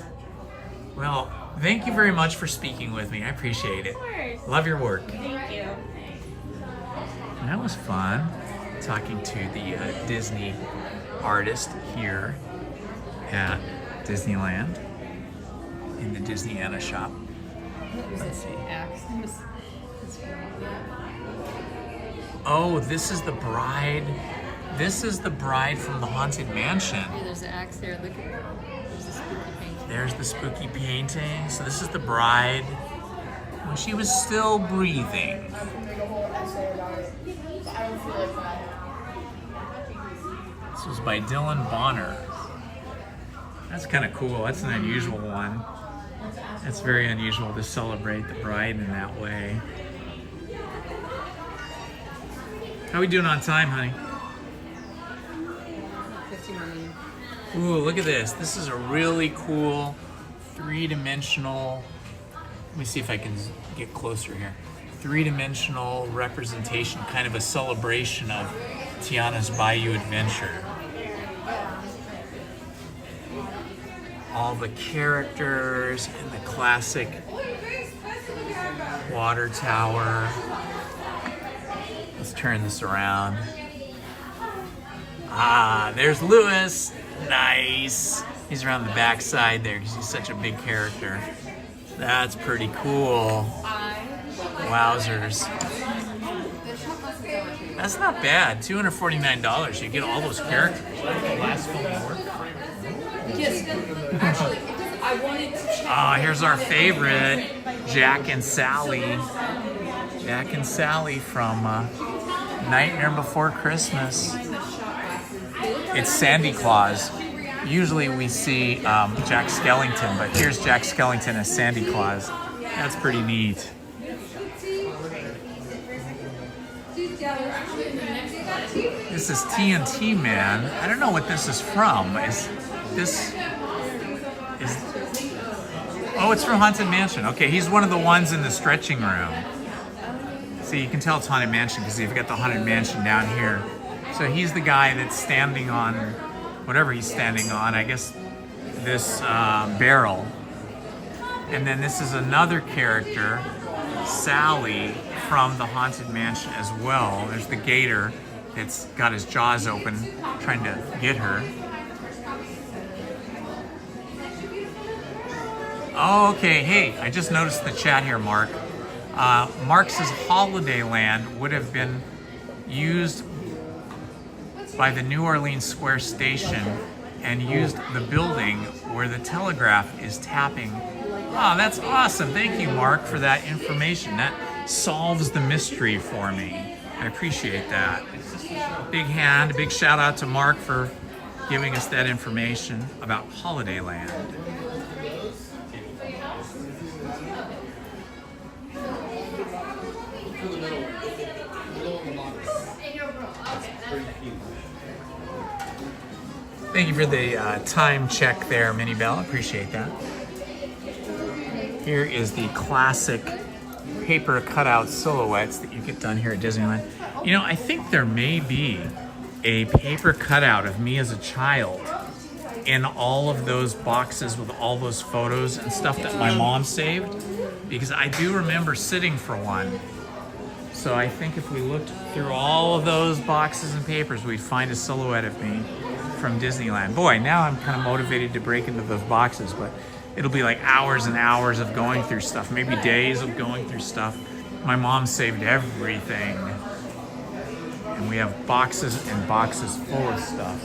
Well, thank you very much for speaking with me. I appreciate it. Of course. Love your work. Thank you. That was fun, talking to the Disney artist here at Disneyland in the Disneyana shop. Let's see. Oh, this is the bride. This is the bride from the Haunted Mansion. Yeah, there's an axe there. Look at there's a spooky painting. There's the spooky painting. So this is the bride when she was still breathing. This was by Dylan Bonner. That's kind of cool. That's an unusual one. It's very unusual to celebrate the bride in that way. How we doing on time, honey? 15 more minutes. Ooh, look at this. This is a really cool three-dimensional, let me see if I can get closer here. Three-dimensional representation, kind of a celebration of Tiana's Bayou Adventure. All the characters and the classic water tower. Let's turn this around. Ah, there's Lewis. Nice. He's around the backside there because he's such a big character. That's pretty cool. Wowzers. That's not bad. $249. You get all those characters. Last film work. Yes, actually, I wanted to check. Ah, here's our favorite, Jack and Sally. Jack and Sally from Nightmare Before Christmas. It's Sandy Claus. Usually we see Jack Skellington, but here's Jack Skellington as Sandy Claus. That's pretty neat. This is TNT Man. I don't know what this is from. Oh, it's from Haunted Mansion. Okay, he's one of the ones in the stretching room. See, you can tell it's Haunted Mansion because you've got the Haunted Mansion down here. So he's the guy that's standing on whatever he's standing on, I guess this barrel. And then this is another character, Sally, from the Haunted Mansion as well. There's the gator that's got his jaws open trying to get her. Oh, okay. Hey, I just noticed the chat here, Mark. Mark says Holidayland would have been used by the New Orleans Square Station and used the building where the telegraph is tapping. Oh, that's awesome. Thank you, Mark, for that information. That solves the mystery for me. I appreciate that. Big hand, big shout out to Mark for giving us that information about Holidayland. Thank you for the time check there, Minnie Bell. Appreciate that. Here is the classic paper cutout silhouettes that you get done here at Disneyland. You know, I think there may be a paper cutout of me as a child in all of those boxes with all those photos and stuff that my mom saved, because I do remember sitting for one. So I think if we looked through all of those boxes and papers, we'd find a silhouette of me from Disneyland. Boy, now I'm kind of motivated to break into those boxes, but it'll be like hours and hours of going through stuff, maybe days of going through stuff. My mom saved everything. And we have boxes and boxes full of stuff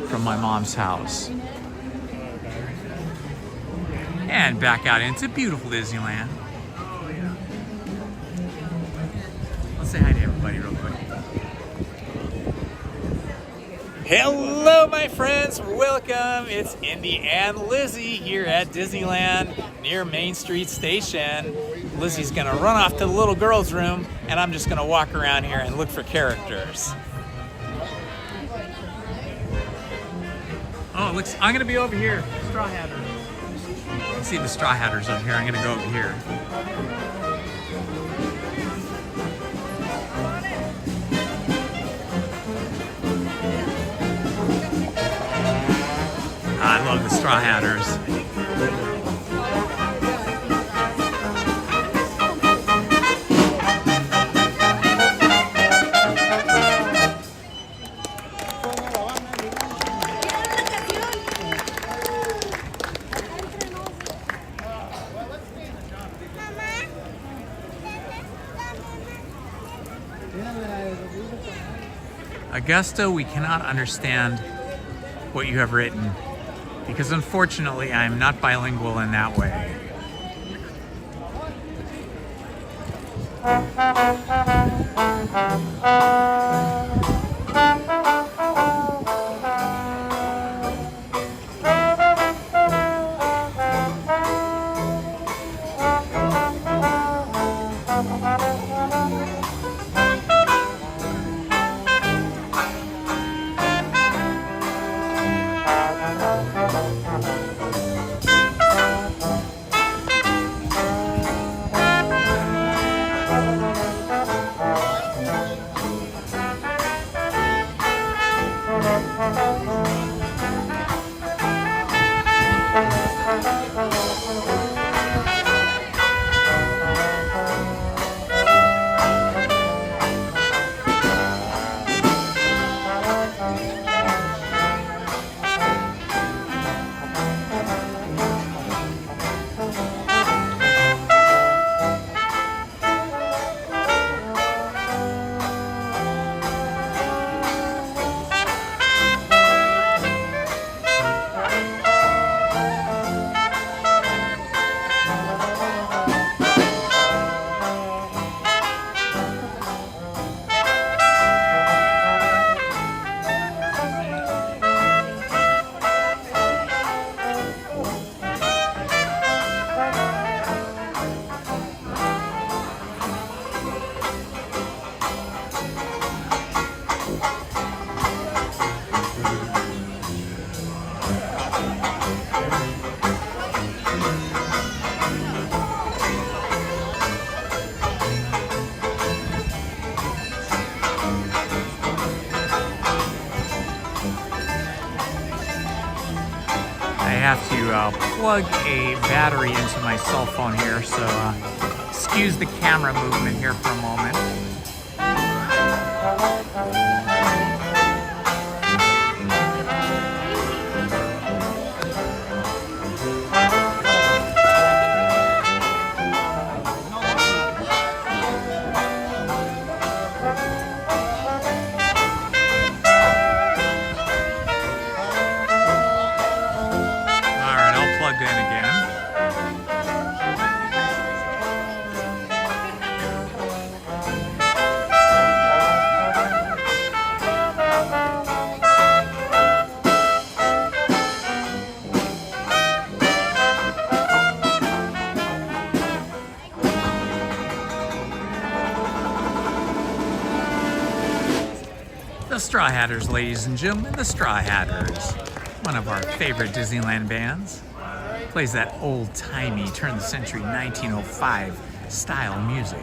from my mom's house. And back out into beautiful Disneyland. Let's say hi to everybody real quick. Hello, my friends. Welcome. It's Indy and Lizzie here at Disneyland near Main Street Station. Lizzie's gonna run off to the little girl's room, and I'm just gonna walk around here and look for characters. Oh, it looks, I'm gonna be over here. Straw Hatter. I see the Straw Hatters over here. I'm gonna go over here. I love the Straw Hatters. Augusta, we cannot understand what you have written, because unfortunately I'm not bilingual in that way. I have to plug a battery into my cell phone here, so excuse the camera movement here for a moment. Straw Hatters, ladies and gentlemen, the Straw Hatters. One of our favorite Disneyland bands. Plays that old-timey, turn-of-the-century 1905 style music.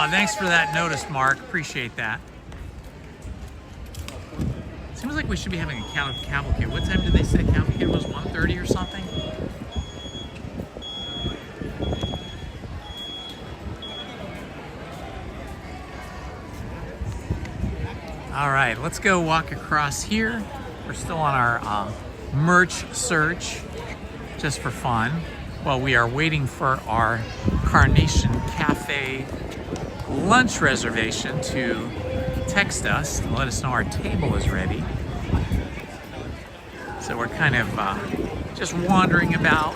Thanks for that notice, Mark. Appreciate that. Seems like we should be having a cavalcade. What time did they say cavalcade was? 1:30 or something? All right, let's go walk across here. We're still on our merch search, just for fun, while we are waiting for our Carnation Cafe lunch reservation to text us and let us know our table is ready. So we're kind of just wandering about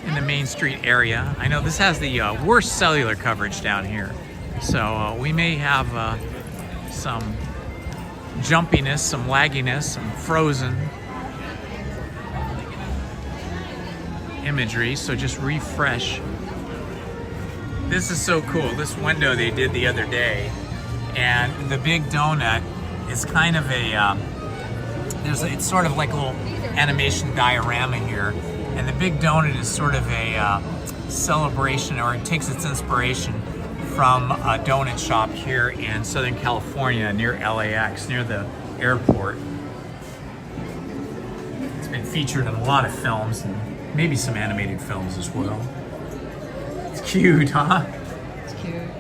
in the Main Street area. I know this has the worst cellular coverage down here, so we may have some jumpiness, some lagginess, some frozen imagery, so just refresh. This is so cool. This window they did the other day, and the big donut is kind of a, it's sort of like a little animation diorama here, and the big donut is sort of a celebration, or it takes its inspiration from a donut shop here in Southern California near LAX, near the airport. It's been featured in a lot of films, and maybe some animated films as well. Cute, huh? It's cute.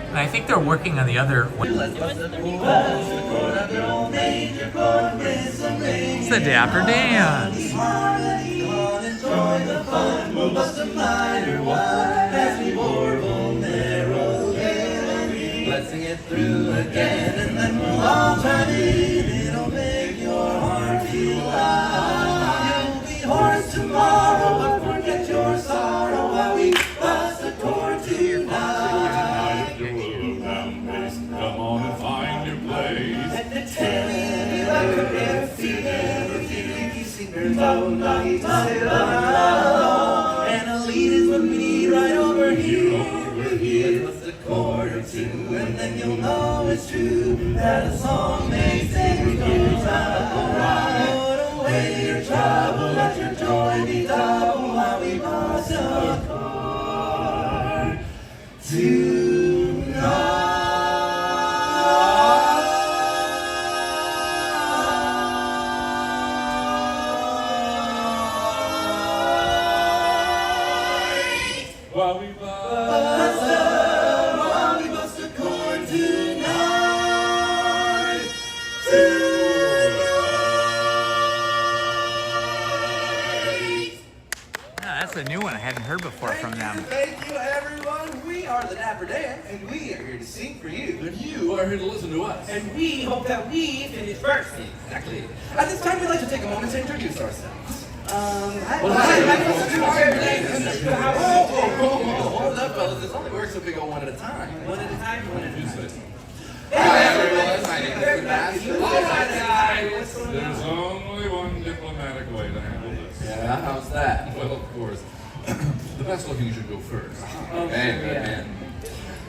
And I think they're working on the other one. It's the Dapper Dans. Let's sing it through again, and then we'll all chime in. It'll make your heart feel light. You'll be hoarse tomorrow, but forget your sorrow while we bust a chord tonight. Come on and find your place. And it's telling like a rare feeling. You singers all night to sit around. And a lead is what we need right over here. Just a chord or two, and then you'll know it's true that a song makes things go right. Put away your trouble, let your joy be double while we pass a chord tonight. While we bust a chord tonight. That's a new one I hadn't heard before from them. Thank you, everyone. We are the Dapper Dans, and we are here to sing for you. And you are here to listen to us. And we hope that we finish first. Exactly. At this time, we'd like to take a moment to introduce ourselves. Hold up, fellas. This only works if we go one at a time. One at a time, one at a time. Hey, everyone. My name is Matthew. There's only one diplomatic way to handle this. Yeah, huh? How's that? Well, of course. The best looking should go first. Man.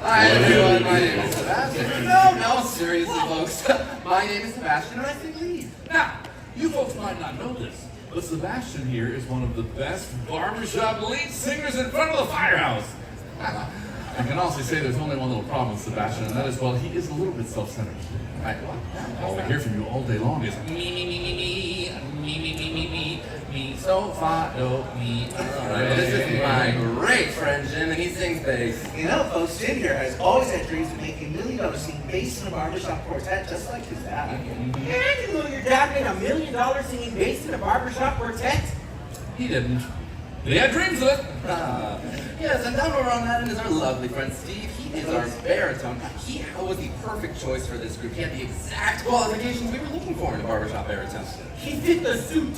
Hi everyone, my name is Sebastian. No, seriously folks. My name is Sebastian and I sing lead. Now, you folks might not know this, but Sebastian here is one of the best barbershop lead singers in front of the firehouse. I can honestly say there's only one little problem with Sebastian, and that is, well, he is a little bit self-centered. All we hear from you all day long is me, so fa, do, me. Alright, this is my great friend Jim, and he sings bass. You know, folks, Jim here has always had dreams of making $1 million singing bass in a barbershop quartet, just like his dad. And you know your dad made $1 million singing bass in a barbershop quartet? he didn't. He had dreams of it. Yes, and down over on that end is our lovely friend Steve. He is our baritone. He was the perfect choice for this group. He had the exact qualifications we were looking for in a barbershop baritone. He fit the suit.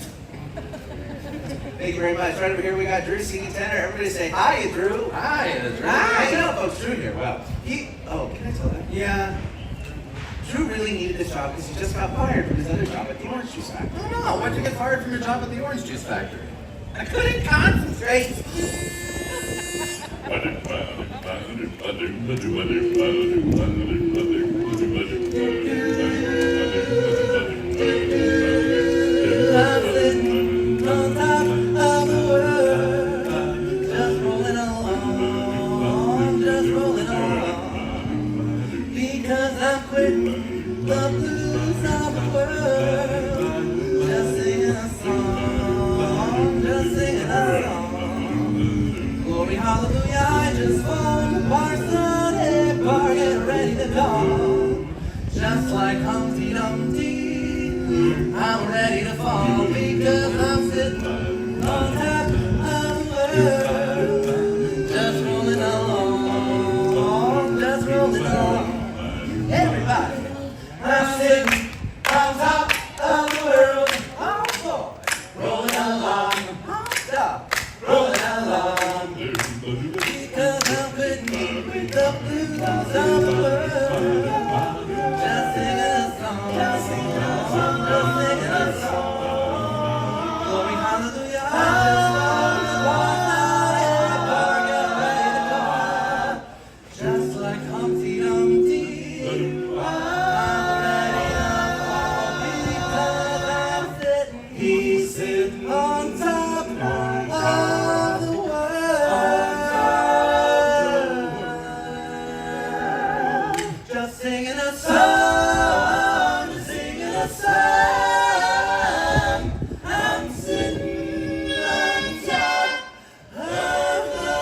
Thank you very much. Right over here we got Drew singing tenor. Everybody say hi, Drew. Hi, Drew. Hi. You know, folks, Drew here. Well, can I tell that? Yeah. Drew really needed this job because he just got fired from his other job at the orange juice factory. Oh no, why'd you get fired from your job at the orange juice factory? I couldn't concentrate. Because I'm quitting the blues of the world. Just singing a song, just singing a song. Glory, hallelujah, I just phoned the Parson bar, get ready to go. Just like Humpty Dumpty, I'm ready to fall because I'm sitting on top of the world. Just rolling along, just rolling along. Everybody, I'm sitting on top of the world. Oh boy, rolling along, stop, rolling along. Because I'm quitting the blues of the world. Just singing a song, just singing a song, just singing a song. Glory, hallelujah, I just want to walk out and get ready to go. Just like Humpty Dumpty. He's sitting on top of the world. Just singing a song, just singing a song. I'm sitting on top of the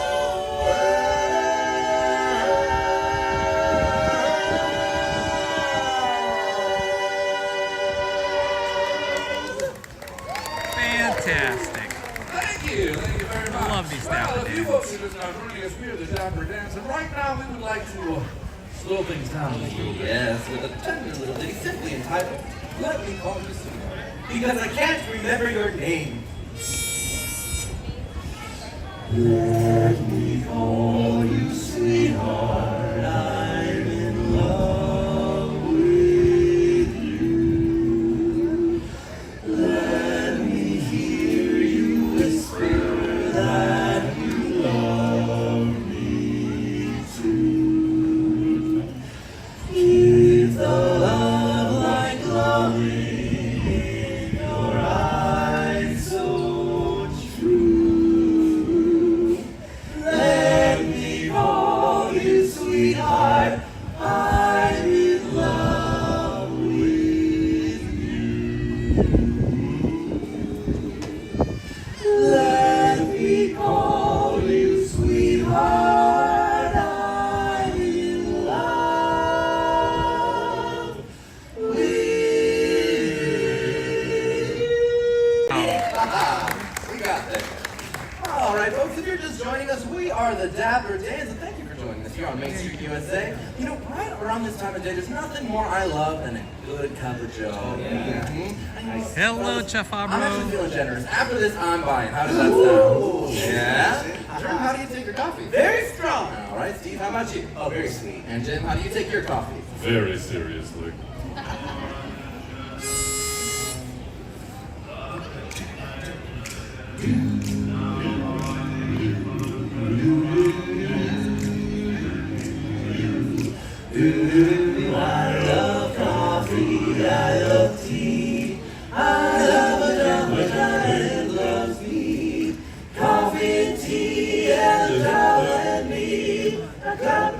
Fantastic. Thank you very much. I love these Dapper Well, if you Dans. folks are just now joining us, we are the Dapper Dans, and right now we would like to slow things down a little bit. Yes, with a tender little ditty simply entitled, Let Me Call You Sweetheart. Because I can't remember your name. Let me call you sweetheart, I'm in love with you. Let me hear you whisper that you love me too. Keep the love like glowing in your eyes so true. Let me call you sweetheart, I'm in love with you. Let me call you sweetheart, I'm in love with We got there. All right, folks, if you're just joining us, we are the Dapper Dans, and thank you for joining us here on Main Street, USA. You know, right around this time of day, there's nothing more I love than a good cup of joe. Hello, Chef I'm actually Abro. feeling generous. After this, I'm buying. How does that sound? Yeah? Jim, how do you take your coffee? Very strong. All right, Steve, how about you? Oh, very sweet. And Jim, how do you take your coffee? Very seriously. you. I love coffee, I love tea. I love a job that loves me. Coffee and tea and a job and me. A cup,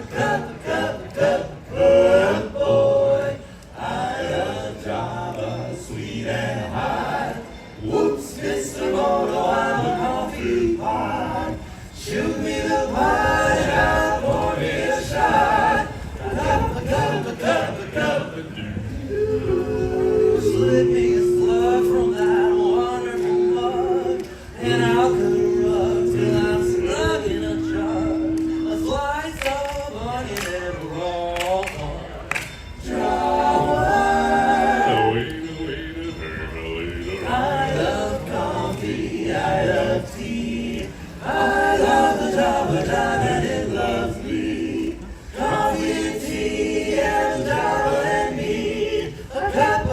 boy. I love Java, sweet and high. Whoops, Mr. Moto, I'm a coffee pot. Shoot me the pie, now pour me a shot. A cup, slip me a slug from that wonderful mug, and I'll corrupt till I'm snug in a jug. A slice of onion and raw corn. I love coffee, I love tea. I love the Java and it loves me. Coffee and tea and Java and me. A cup,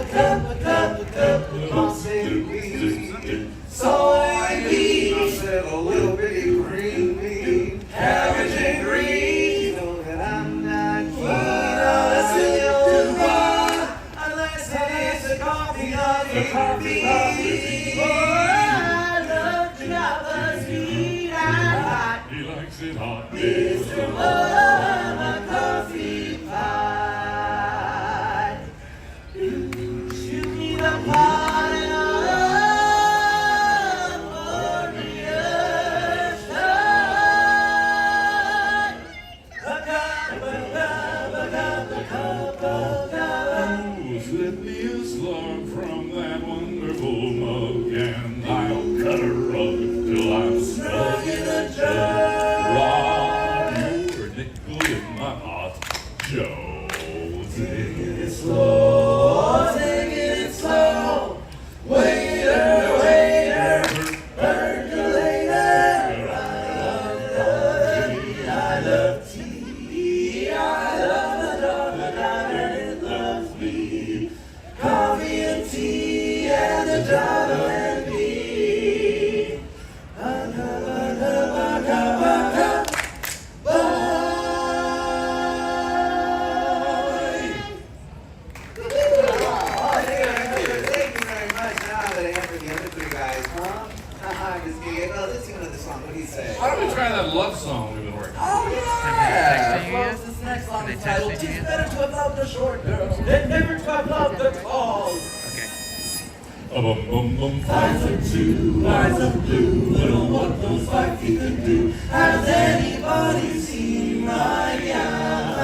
soybeans, and a little bitty creamy. Cabbage and greens, know that I'm not keen on a single one unless it's a coffee of the coffee. Oh, I love Java, sweet and hot. He likes it hot. Mr. Moore, I'm a coffee pot. Shoot me the pot and I'll pour me a shot. A cup of Slip me a slug from that wonderful mug, and I'll cut a rug till I'm snug in a jug. Rob your nickel in my pot, Joe. Taking it slow, taking it slow. Waiter, percolator. I love tea. I love the Java and it loves me. Coffee and tea and the Java and me. A cup, boy. Thank you very much. Now that I answered the other three guys, I'm just kidding. Oh, let's sing another song. What do you say? Why don't we try that love song we've been working on? Oh, yeah! Folks, this next song is titled, "It's better to have loved a short girl than never to have loved a tall." Okay. 5'2", eyes of blue, little what those 5 feet can do. Has anybody seen my gal?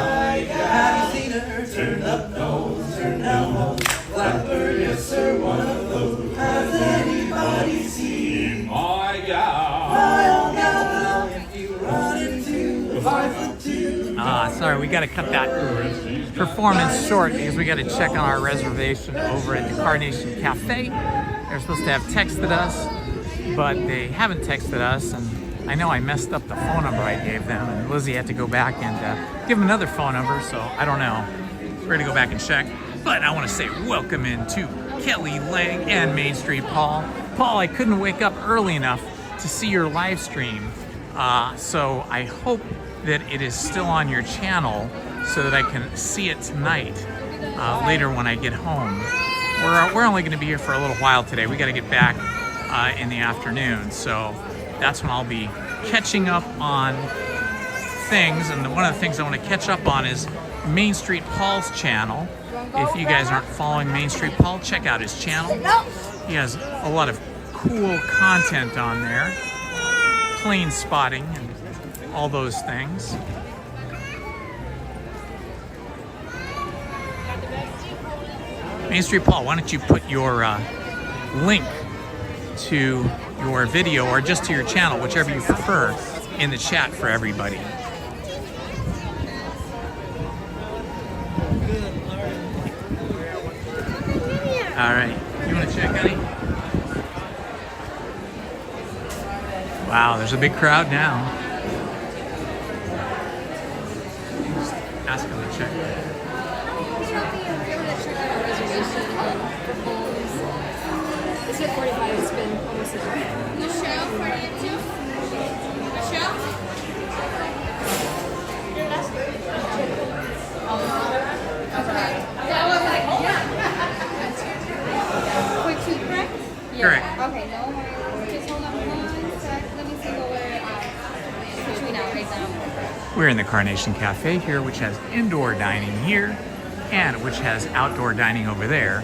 Have you seen her turn up nose, turn down hose? Blackbird, yes sir, one of those. Has anybody seen My gal? my old gal? Now if you run into a 5'2". Sorry, we got to cut that performance short because we got to check on our reservation over at the Carnation Cafe. They're supposed to have texted us, but they haven't texted us, and I know I messed up the phone number I gave them, and Lizzie had to go back and give them another phone number, so I don't know. We're going to go back and check. But I want to say welcome in to Kelly Lang and Main Street Paul. Paul, I couldn't wake up early enough to see your live stream, so I hope that it is still on your channel so that I can see it tonight, later when I get home. We're only going to be here for a little while today. We got to get back in the afternoon, so that's when I'll be catching up on things. And one of the things I want to catch up on is Main Street Paul's channel. If you guys aren't following Main Street Paul, check out his channel. He has a lot of cool content on there, plane spotting and all those things. Main Street Paul, why don't you put your link to your video or just to your channel, whichever you prefer, in the chat for everybody. All right, you want to check, honey? Wow, there's a big crowd now. Just ask them to check. It's at 45, it's been almost a year. Michelle, 42? Michelle? We're in the Carnation Cafe here, which has indoor dining here and which has outdoor dining over there.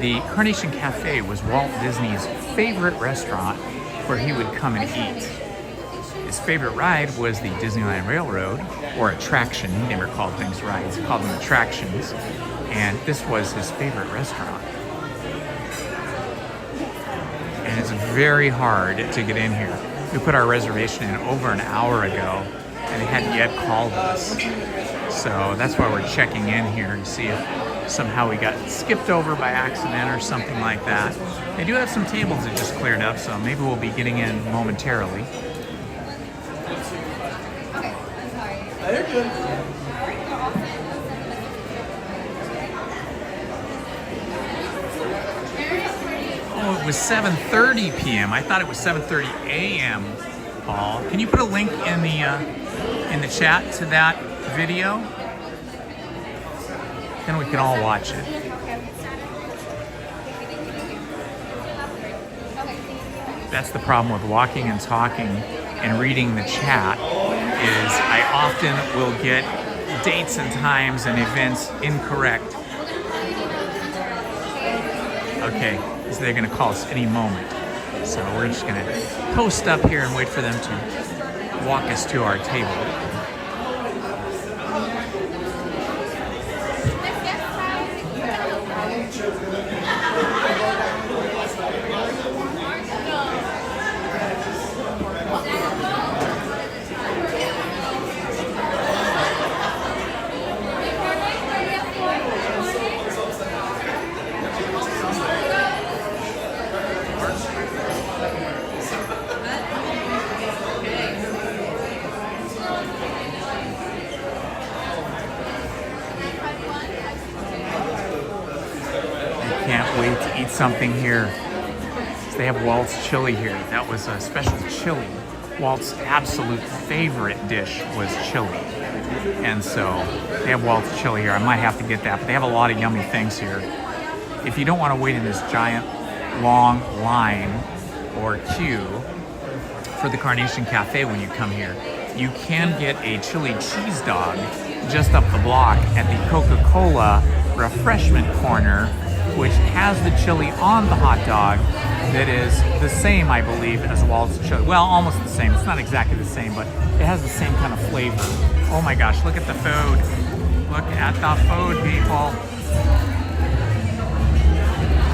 The Carnation Cafe was Walt Disney's favorite restaurant where he would come and eat. His favorite ride was the Disneyland Railroad, or attraction. He never called things rides, he called them attractions. And this was his favorite restaurant. And it's very hard to get in here. We put our reservation in over an hour ago, and they hadn't yet called us. So that's why we're checking in here to see if somehow we got skipped over by accident or something like that. They do have some tables that just cleared up, so maybe we'll be getting in momentarily. They're good. Oh, it was 7:30 p.m. I thought it was 7:30 a.m. Paul, can you put a link in the chat to that video? Then we can all watch it. That's the problem with walking and talking and reading the chat, is I often will get dates and times and events incorrect. Okay, so they're gonna call us any moment. So we're just gonna post up here and wait for them to walk us to our table. Something here. So they have Walt's chili here. That was a special chili. Walt's absolute favorite dish was chili. And so they have Walt's chili here. I might have to get that, but they have a lot of yummy things here. If you don't want to wait in this giant long line or queue for the Carnation Cafe when you come here, you can get a chili cheese dog just up the block at the Coca-Cola refreshment corner, which has the chili on the hot dog that is the same, I believe, as Walt's chili. Well, almost the same. It's not exactly the same, but it has the same kind of flavor. Oh my gosh, look at the food. Look at the food, people.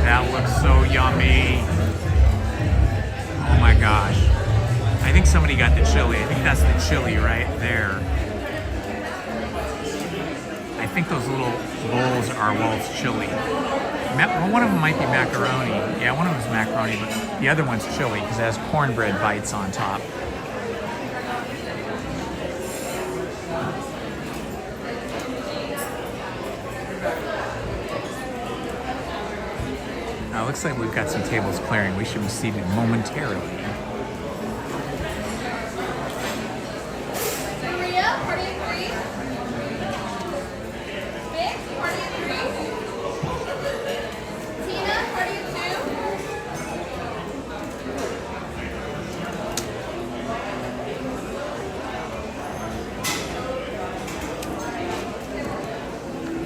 That looks so yummy. Oh my gosh. I think somebody got the chili. I think that's the chili right there. I think those little bowls are Walt's chili. One of them might be macaroni. Yeah, one of them is macaroni, but the other one's chili because it has cornbread bites on top. Now it looks like we've got some tables clearing. We should be seated momentarily.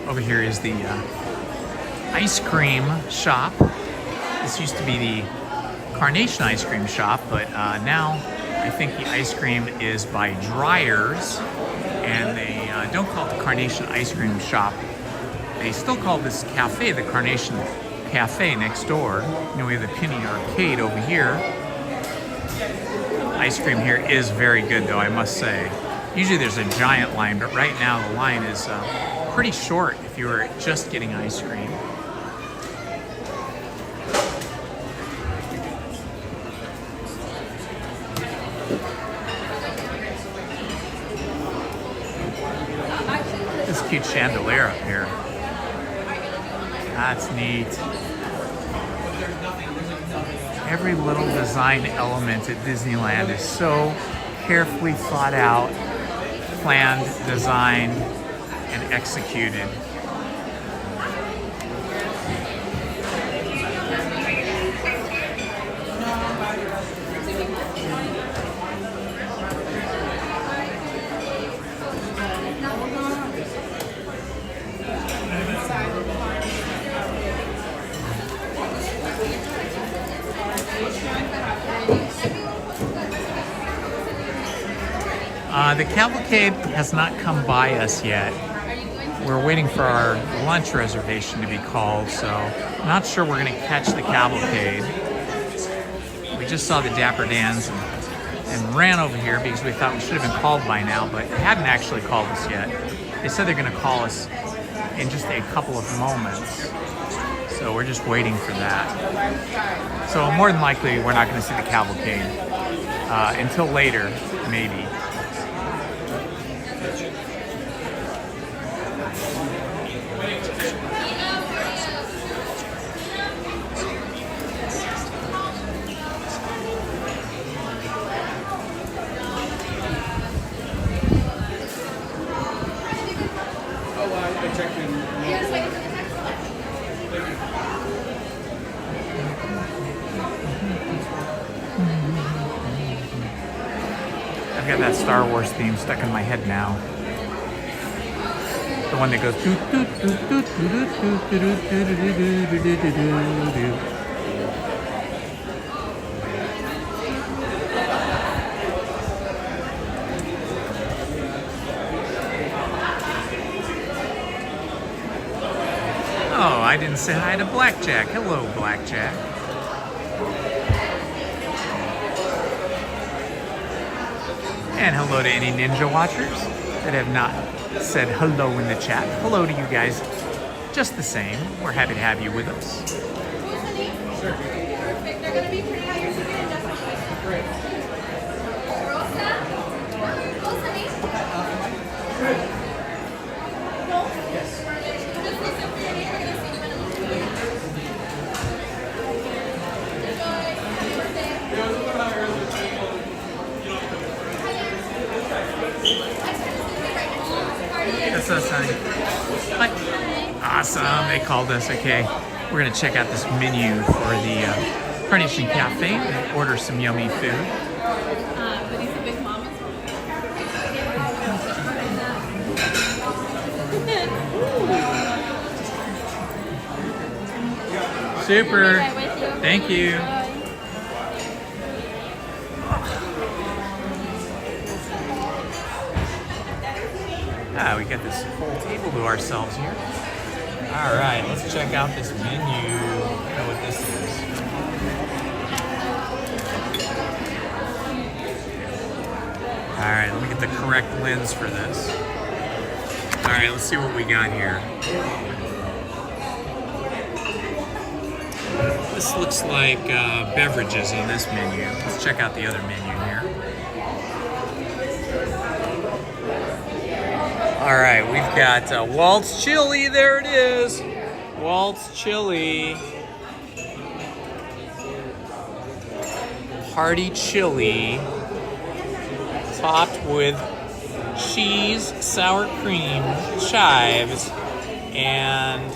Over here is the ice cream shop. This used to be the Carnation ice cream shop, but now I think the ice cream is by Dryers, and they don't call it the Carnation ice cream shop. They still call this cafe the Carnation Cafe next door. You know, we have the Penny Arcade over here. Ice cream here is very good, though, I must say. Usually there's a giant line, but right now the line is pretty short if you were just getting ice cream. This cute chandelier up here. That's neat. Every little design element at Disneyland is so carefully thought out, planned, designed, and executed. The cavalcade has not come by us yet. We're waiting for our lunch reservation to be called, so I'm not sure we're going to catch the cavalcade. We just saw the Dapper Dans and ran over here because we thought we should have been called by now, but they hadn't actually called us yet. They said they're going to call us in just a couple of moments, so we're just waiting for that. So more than likely, we're not going to see the cavalcade until later, maybe. I've got that Star Wars theme stuck in my head now. The one that goes doo doo doo doo doo doo doo doo doo doo doo doo. Oh, I didn't say hi to Blackjack. Hello, Blackjack. And hello to any Ninja watchers that have not said hello in the chat. Hello to you guys just the same. We're happy to have you with us. Perfect. They're gonna be pretty high. You're sitting in just That's us, honey. Hi. Awesome. They called us. Okay. We're going to check out this menu for the Carnation Cafe and order some yummy food. Super. Thank you. We got this whole table to ourselves here. All right, let's check out this menu. I know what this is. All right, let me get the correct lens for this. All right, let's see what we got here. This looks like beverages on this menu. Let's check out the other menu here. All right, we've got Waltz Chili. There it is. Waltz Chili. Hearty chili. Topped with cheese, sour cream, chives, and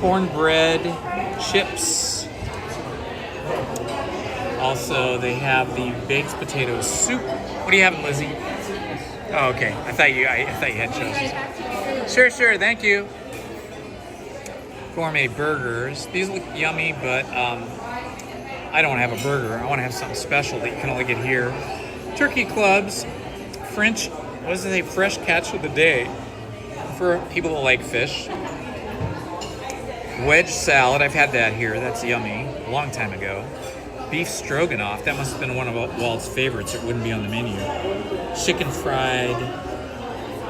cornbread chips. Also, they have the baked potato soup. What do you have, Lizzie? Oh, okay. I thought you had choices. Sure. Thank you. Gourmet burgers. These look yummy, but I don't have a burger. I want to have something special that you can only get here. Turkey clubs. French. What does it say? Fresh catch of the day for people that like fish. Wedge salad. I've had that here. That's yummy. A long time ago. Beef stroganoff. That must have been one of Walt's favorites. It wouldn't be on the menu. Chicken fried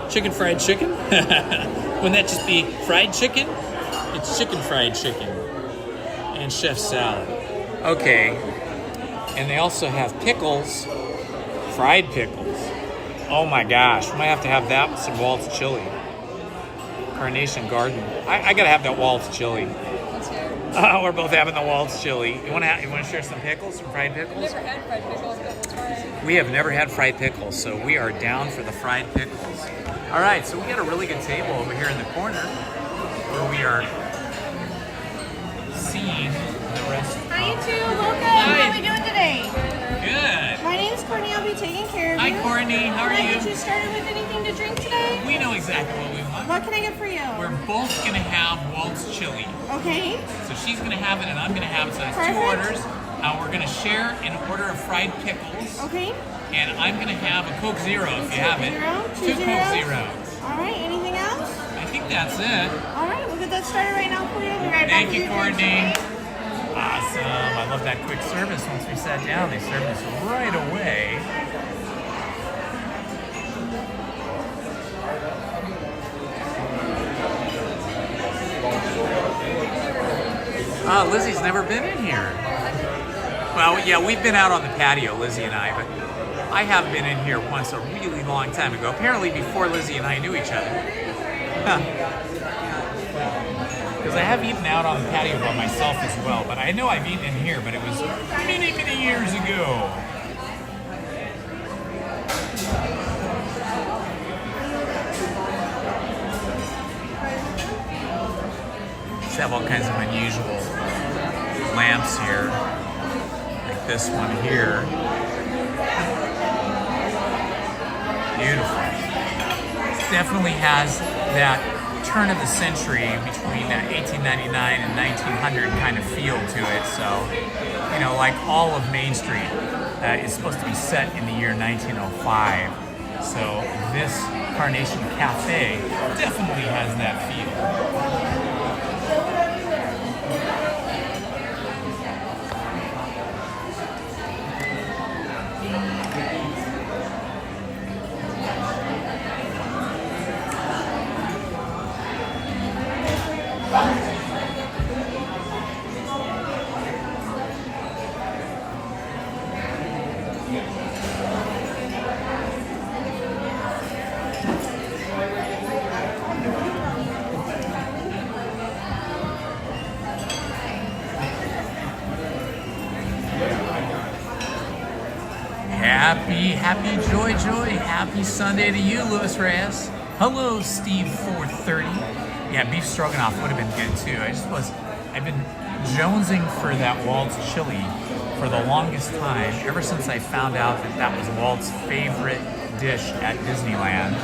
chicken. Wouldn't that just be fried chicken? It's chicken fried chicken. And chef salad. Okay. And they also have pickles. Fried pickles. Oh my gosh. We might have to have that with some Walt's chili. Carnation Garden. I gotta have that Walt's chili. We're both having the Waltz chili. You want to share some pickles, some fried pickles? Never had fried pickles, but let's try it. We have never had fried pickles, so we are down for the fried pickles. All right, so we got a really good table over here in the corner where we are seeing the rest. Hi, you two. Welcome. How are we doing today? Good. My name's Courtney. I'll be taking care of you. Hi, Courtney. How are Can I you? get you started with anything to drink today? We know exactly what we want. What can I get for you? We're both going to have Waltz chili. Okay. So she's going to have it and I'm going to have it. So that's Perfect. 2 orders. We're going to share an order of fried pickles. Okay. And I'm going to have a Coke Zero if you have it. Two Two Coke zeros? Zero. All right, anything else? I think that's it. All right, we'll get that started right now for you. We'll be right back. Thank you, Courtney. Awesome. I love that quick service. Once we sat down, they served us right away. Lizzie's never been in here. Well, yeah, we've been out on the patio, Lizzie and I, but I have been in here once a really long time ago. Apparently before Lizzie and I knew each other. Because I have eaten out on the patio by myself as well, but I know I've eaten in here, but it was many, many years ago. Just have all kinds of unusual lamps here, like this one here. Beautiful. It definitely has that turn of the century between 1899 and 1900 kind of feel to it. So, you know, like all of Main Street is supposed to be set in the year 1905. So this Carnation Cafe definitely has that feel. Happy happy Sunday to you, Louis Reyes. Hello, Steve 430. Yeah, beef stroganoff would have been good too. I've been jonesing for that Walt's chili for the longest time, ever since I found out that that was Walt's favorite dish at Disneyland,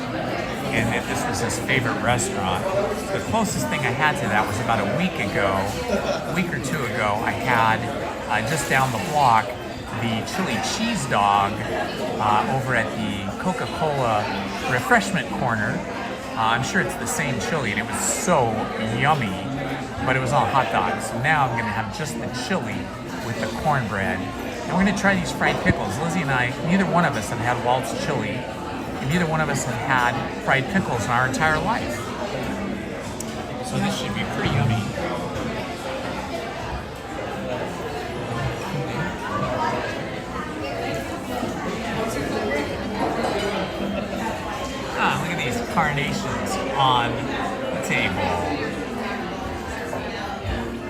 and that this was his favorite restaurant. The closest thing I had to that was about a week or two ago, I had just down the block the chili cheese dog over at the Coca-Cola refreshment corner. I'm sure it's the same chili, and it was so yummy, but it was on hot dogs. So now I'm going to have just the chili with the cornbread. And we're going to try these fried pickles. Lizzie and I, neither one of us have had Walt's chili, and neither one of us have had fried pickles in our entire life. So this should be pretty yummy. Look at these carnations on the table.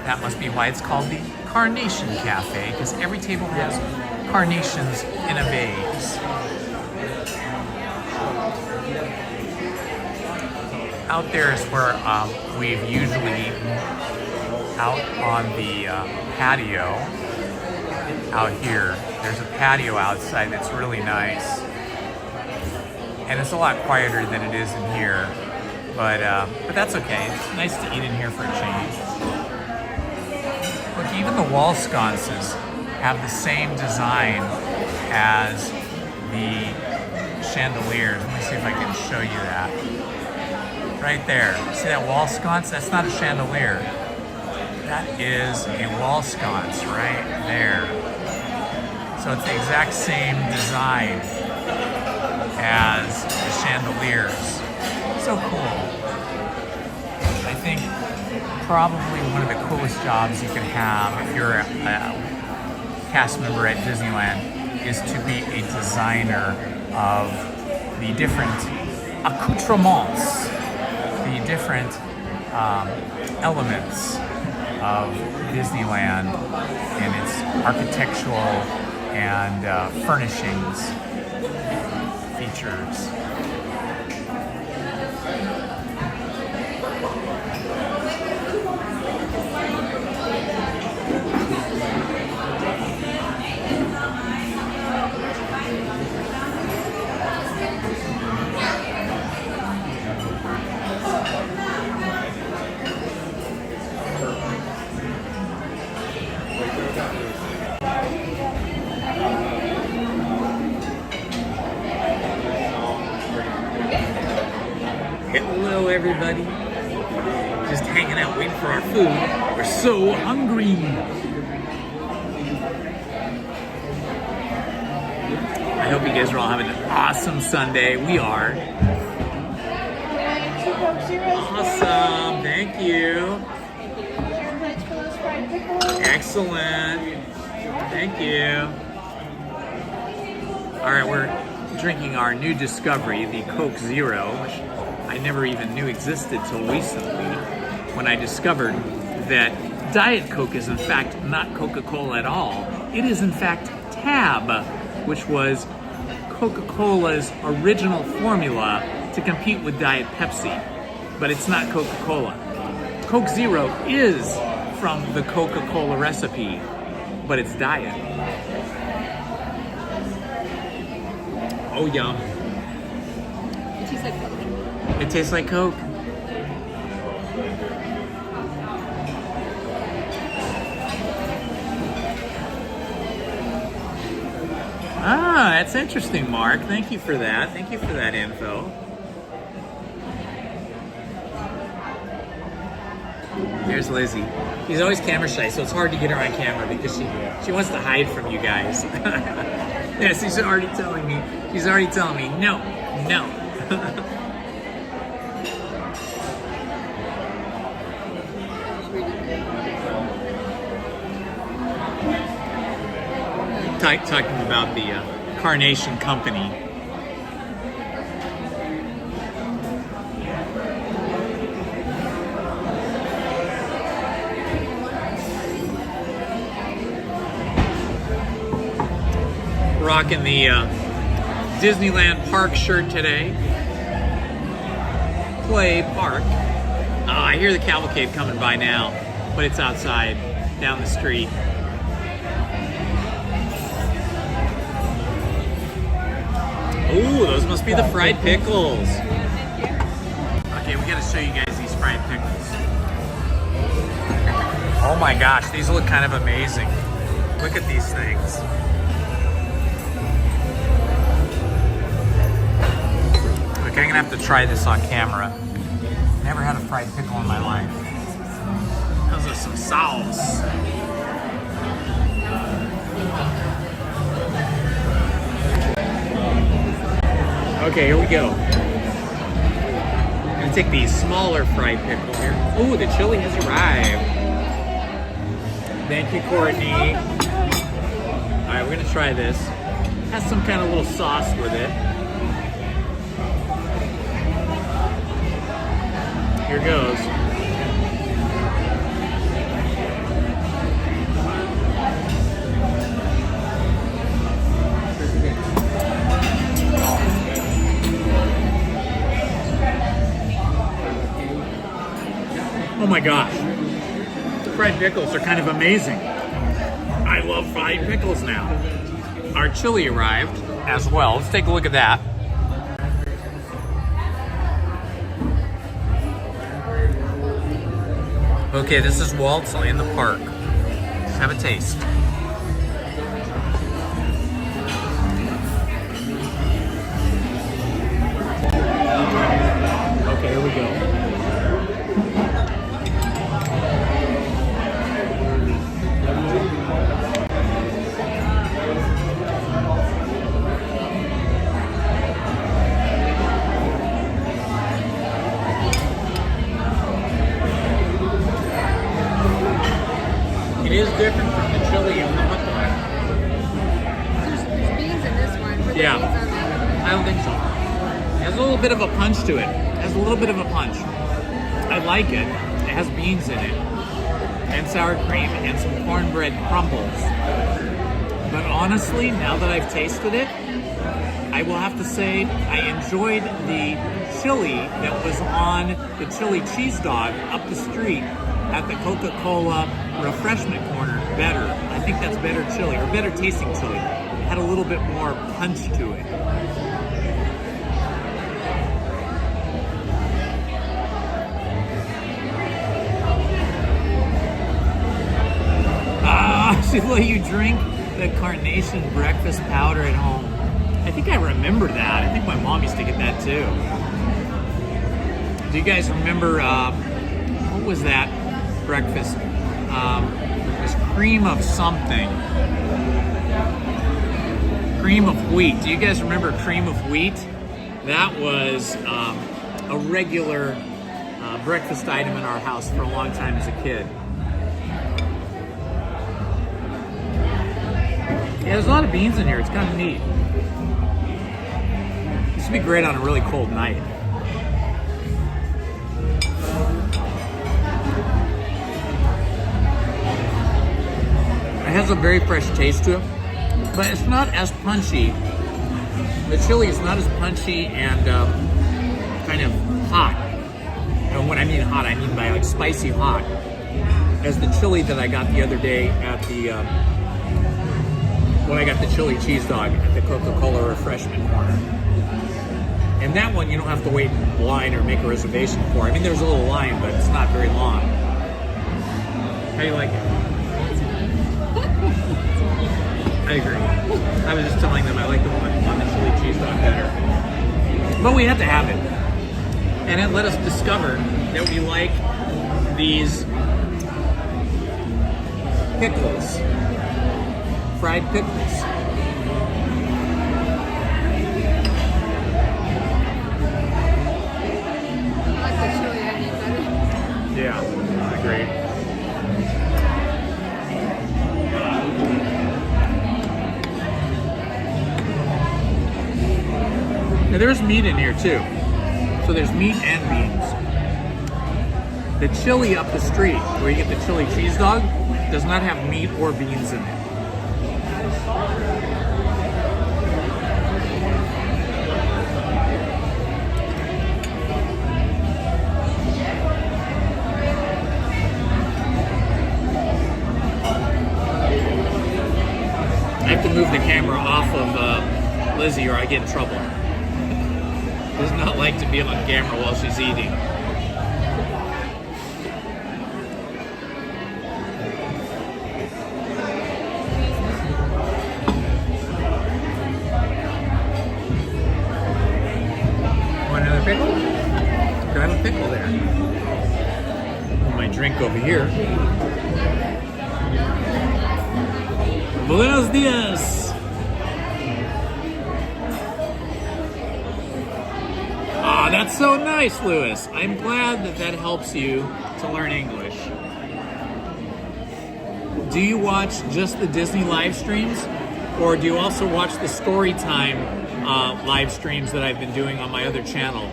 That must be why it's called the Carnation Cafe, because every table has carnations in a vase. Out there is where we've usually eaten, out on the patio. Out here, there's a patio outside that's really nice. And it's a lot quieter than it is in here, but that's okay. It's nice to eat in here for a change. Look, even the wall sconces have the same design as the chandeliers. Let me see if I can show you that. Right there. See that wall sconce? That's not a chandelier. That is a wall sconce right there. So it's the exact same design as the chandeliers. So cool. I think probably one of the coolest jobs you can have if you're a cast member at Disneyland is to be a designer of the different accoutrements, the different elements of Disneyland and its architectural and furnishings features. Hello, everybody. Just hanging out, waiting for our food. We're so hungry. I hope you guys are all having an awesome Sunday. We are. Awesome. Thank you. Excellent. Thank you. All right, we're drinking our new discovery, the Coke Zero, which I never even knew existed till recently, when I discovered that Diet Coke is in fact not Coca-Cola at all. It is in fact Tab, which was Coca-Cola's original formula to compete with Diet Pepsi, but it's not Coca-Cola. Coke Zero is from the Coca-Cola recipe, but it's Diet. Oh, yum. It tastes like Coke. It tastes like Coke. Ah, that's interesting, Mark. Thank you for that. Thank you for that info. Here's Lizzie. She's always camera shy, so it's hard to get her on camera because she wants to hide from you guys. Yes, she's already telling me. She's already telling me, no, no. Talking about the Carnation company. Rocking the Disneyland Park shirt today. Play Park. I hear the cavalcade coming by now, but it's outside, down the street. Ooh, those must be the fried pickles. Okay, we gotta show you guys these fried pickles. Oh my gosh, these look kind of amazing. Look at these things. Okay, I'm gonna have to try this on camera. Never had a fried pickle in my life. Those are some sauce. Okay, here we go. I'm gonna take the smaller fried pickle here. Ooh, the chili has arrived. Thank you, Courtney. All right, we're gonna try this. Has some kind of little sauce with it. Here goes. Oh my gosh, fried pickles are kind of amazing. I love fried pickles now. Our chili arrived as well. Let's take a look at that. Okay, this is Walt's in the park. Let's have a taste. Okay, here we go. It is different from the chili and the hot dog. There's beans in this one. Were there Yeah. beans on that? I don't think so. It has a little bit of a punch to it. It has a little bit of a punch. I like it. It has beans in it. And sour cream and some cornbread crumbles. But honestly, now that I've tasted it, I will have to say I enjoyed the chili that was on the chili cheese dog up the street at the Coca-Cola refreshment corner better. I think that's better chili, or better tasting chili. It had a little bit more punch to it. Ah, should let you drink the Carnation breakfast powder at home. I think I remember that. I think my mom used to get that too. Do you guys remember, what was that breakfast? It was cream of something. Cream of wheat. Do you guys remember cream of wheat? That was a regular breakfast item in our house for a long time as a kid. Yeah, there's a lot of beans in here. It's kind of neat. This would be great on a really cold night. It has a very fresh taste to it, but it's not as punchy. The chili is not as punchy and kind of hot. And when I mean hot, I mean by like spicy hot, as the chili that I got the other day at the when I got the chili cheese dog at the Coca-Cola refreshment corner. And that one you don't have to wait in line or make a reservation for. I mean, there's a little line, but it's not very long. How do you like it? I agree. I was just telling them I like the one on the chili cheese dog better. But we had to have it. And it let us discover that we like these pickles. Fried pickles. I like the chili onion better. Yeah, I agree. Now there's meat in here too. So there's meat and beans. The chili up the street, where you get the chili cheese dog, does not have meat or beans in it. I have to move the camera off of Lizzie or I get in trouble. Does not like to be on camera while she's eating. Want another pickle? Do I have a pickle there? Put my drink over here. Buenos dias! Ah, that's so nice, Louis. I'm glad that that helps you to learn English. Do you watch just the Disney live streams? Or do you also watch the Storytime live streams that I've been doing on my other channel?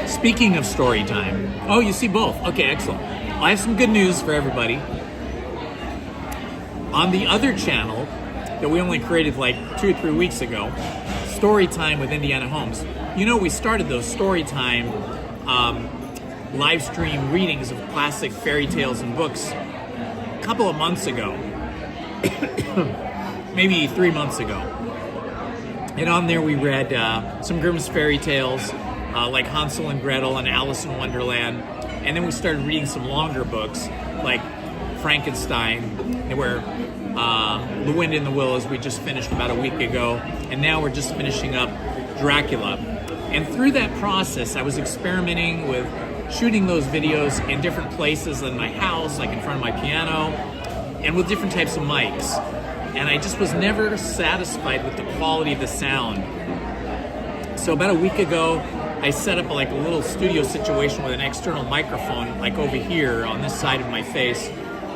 Speaking of story time, oh, you see both. Okay, excellent. I have some good news for everybody. On the other channel that we only created like 2 or 3 weeks ago, Story Time with Indiana Holmes. You know, we started those Story Time live stream readings of classic fairy tales and books a couple of months ago, maybe 3 months ago. And on there we read some Grimm's fairy tales, like Hansel and Gretel and Alice in Wonderland. And then we started reading some longer books, like Frankenstein, where The Wind in the Willows we just finished about a week ago. And now we're just finishing up Dracula. And through that process, I was experimenting with shooting those videos in different places in my house, like in front of my piano, and with different types of mics. And I just was never satisfied with the quality of the sound. So about a week ago, I set up like a little studio situation with an external microphone, like over here on this side of my face,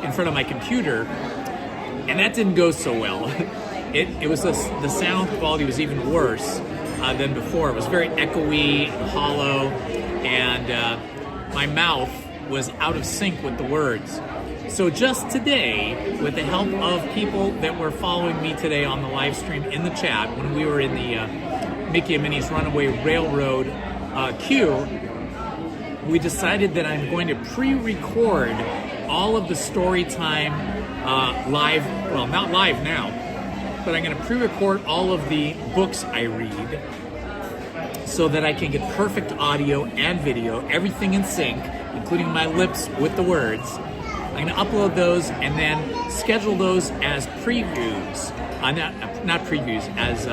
in front of my computer, and that didn't go so well. It was the sound quality was even worse than before. It was very echoey, hollow, and my mouth was out of sync with the words. So just today, with the help of people that were following me today on the live stream in the chat, when we were in the Mickey and Minnie's Runaway Railroad queue, we decided that I'm going to pre-record all of the Storytime live, well, not live now, but I'm going to pre-record all of the books I read so that I can get perfect audio and video, everything in sync, including my lips with the words. I'm going to upload those and then schedule those as previews. Not previews, as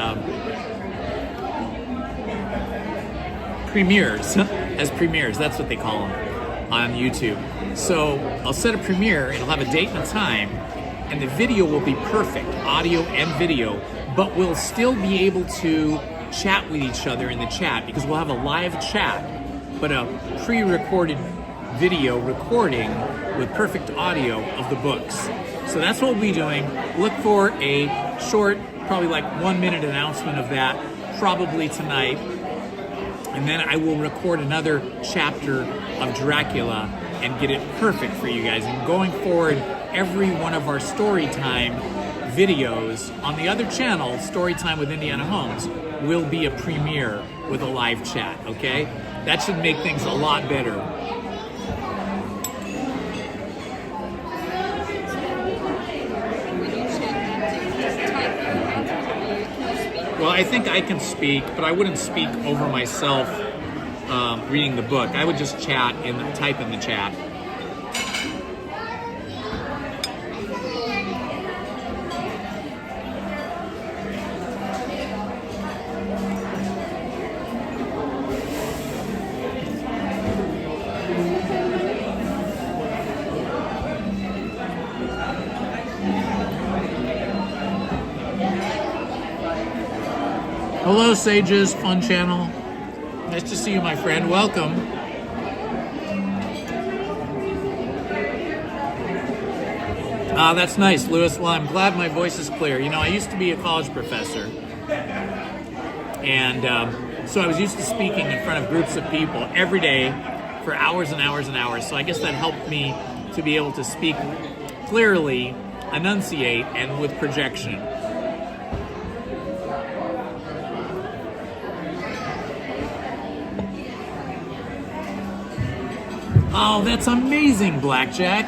premieres. As premieres, that's what they call them on YouTube. So I'll set a premiere, it'll have a date and a time, and the video will be perfect, audio and video, but we'll still be able to chat with each other in the chat because we'll have a live chat, but a pre-recorded video recording with perfect audio of the books. So that's what we'll be doing. Look for a short, probably like 1 minute announcement of that, probably tonight. And then I will record another chapter of Dracula and get it perfect for you guys. And going forward, every one of our Storytime videos on the other channel, Storytime with Indiana Holmes, will be a premiere with a live chat, okay? That should make things a lot better. Well, I think I can speak, but I wouldn't speak over myself reading the book. I would just chat and type in the chat. Hello, Sages, fun channel. Nice to see you, my friend. Welcome. That's nice, Lewis. Well, I'm glad my voice is clear. You know, I used to be a college professor, and so I was used to speaking in front of groups of people every day for hours and hours and hours. So I guess that helped me to be able to speak clearly, enunciate, and with projection. Oh, that's amazing, Blackjack.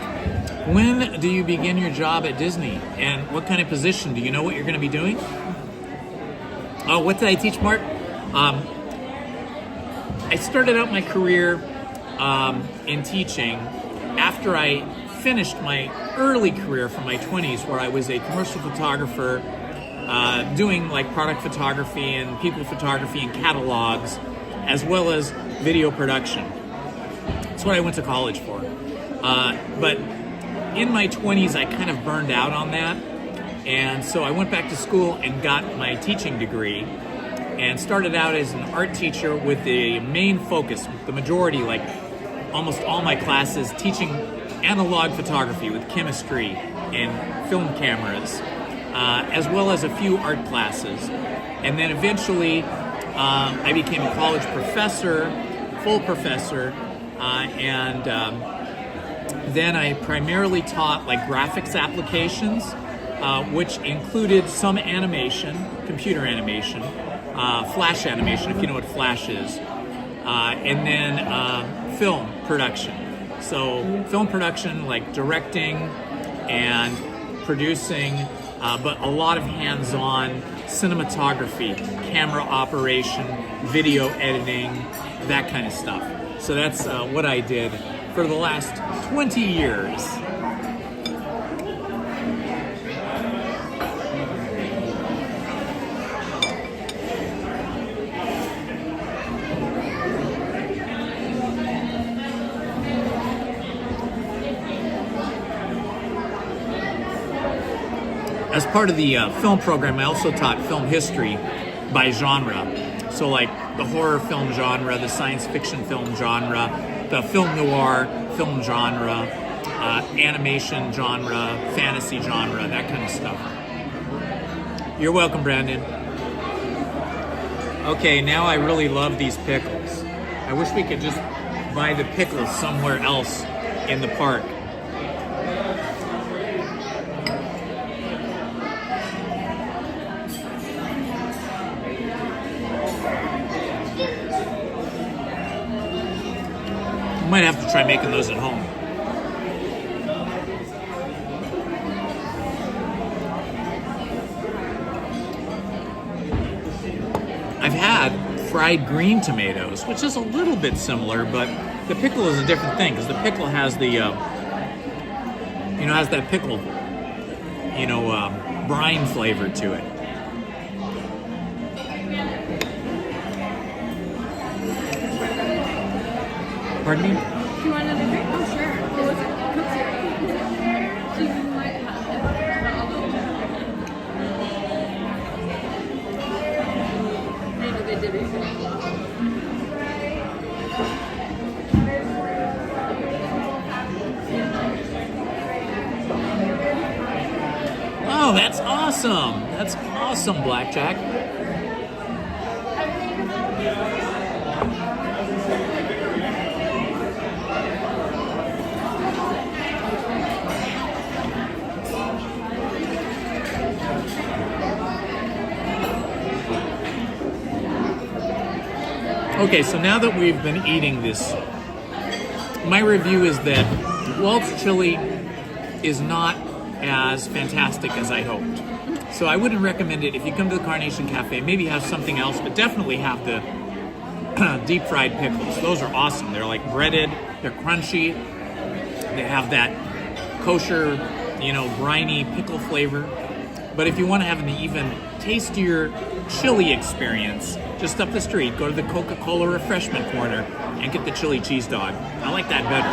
When do you begin your job at Disney? And what kind of position? Do you know what you're going to be doing? Oh, what did I teach, Mark? I started out my career in teaching after I finished my early career from my 20s, where I was a commercial photographer doing like product photography and people photography and catalogs, as well as video production. That's what I went to college for. But in my 20s, I kind of burned out on that. And so I went back to school and got my teaching degree and started out as an art teacher with the main focus, the majority, like almost all my classes, teaching analog photography with chemistry and film cameras, as well as a few art classes. And then eventually I became a college professor, full professor, and then I primarily taught like graphics applications, which included some animation, computer animation, flash animation, if you know what flash is, and then film production. So film production, like directing and producing, but a lot of hands-on cinematography, camera operation, video editing, that kind of stuff. So that's what I did for the last 20 years. As part of the film program, I also taught film history by genre. So like the horror film genre, the science fiction film genre, the film noir film genre, animation genre, fantasy genre, that kind of stuff. You're welcome, Brandon. Okay, now I really love these pickles. I wish we could just buy the pickles somewhere else in the park. Might have to try making those at home. I've had fried green tomatoes, which is a little bit similar, but the pickle is a different thing because the pickle has the, has that pickle, brine flavor to it. Pardon me? Do you want another drink? Oh, sure. Well, what's it? Coke syrup. She might have it. I know they did recently. Oh, that's awesome. That's awesome, Blackjack. Okay, so now that we've been eating this, my review is that Walt's chili is not as fantastic as I hoped. So I wouldn't recommend it if you come to the Carnation Cafe. Maybe have something else, but definitely have the deep fried pickles. Those are awesome. They're like breaded, they're crunchy, they have that kosher, briny pickle flavor. But if you want to have an even tastier chili experience, just up the street, go to the Coca-Cola refreshment corner and get the chili cheese dog. I like that better.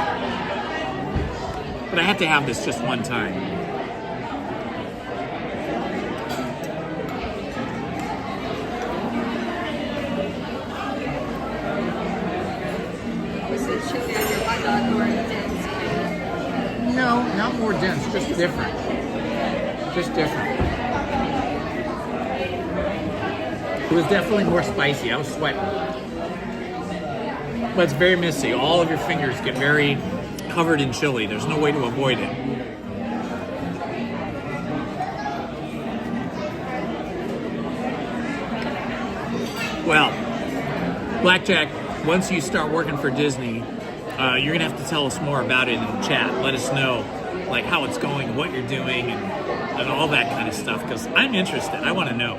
But I had to have this just one time. Was the chili on your hot dog more dense? No, not more dense, just different. Just different. It was definitely more spicy. I was sweating. But it's very messy. All of your fingers get very covered in chili. There's no way to avoid it. Well, Blackjack, once you start working for Disney, you're gonna have to tell us more about it in the chat. Let us know like how it's going, what you're doing, and all that kind of stuff, because I'm interested. I want to know.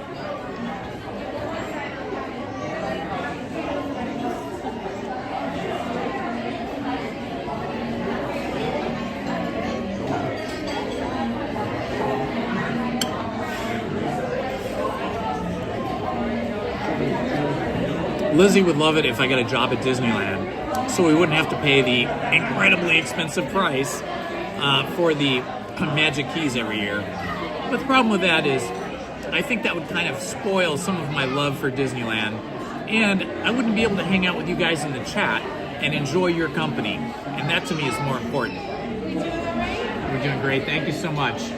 Lizzie would love it if I got a job at Disneyland, so we wouldn't have to pay the incredibly expensive price for the Magic Keys every year. But the problem with that is I think that would kind of spoil some of my love for Disneyland, and I wouldn't be able to hang out with you guys in the chat and enjoy your company, and that to me is more important. We're doing great. Thank you so much.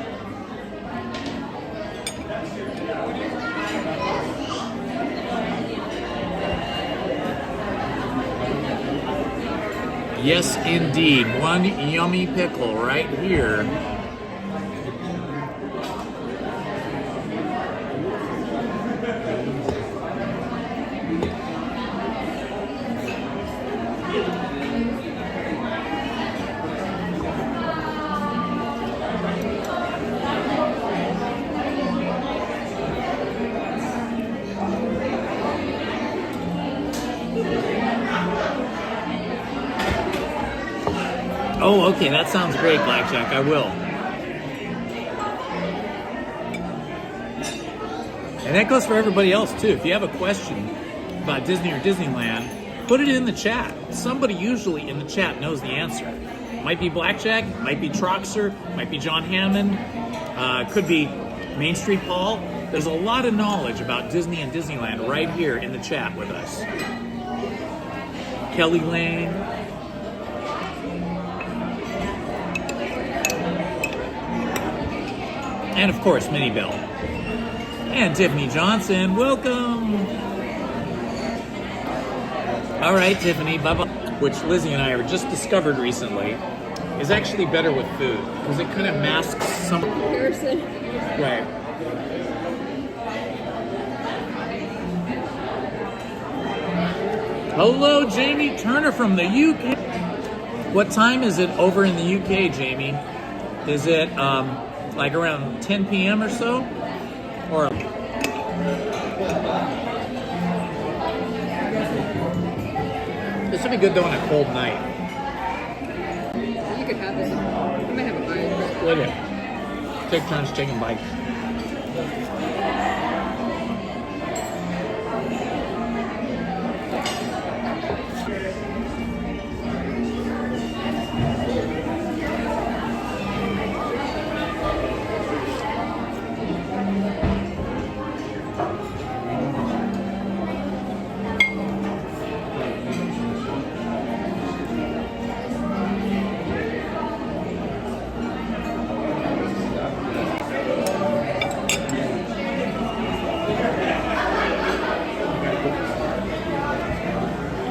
Yes, indeed. One yummy pickle right here. Oh, okay, that sounds great, Blackjack. I will. And that goes for everybody else, too. If you have a question about Disney or Disneyland, put it in the chat. Somebody usually in the chat knows the answer. Might be Blackjack, might be Troxer, might be John Hammond, could be Main Street Paul. There's a lot of knowledge about Disney and Disneyland right here in the chat with us. Kelly Lane. And of course, Minnie Bell. And Tiffany Johnson, welcome! All right, Tiffany, bye-bye. Which Lizzie and I have just discovered recently is actually better with food, because it kind of masks some... Comparison. Right. Hello, Jamie Turner from the UK. What time is it over in the UK, Jamie? Is it, like around 10 p.m. or so? Or This would be good though on a cold night. You could have this. I might have a bite. Look at it. Take turns taking bites.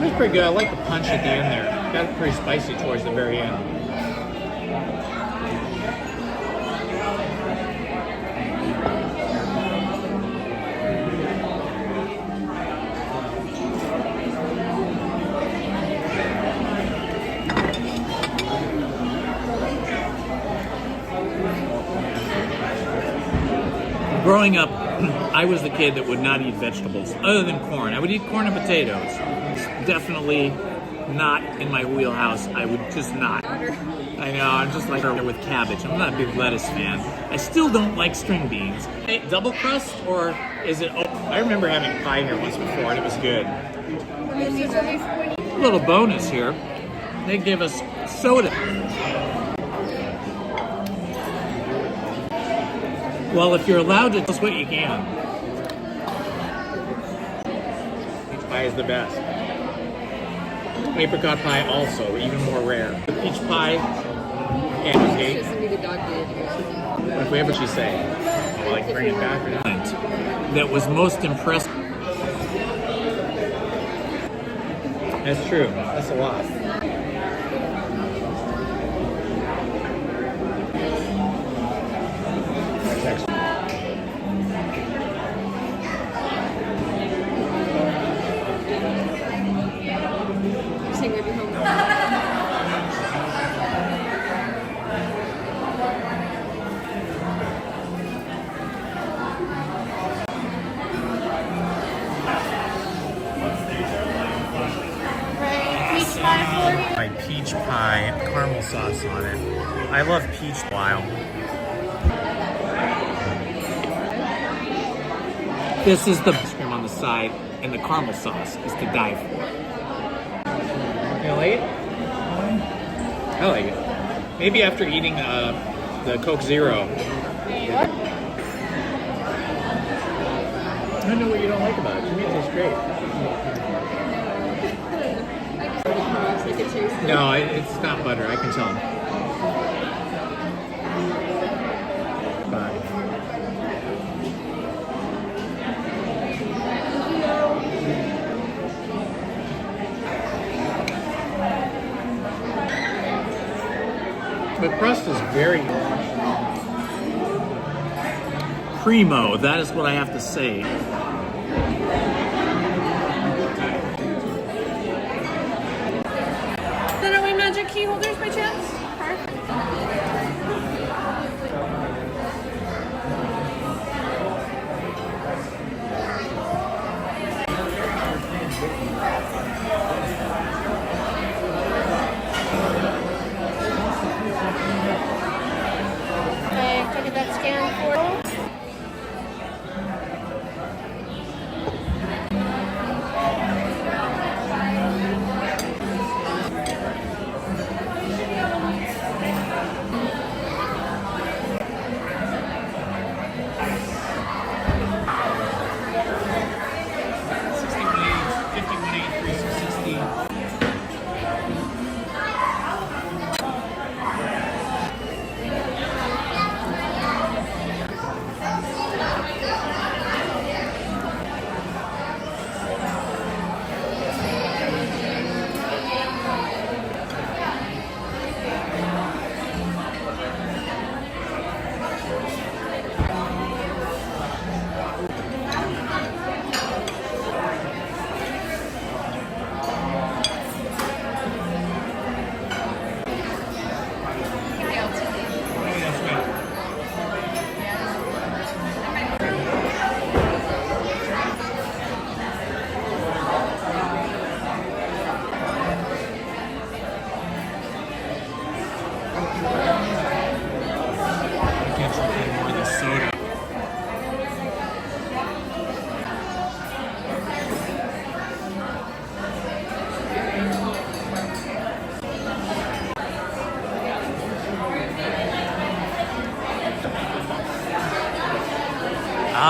That's pretty good. I like the punch at the end there. Got it pretty spicy towards the very end. Growing up, I was the kid that would not eat vegetables other than corn. I would eat corn and potatoes. It's definitely not in my wheelhouse. I would just not. I know, I'm just like with cabbage. I'm not a big lettuce fan. I still don't like string beans. Hey, double crust or is it? Oh, I remember having pie here once before and it was good. A little bonus here. They give us soda. Well, if you're allowed to, that's what you can. Peach pie is the best. Apricot pie also, even more rare. Peach pie and cake. What flavor she say? I like bring it back or not? That was most impressive. That's true. That's a lot. My peach pie, caramel sauce on it. I love peach wild. This is the ice cream on the side, and the caramel sauce is to die for. You like it? I like it. Maybe after eating the Coke Zero. I don't know what you don't like about it. To me, it tastes great. No, it's not butter. I can tell. Bye. The crust is very primo. That is what I have to say. Magic key holders by chance? Perfect. Okay, look at that scan for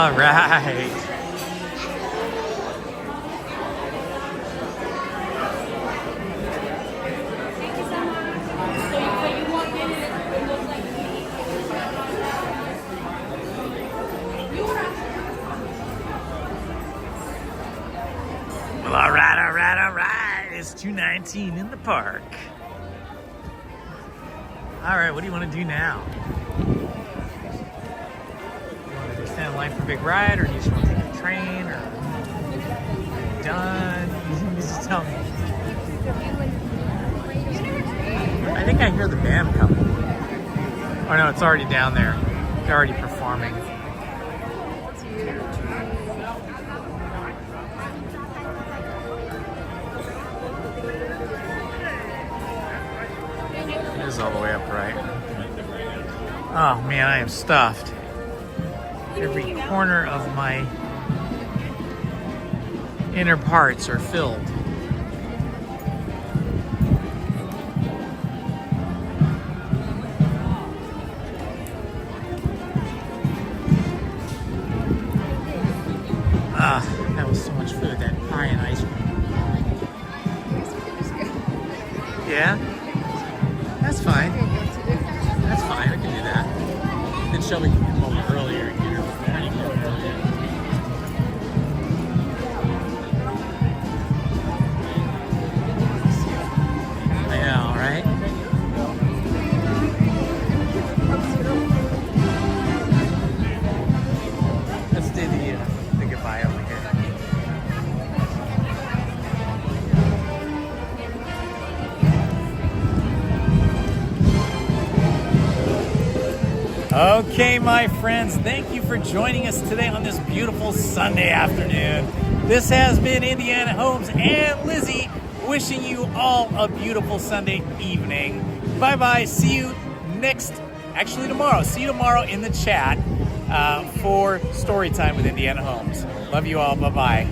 All right. Well, all right. It's 2:19 in the park. All right, what do you want to do now? You want to just stand in line for a big ride, or do you just want to take a train, or are you done? You just tell me. I think I hear the band coming. Oh no, it's already down there. They're already performing. It is all the way up, right? Oh man, I am stuffed. Every corner of my inner parts are filled. That was so much food, that pie and ice cream. Yeah? That's fine. That's fine, I can do that. Then Shelby can come over earlier and get her pretty good earlier. I know, right? Let's do the goodbye over here. Okay, my friends, thank you for joining us today on this beautiful Sunday afternoon. This has been Indiana Holmes and Lizzie wishing you all a beautiful Sunday evening. Bye-bye. See you tomorrow. See you tomorrow in the chat for story time with Indiana Holmes. Love you all. Bye-bye.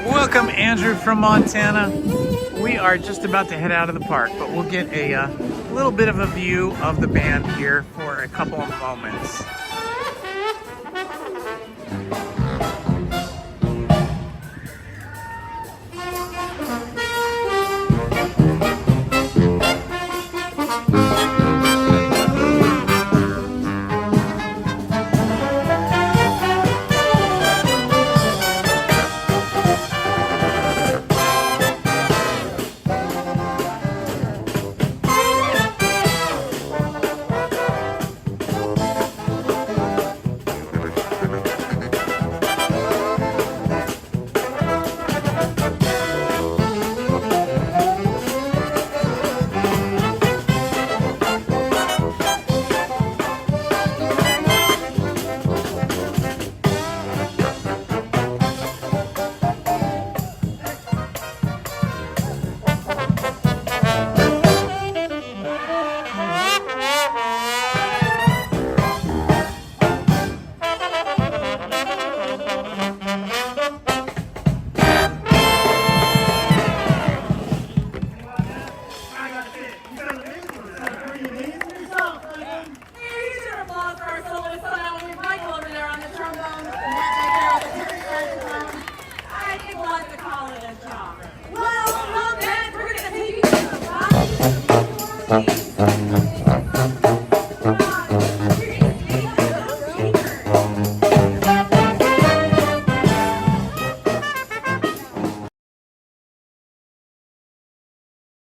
Welcome, Andrew from Montana. We are just about to head out of the park, but we'll get a little bit of a view of the band here for a couple of moments. Well, then we're going to take you to the